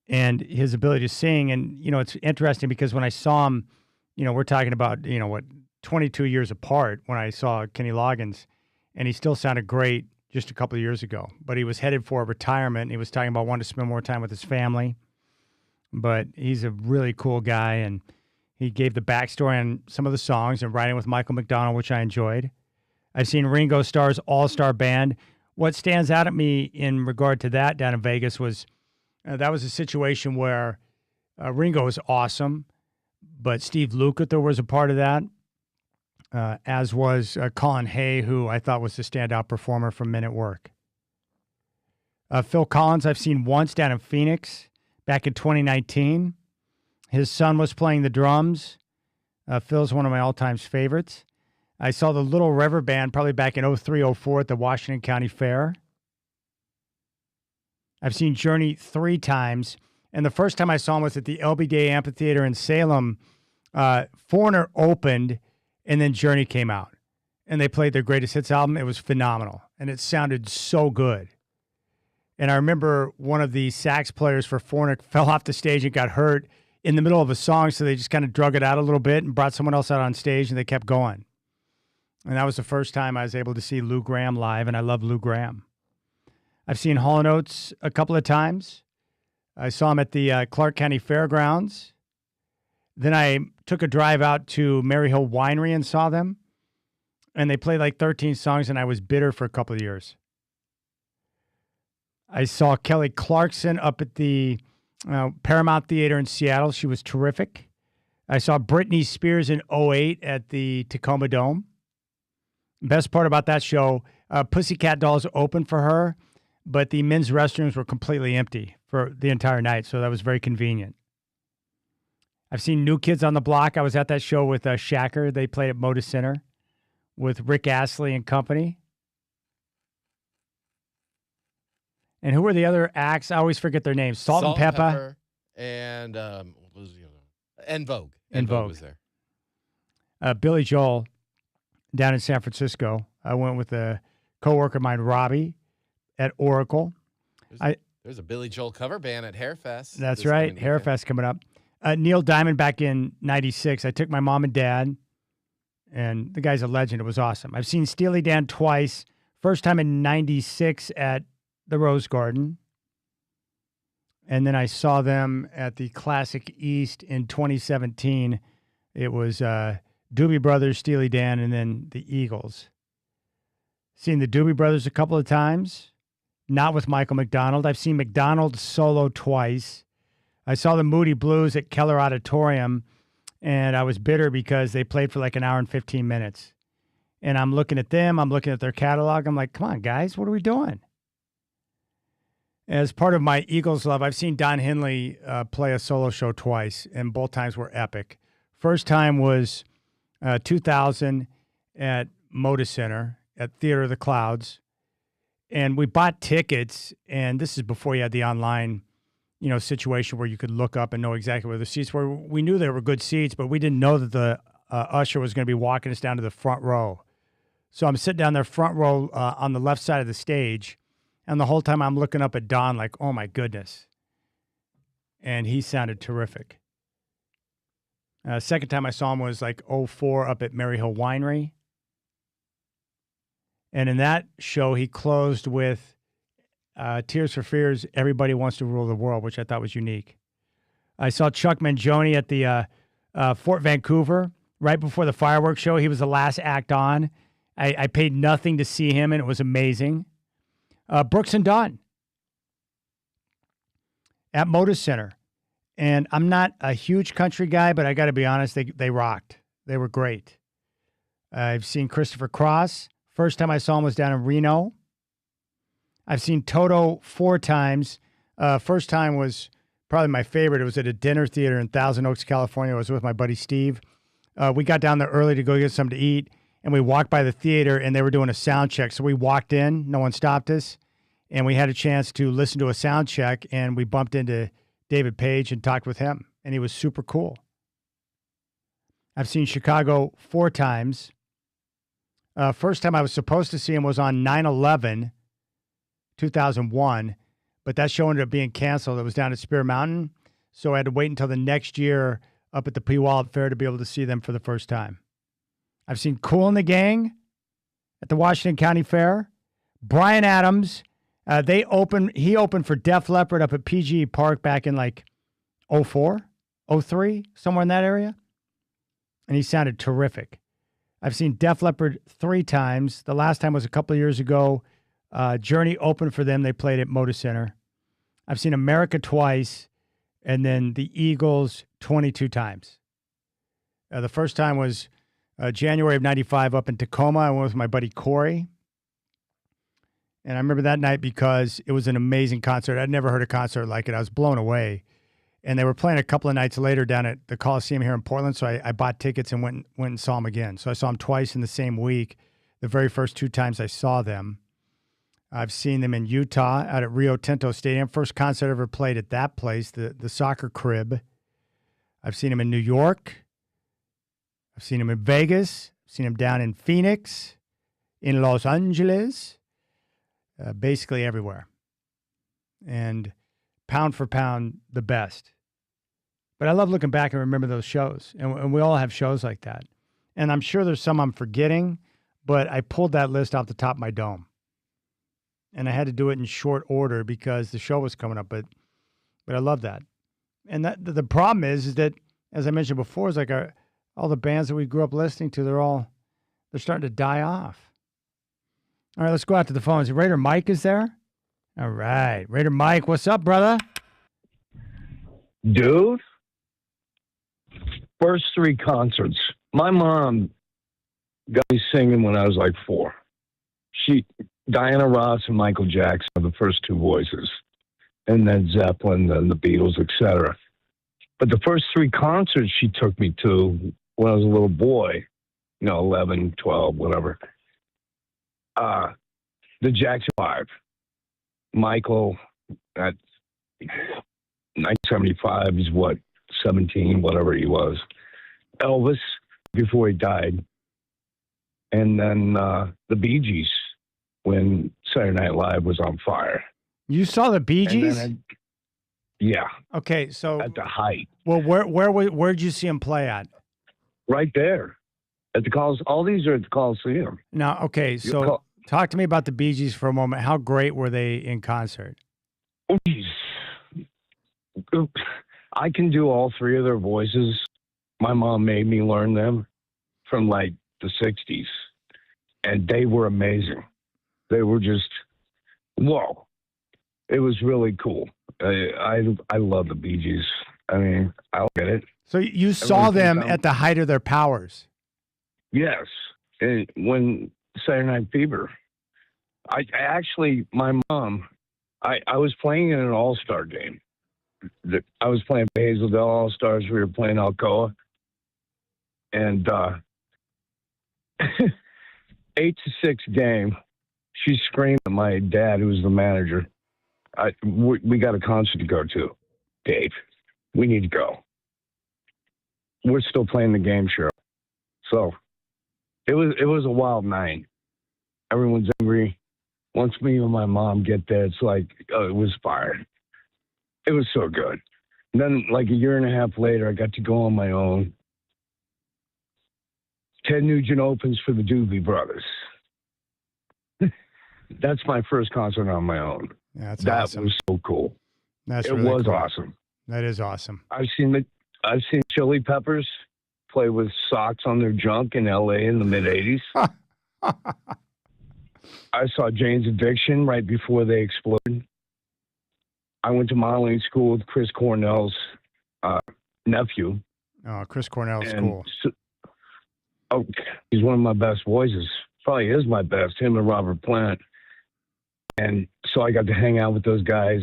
and his ability to sing. And, you know, it's interesting because when I saw him, you know, we're talking about, 22 years apart when I saw Kenny Loggins, and he still sounded great just a couple of years ago. But he was headed for retirement. He was talking about wanting to spend more time with his family. But he's a really cool guy, and he gave the backstory on some of the songs and writing with Michael McDonald, which I enjoyed. I've seen Ringo Starr's All-Star Band. What stands out at me in regard to that down in Vegas was that was a situation where Ringo was awesome, but Steve Lukather was a part of that, as was Colin Hay, who I thought was the standout performer from Men at Work. Phil Collins I've seen once down in Phoenix back in 2019. His son was playing the drums. Phil's one of my all-time favorites. I saw the Little River Band probably back in 03-04 at the Washington County Fair. I've seen Journey 3 times, and the first time I saw him was at the LB Day Amphitheater in Salem. Foreigner opened, and then Journey came out, and they played their Greatest Hits album. It was phenomenal, and it sounded so good. And I remember one of the sax players for Foreigner fell off the stage and got hurt in the middle of a song, so they just kind of drug it out a little bit and brought someone else out on stage, and they kept going. And that was the first time I was able to see Lou Gramm live, and I love Lou Gramm. I've seen Hall & Oates a couple of times. I saw him at the Clark County Fairgrounds. Then I took a drive out to Maryhill Winery and saw them, and they played like 13 songs, and I was bitter for a couple of years. I saw Kelly Clarkson up at the Paramount Theater in Seattle. She was terrific. I saw Britney Spears in 2008 at the Tacoma Dome. Best part about that show, Pussycat Dolls opened for her, but the men's restrooms were completely empty for the entire night, so that was very convenient. I've seen New Kids on the Block. I was at that show with Shacker. They played at Moda Center with Rick Astley and company. And who were the other acts? I always forget their names. Salt and Pepper. And what was the other one? En Vogue. En Vogue was there. Billy Joel down in San Francisco. I went with a coworker of mine, Robbie, at Oracle. There's a Billy Joel cover band at Hairfest. That's right. Hairfest coming up. Neil Diamond back in 96. I took my mom and dad, and the guy's a legend. It was awesome. I've seen Steely Dan twice. First time in 96 at the Rose Garden. And then I saw them at the Classic East in 2017. It was Doobie Brothers, Steely Dan, and then the Eagles. Seen the Doobie Brothers a couple of times, not with Michael McDonald. I've seen McDonald solo twice. I saw the Moody Blues at Keller Auditorium, and I was bitter because they played for like an hour and 15 minutes. And I'm looking at them. I'm looking at their catalog. I'm like, come on, guys, what are we doing? As part of my Eagles love, I've seen Don Henley play a solo show twice, and both times were epic. First time was 2000 at Moda Center at Theater of the Clouds, and we bought tickets, and this is before you had the online, situation where you could look up and know exactly where the seats were. We knew they were good seats, but we didn't know that the usher was going to be walking us down to the front row. So I'm sitting down there front row on the left side of the stage, and the whole time I'm looking up at Don like, oh, my goodness. And he sounded terrific. Second time I saw him was like 2004 up at Maryhill Winery. And in that show, he closed with Tears for Fears, Everybody Wants to Rule the World, which I thought was unique. I saw Chuck Mangione at the Fort Vancouver right before the fireworks show. He was the last act on. I paid nothing to see him, and it was amazing. Brooks and Dunn at Moda Center. And I'm not a huge country guy, but I got to be honest, they rocked. They were great. I've seen Christopher Cross. First time I saw him was down in Reno. I've seen Toto 4 times. First time was probably my favorite. It was at a dinner theater in Thousand Oaks, California. I was with my buddy Steve. We got down there early to go get something to eat, and we walked by the theater, and they were doing a sound check. So we walked in. No one stopped us, and we had a chance to listen to a sound check, and we bumped into David Page and talked with him, and he was super cool. I've seen Chicago 4 times. First time I was supposed to see him was on 9/11, 2001, but that show ended up being canceled. It was down at Spear Mountain, so I had to wait until the next year up at the Puyallup Fair to be able to see them for the first time. I've seen Kool and the Gang at the Washington County Fair. Bryan Adams, he opened for Def Leppard up at PG Park back in like 04, 03, somewhere in that area, and he sounded terrific. I've seen Def Leppard 3 times. The last time was a couple of years ago. Journey opened for them. They played at Moda Center. I've seen America twice, and then the Eagles 22 times. The first time was January of 95 up in Tacoma. I went with my buddy Corey. And I remember that night because it was an amazing concert. I'd never heard a concert like it. I was blown away. And they were playing a couple of nights later down at the Coliseum here in Portland, so I bought tickets and went and saw them again. So I saw them twice in the same week, the very first 2 times I saw them. I've seen them in Utah out at Rio Tinto Stadium. First concert I ever played at that place, the soccer crib. I've seen them in New York. I've seen them in Vegas. I've seen them down in Phoenix, in Los Angeles, basically everywhere. And pound for pound, the best. But I love looking back and remember those shows. And we all have shows like that. And I'm sure there's some I'm forgetting, but I pulled that list off the top of my dome. And I had to do it in short order because the show was coming up. But I love that. And the problem is that, as I mentioned before, is like all the bands that we grew up listening to, they're starting to die off. All right, let's go out to the phones. Raider Mike is there? All right. Raider Mike, what's up, brother? Dude, first 3 concerts. My mom got me singing when I was like 4. Diana Ross and Michael Jackson are the first 2 voices, and then Zeppelin, then the Beatles, etc. But the first 3 concerts she took me to when I was a little boy, 11, 12, whatever, the Jackson 5. Michael at 1975, he's 17, whatever he was. Elvis before he died. And then the Bee Gees when Saturday Night Live was on fire. You saw the Bee Gees? Yeah. Okay, so at the height. Well, where'd you see him play at? Right there. At the Coliseum. All these are at the Coliseum. Now, okay, so talk to me about the Bee Gees for a moment. How great were they in concert? I can do all 3 of their voices. My mom made me learn them from like the 60s. And they were amazing. They were just, whoa. It was really cool. I love the Bee Gees. I mean, I'll get it. So you saw them at the height of their powers? Yes. When Saturday Night Fever. I actually, my mom, I was playing in an all-star game. I was playing for Hazeldale All-Stars. We were playing Alcoa. And 8-6 game, she screamed at my dad, who was the manager. We got a concert to go to, Dave. We need to go. We're still playing the game show. So it was a wild night. Everyone's angry. Once me and my mom get there, it's like, it was fire. It was so good. And then like a year and a half later, I got to go on my own. Ted Nugent opens for the Doobie Brothers. That's my first concert on my own. Yeah, that awesome. was so cool. That's it really was cool. awesome. That is awesome. I've seen Chili Peppers play with socks on their junk in L.A. in the mid '80s. I saw Jane's Addiction right before they exploded. I went to modeling school with Chris Cornell's nephew. Oh, Chris Cornell's cool. He's one of my best voices. Probably is my best, him and Robert Plant. And so I got to hang out with those guys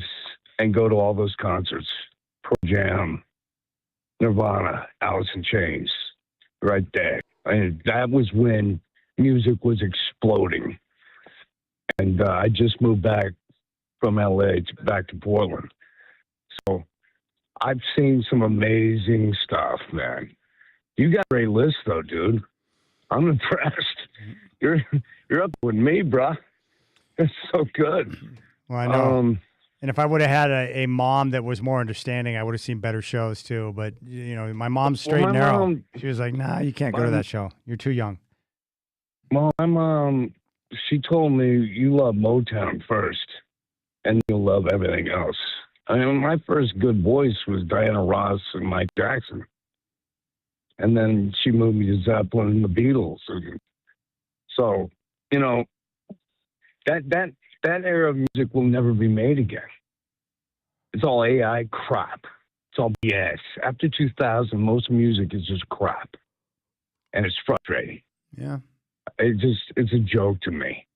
and go to all those concerts. Pearl Jam, Nirvana, Alice in Chains, right there. And that was when music was exploding. And I just moved back from LA back to Portland. So I've seen some amazing stuff, man. You got a great list, though, dude. I'm impressed. You're up with me, bruh. That's so good. Well, I know. And if I would have had a mom that was more understanding, I would have seen better shows too. But you know, my mom's straight and narrow. She was like, "Nah, you can't go to that show. You're too young." Well, my mom, she told me you love Motown first, and you'll love everything else. I mean, my first good voice was Diana Ross and Mike Jackson, and then she moved me to Zeppelin and the Beatles. And so, you know, that era of music will never be made again. It's all AI crap. It's all BS. After 2000, most music is just crap, and it's frustrating. Yeah, it's a joke to me.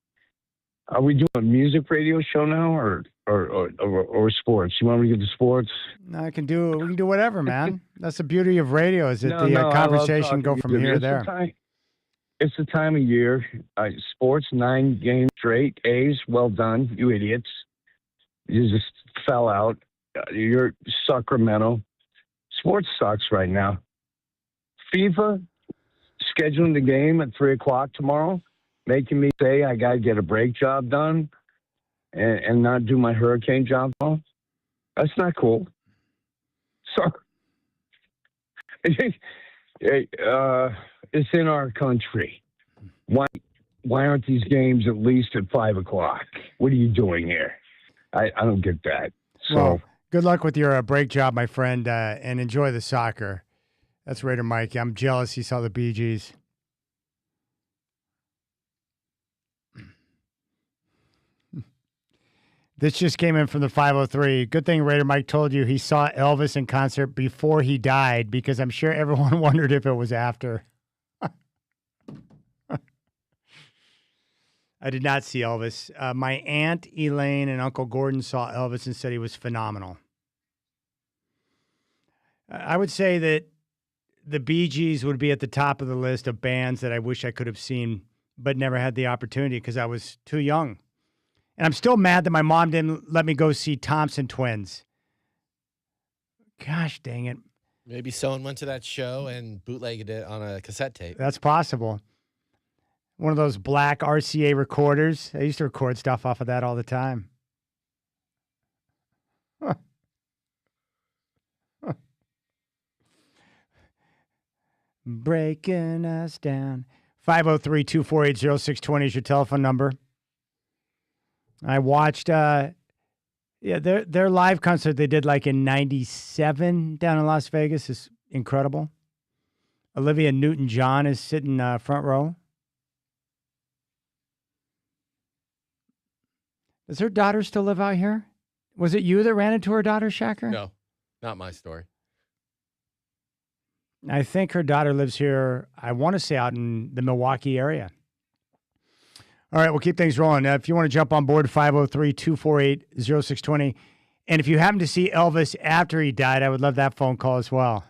Are we doing a music radio show now, or sports? You want me to get to sports? No, we can do whatever, man. That's the beauty of radio, is that No, conversation go from here to there. It's the time of year. Sports, 9 games straight. A's, well done, you idiots. You just fell out. You're Sacramento. Sports sucks right now. FIFA, scheduling the game at 3 o'clock tomorrow, making me say I got to get a brake job done and not do my hurricane job well. That's not cool. So, it's in our country. Why aren't these games at least at 5 o'clock? What are you doing here? I don't get that. So, well, good luck with your brake job, my friend, and enjoy the soccer. That's Raider Mike. I'm jealous he saw the Bee Gees. This just came in from the 503. Good thing Raider Mike told you he saw Elvis in concert before he died, because I'm sure everyone wondered if it was after. I did not see Elvis. My Aunt Elaine and Uncle Gordon saw Elvis and said he was phenomenal. I would say that the Bee Gees would be at the top of the list of bands that I wish I could have seen, but never had the opportunity because I was too young. And I'm still mad that my mom didn't let me go see Thompson Twins. Gosh dang it. Maybe someone went to that show and bootlegged it on a cassette tape. That's possible. One of those black RCA recorders. I used to record stuff off of that all the time. Huh. Huh. Breaking us down. 503-248-0620 is your telephone number. I watched their live concert they did like in 97 down in Las Vegas is incredible. Olivia Newton-John is sitting front row. Does her daughter still live out here? Was it you that ran into her daughter, Shacker? No, not my story. I think her daughter lives here, I want to say out in the Milwaukee area. All right, we'll keep things rolling. If you want to jump on board, 503-248-0620. And if you happen to see Elvis after he died, I would love that phone call as well.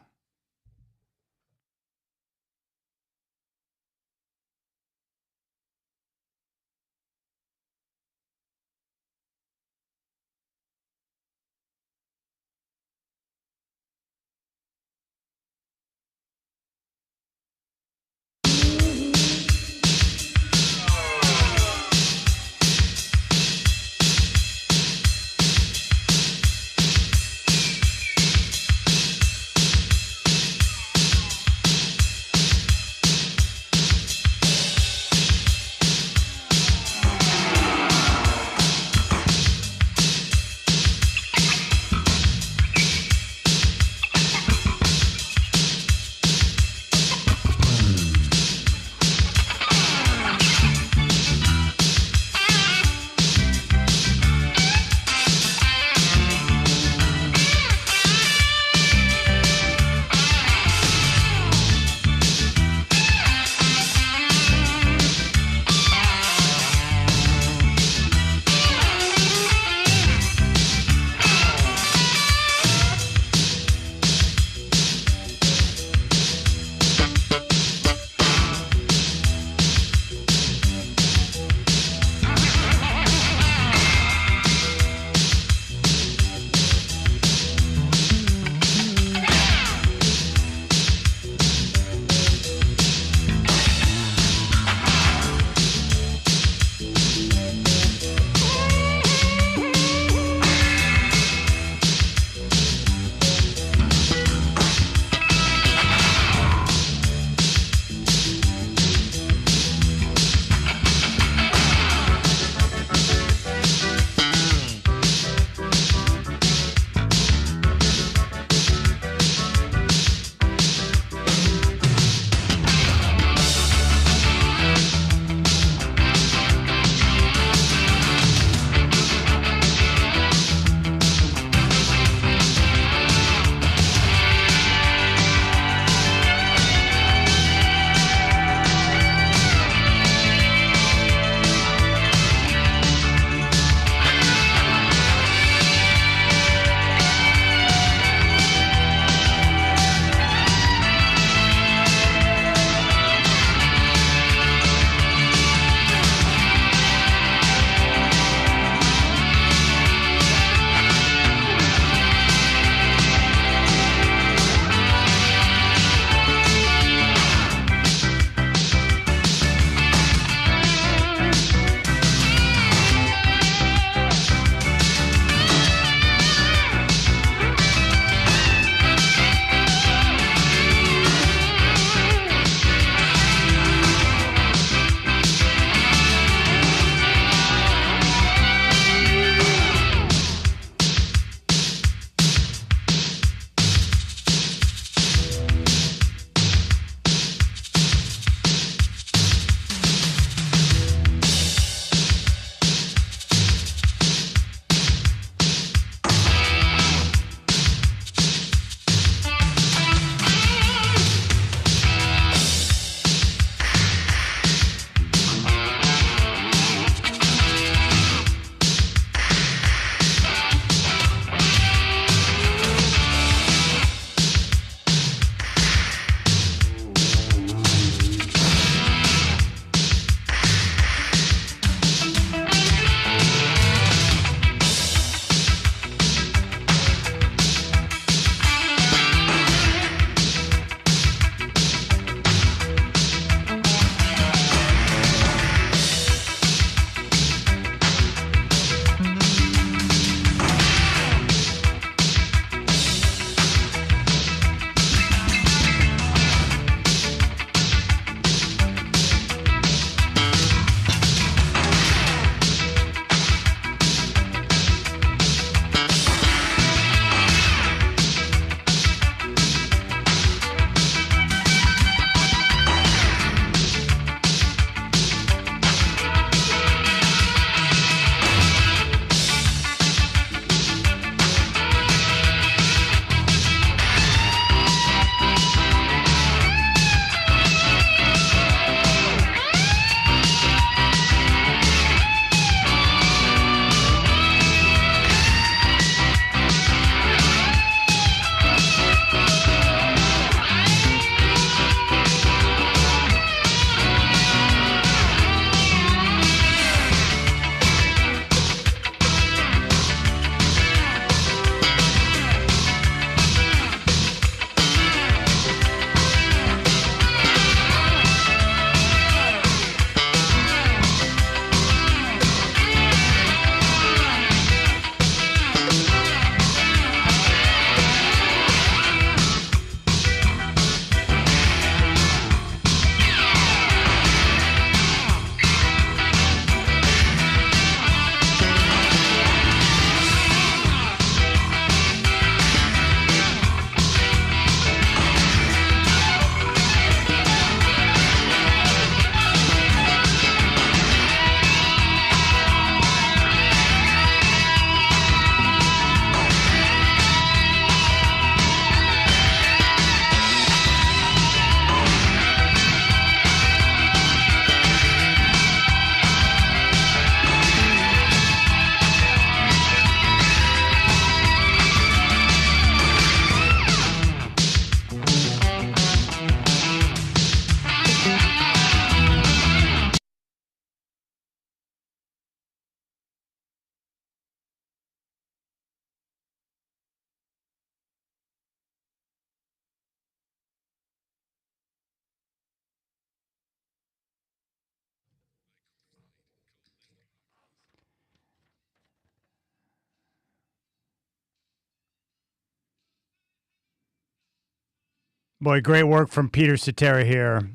Boy, great work from Peter Cetera here.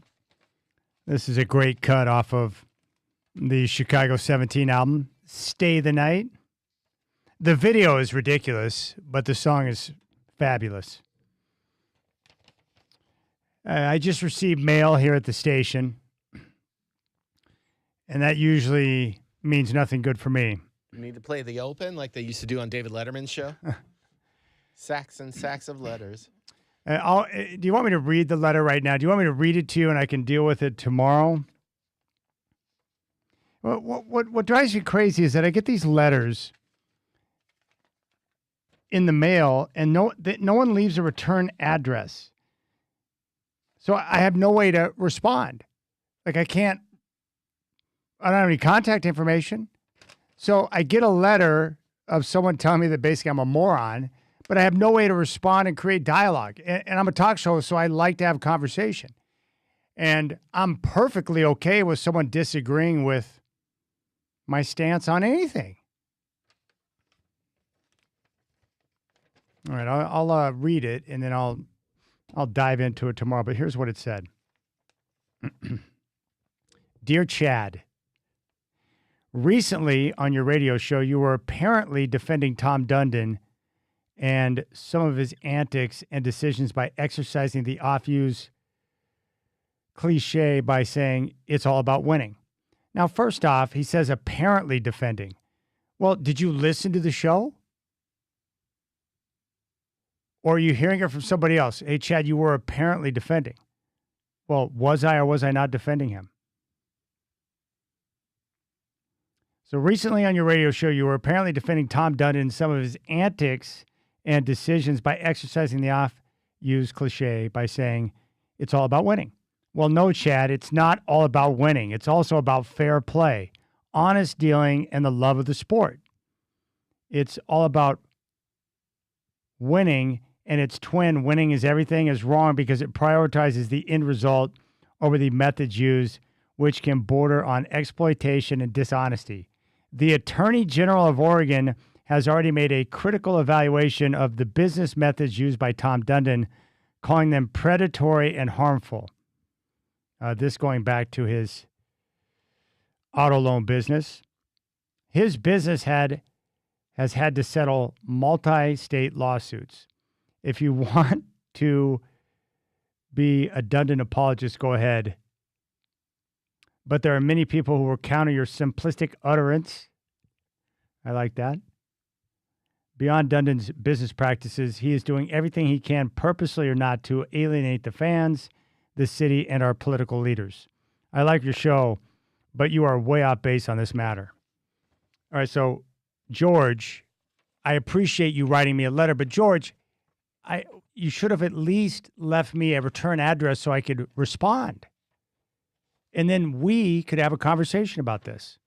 This is a great cut off of the Chicago 17 album, Stay the Night. The video is ridiculous, but the song is fabulous. I just received mail here at the station, and that usually means nothing good for me. You need to play the open like they used to do on David Letterman's show. Sacks and sacks of letters. Do you want me to read the letter right now? Do you want me to read it to you and I can deal with it tomorrow? What drives me crazy is that I get these letters in the mail and no one leaves a return address. So I have no way to respond. Like I don't have any contact information. So I get a letter of someone telling me that basically I'm a moron, but I have no way to respond and create dialogue. And I'm a talk show, so I like to have a conversation. And I'm perfectly okay with someone disagreeing with my stance on anything. All right, I'll read it, and then I'll dive into it tomorrow. But here's what it said. Dear Chad, recently on your radio show, you were apparently defending Tom Dundon and some of his antics and decisions by exercising the off-use cliche by saying it's all about winning. Now, first off, he says apparently defending. Well, did you listen to the show? Or are you hearing it from somebody else? Hey, Chad, you were apparently defending. Well, was I or was I not defending him? So recently on your radio show, you were apparently defending Tom Dundon and some of his antics and decisions by exercising the off-use cliche by saying it's all about winning. Well, no, Chad, it's not all about winning. It's also about fair play, honest dealing, and the love of the sport. It's all about winning, and its twin, winning is everything, is wrong because it prioritizes the end result over the methods used, which can border on exploitation and dishonesty. The Attorney General of Oregon has already made a critical evaluation of the business methods used by Tom Dundon, calling them predatory and harmful. This going back to his auto loan business. His business has had to settle multi-state lawsuits. If you want to be a Dundon apologist, go ahead. But there are many people who will counter your simplistic utterance. I like that. Beyond Dundon's business practices, he is doing everything he can, purposely or not, to alienate the fans, the city, and our political leaders. I like your show, but you are way off base on this matter. All right, so George, I appreciate you writing me a letter, but George, you should have at least left me a return address so I could respond. And then we could have a conversation about this.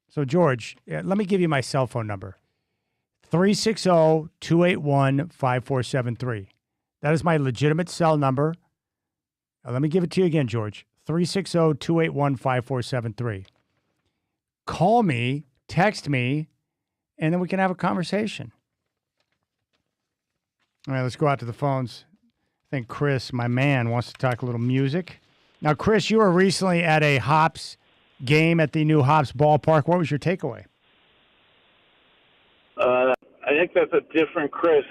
So George, let me give you my cell phone number. 360-281-5473. That is my legitimate cell number. Let me give it to you again, George. 360-281-5473. Call me, text me, and then we can have a conversation. All right, let's go out to the phones. I think Chris, my man, wants to talk a little music. Now, Chris, you were recently at a Hops game at the new Hops ballpark. What was your takeaway? I think that's a different Chris,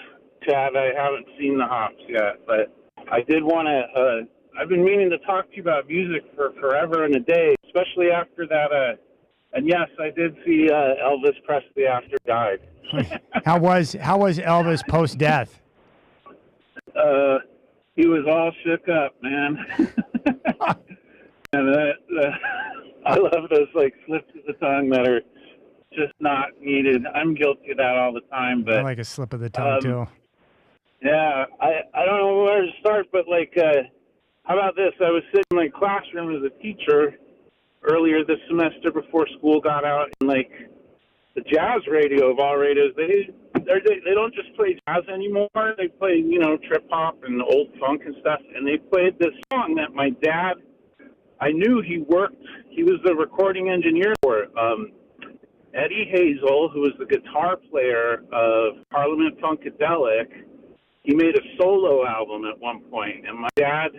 Chad. I haven't seen the Hops yet, but I did want to. I've been meaning to talk to you about music for forever and a day, especially after that. And yes, I did see Elvis Presley after he died. How was Elvis post death? He was all shook up, man. And I love those slips of the tongue that are just not needed. I'm guilty of that all the time, but I like a slip of the tongue too. Yeah, I don't know where to start, but how about this? I was sitting in my classroom as a teacher earlier this semester before school got out, and the jazz radio of all radios, they don't just play jazz anymore. They play trip hop and old funk and stuff, and they played this song that my dad, I knew he was the recording engineer for Eddie Hazel, who was the guitar player of Parliament Funkadelic, he made a solo album at one point, and my dad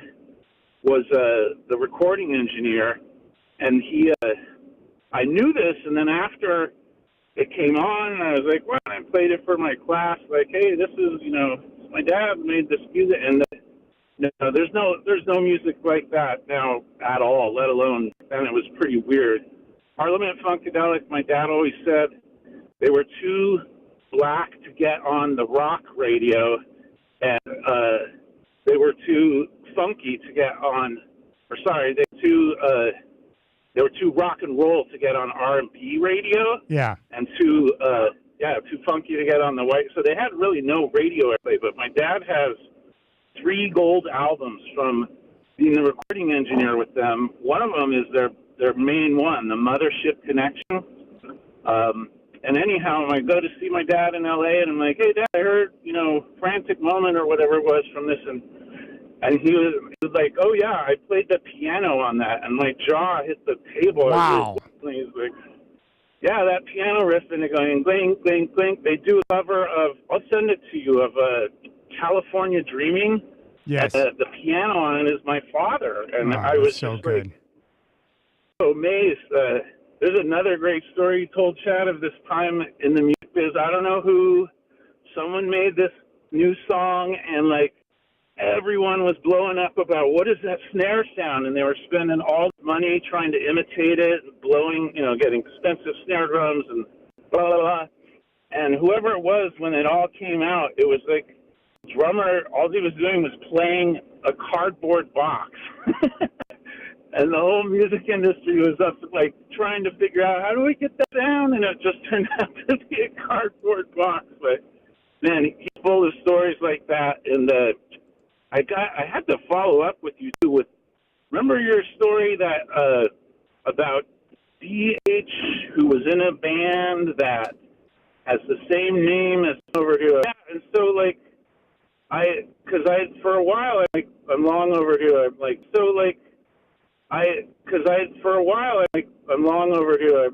was the recording engineer, and I knew this, and then after it came on, and I was like, well, I played it for my class, like, hey, this is, my dad made this music, and no, there's no music like that now at all, let alone, and it was pretty weird. Parliament Funkadelic, my dad always said they were too black to get on the rock radio, and they were too funky to get on, they were too rock and roll to get on R&B radio. Yeah. And too funky to get on the white. So they had really no radio airplay. But my dad has 3 gold albums from being the recording engineer with them. One of them is their main one, the Mothership Connection. And anyhow, I go to see my dad in L.A. and I'm like, hey, Dad, I heard, Frantic Moment or whatever it was from this, and he was like, oh, yeah, I played the piano on that. And my jaw hit the table. Wow. And he's like, yeah, that piano riff, and they're going, clink, clink, clink. They do a cover of, I'll send it to you, of California Dreaming. Yes. And, the piano on it is my father. And Oh, I was so just good. like, so amazed. There's another great story you told, Chad, of this time in the music biz. I don't know who, someone made this new song, and like, everyone was blowing up about what is that snare sound, and they were spending all the money trying to imitate it, blowing, getting expensive snare drums and blah, blah, blah. And whoever it was, when it all came out, it was like drummer, all he was doing was playing a cardboard box. And the whole music industry was up, like, trying to figure out, how do we get that down? And it just turned out to be a cardboard box. But, man, he's full of stories like that, and I had to follow up with you too. Remember your story that about DH, who was in a band that has the same name as overdue. Yeah, and so like for a while I'm long overdue. I'm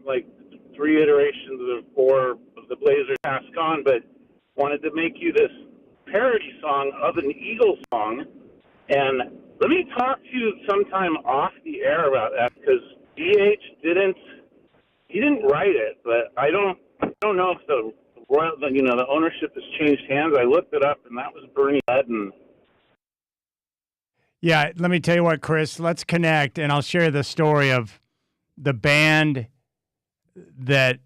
like 3 iterations of 4 of the Blazers Pass Con, but wanted to make you this parody song of an Eagles song, and let me talk to you sometime off the air about that, because DH didn't write it, but I don't know if the ownership has changed hands. I looked it up, and that was Bernie Ledden. Yeah, let me tell you what, Chris, let's connect, and I'll share the story of the band that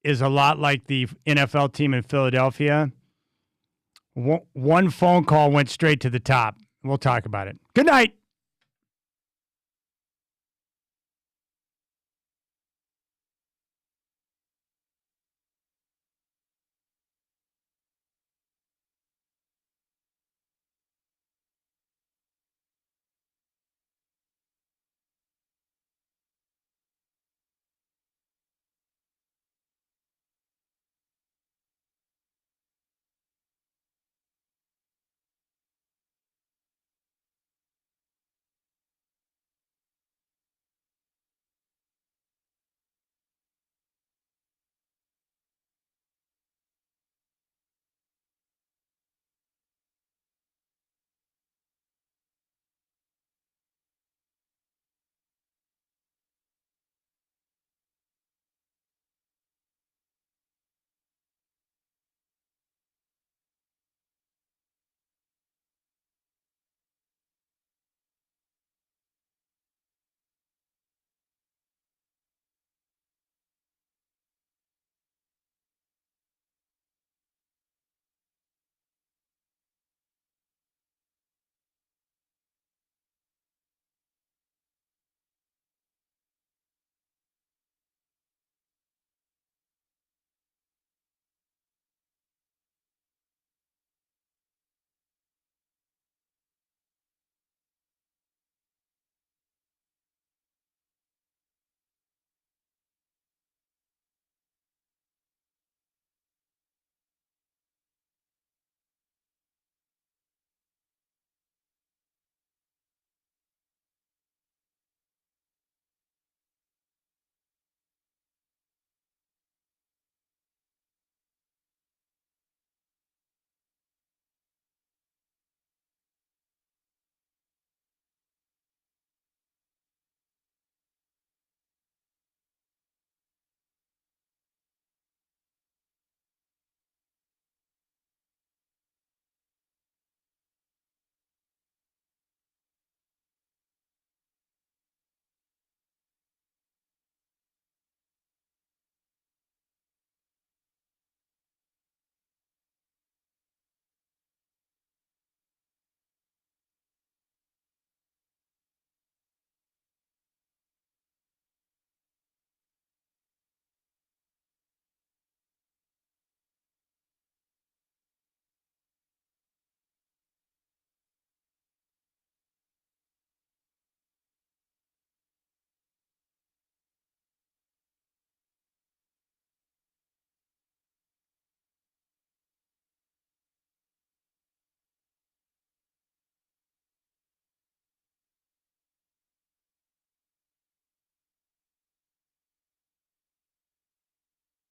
is a lot like the NFL team in Philadelphia. One phone call went straight to the top. We'll talk about it. Good night.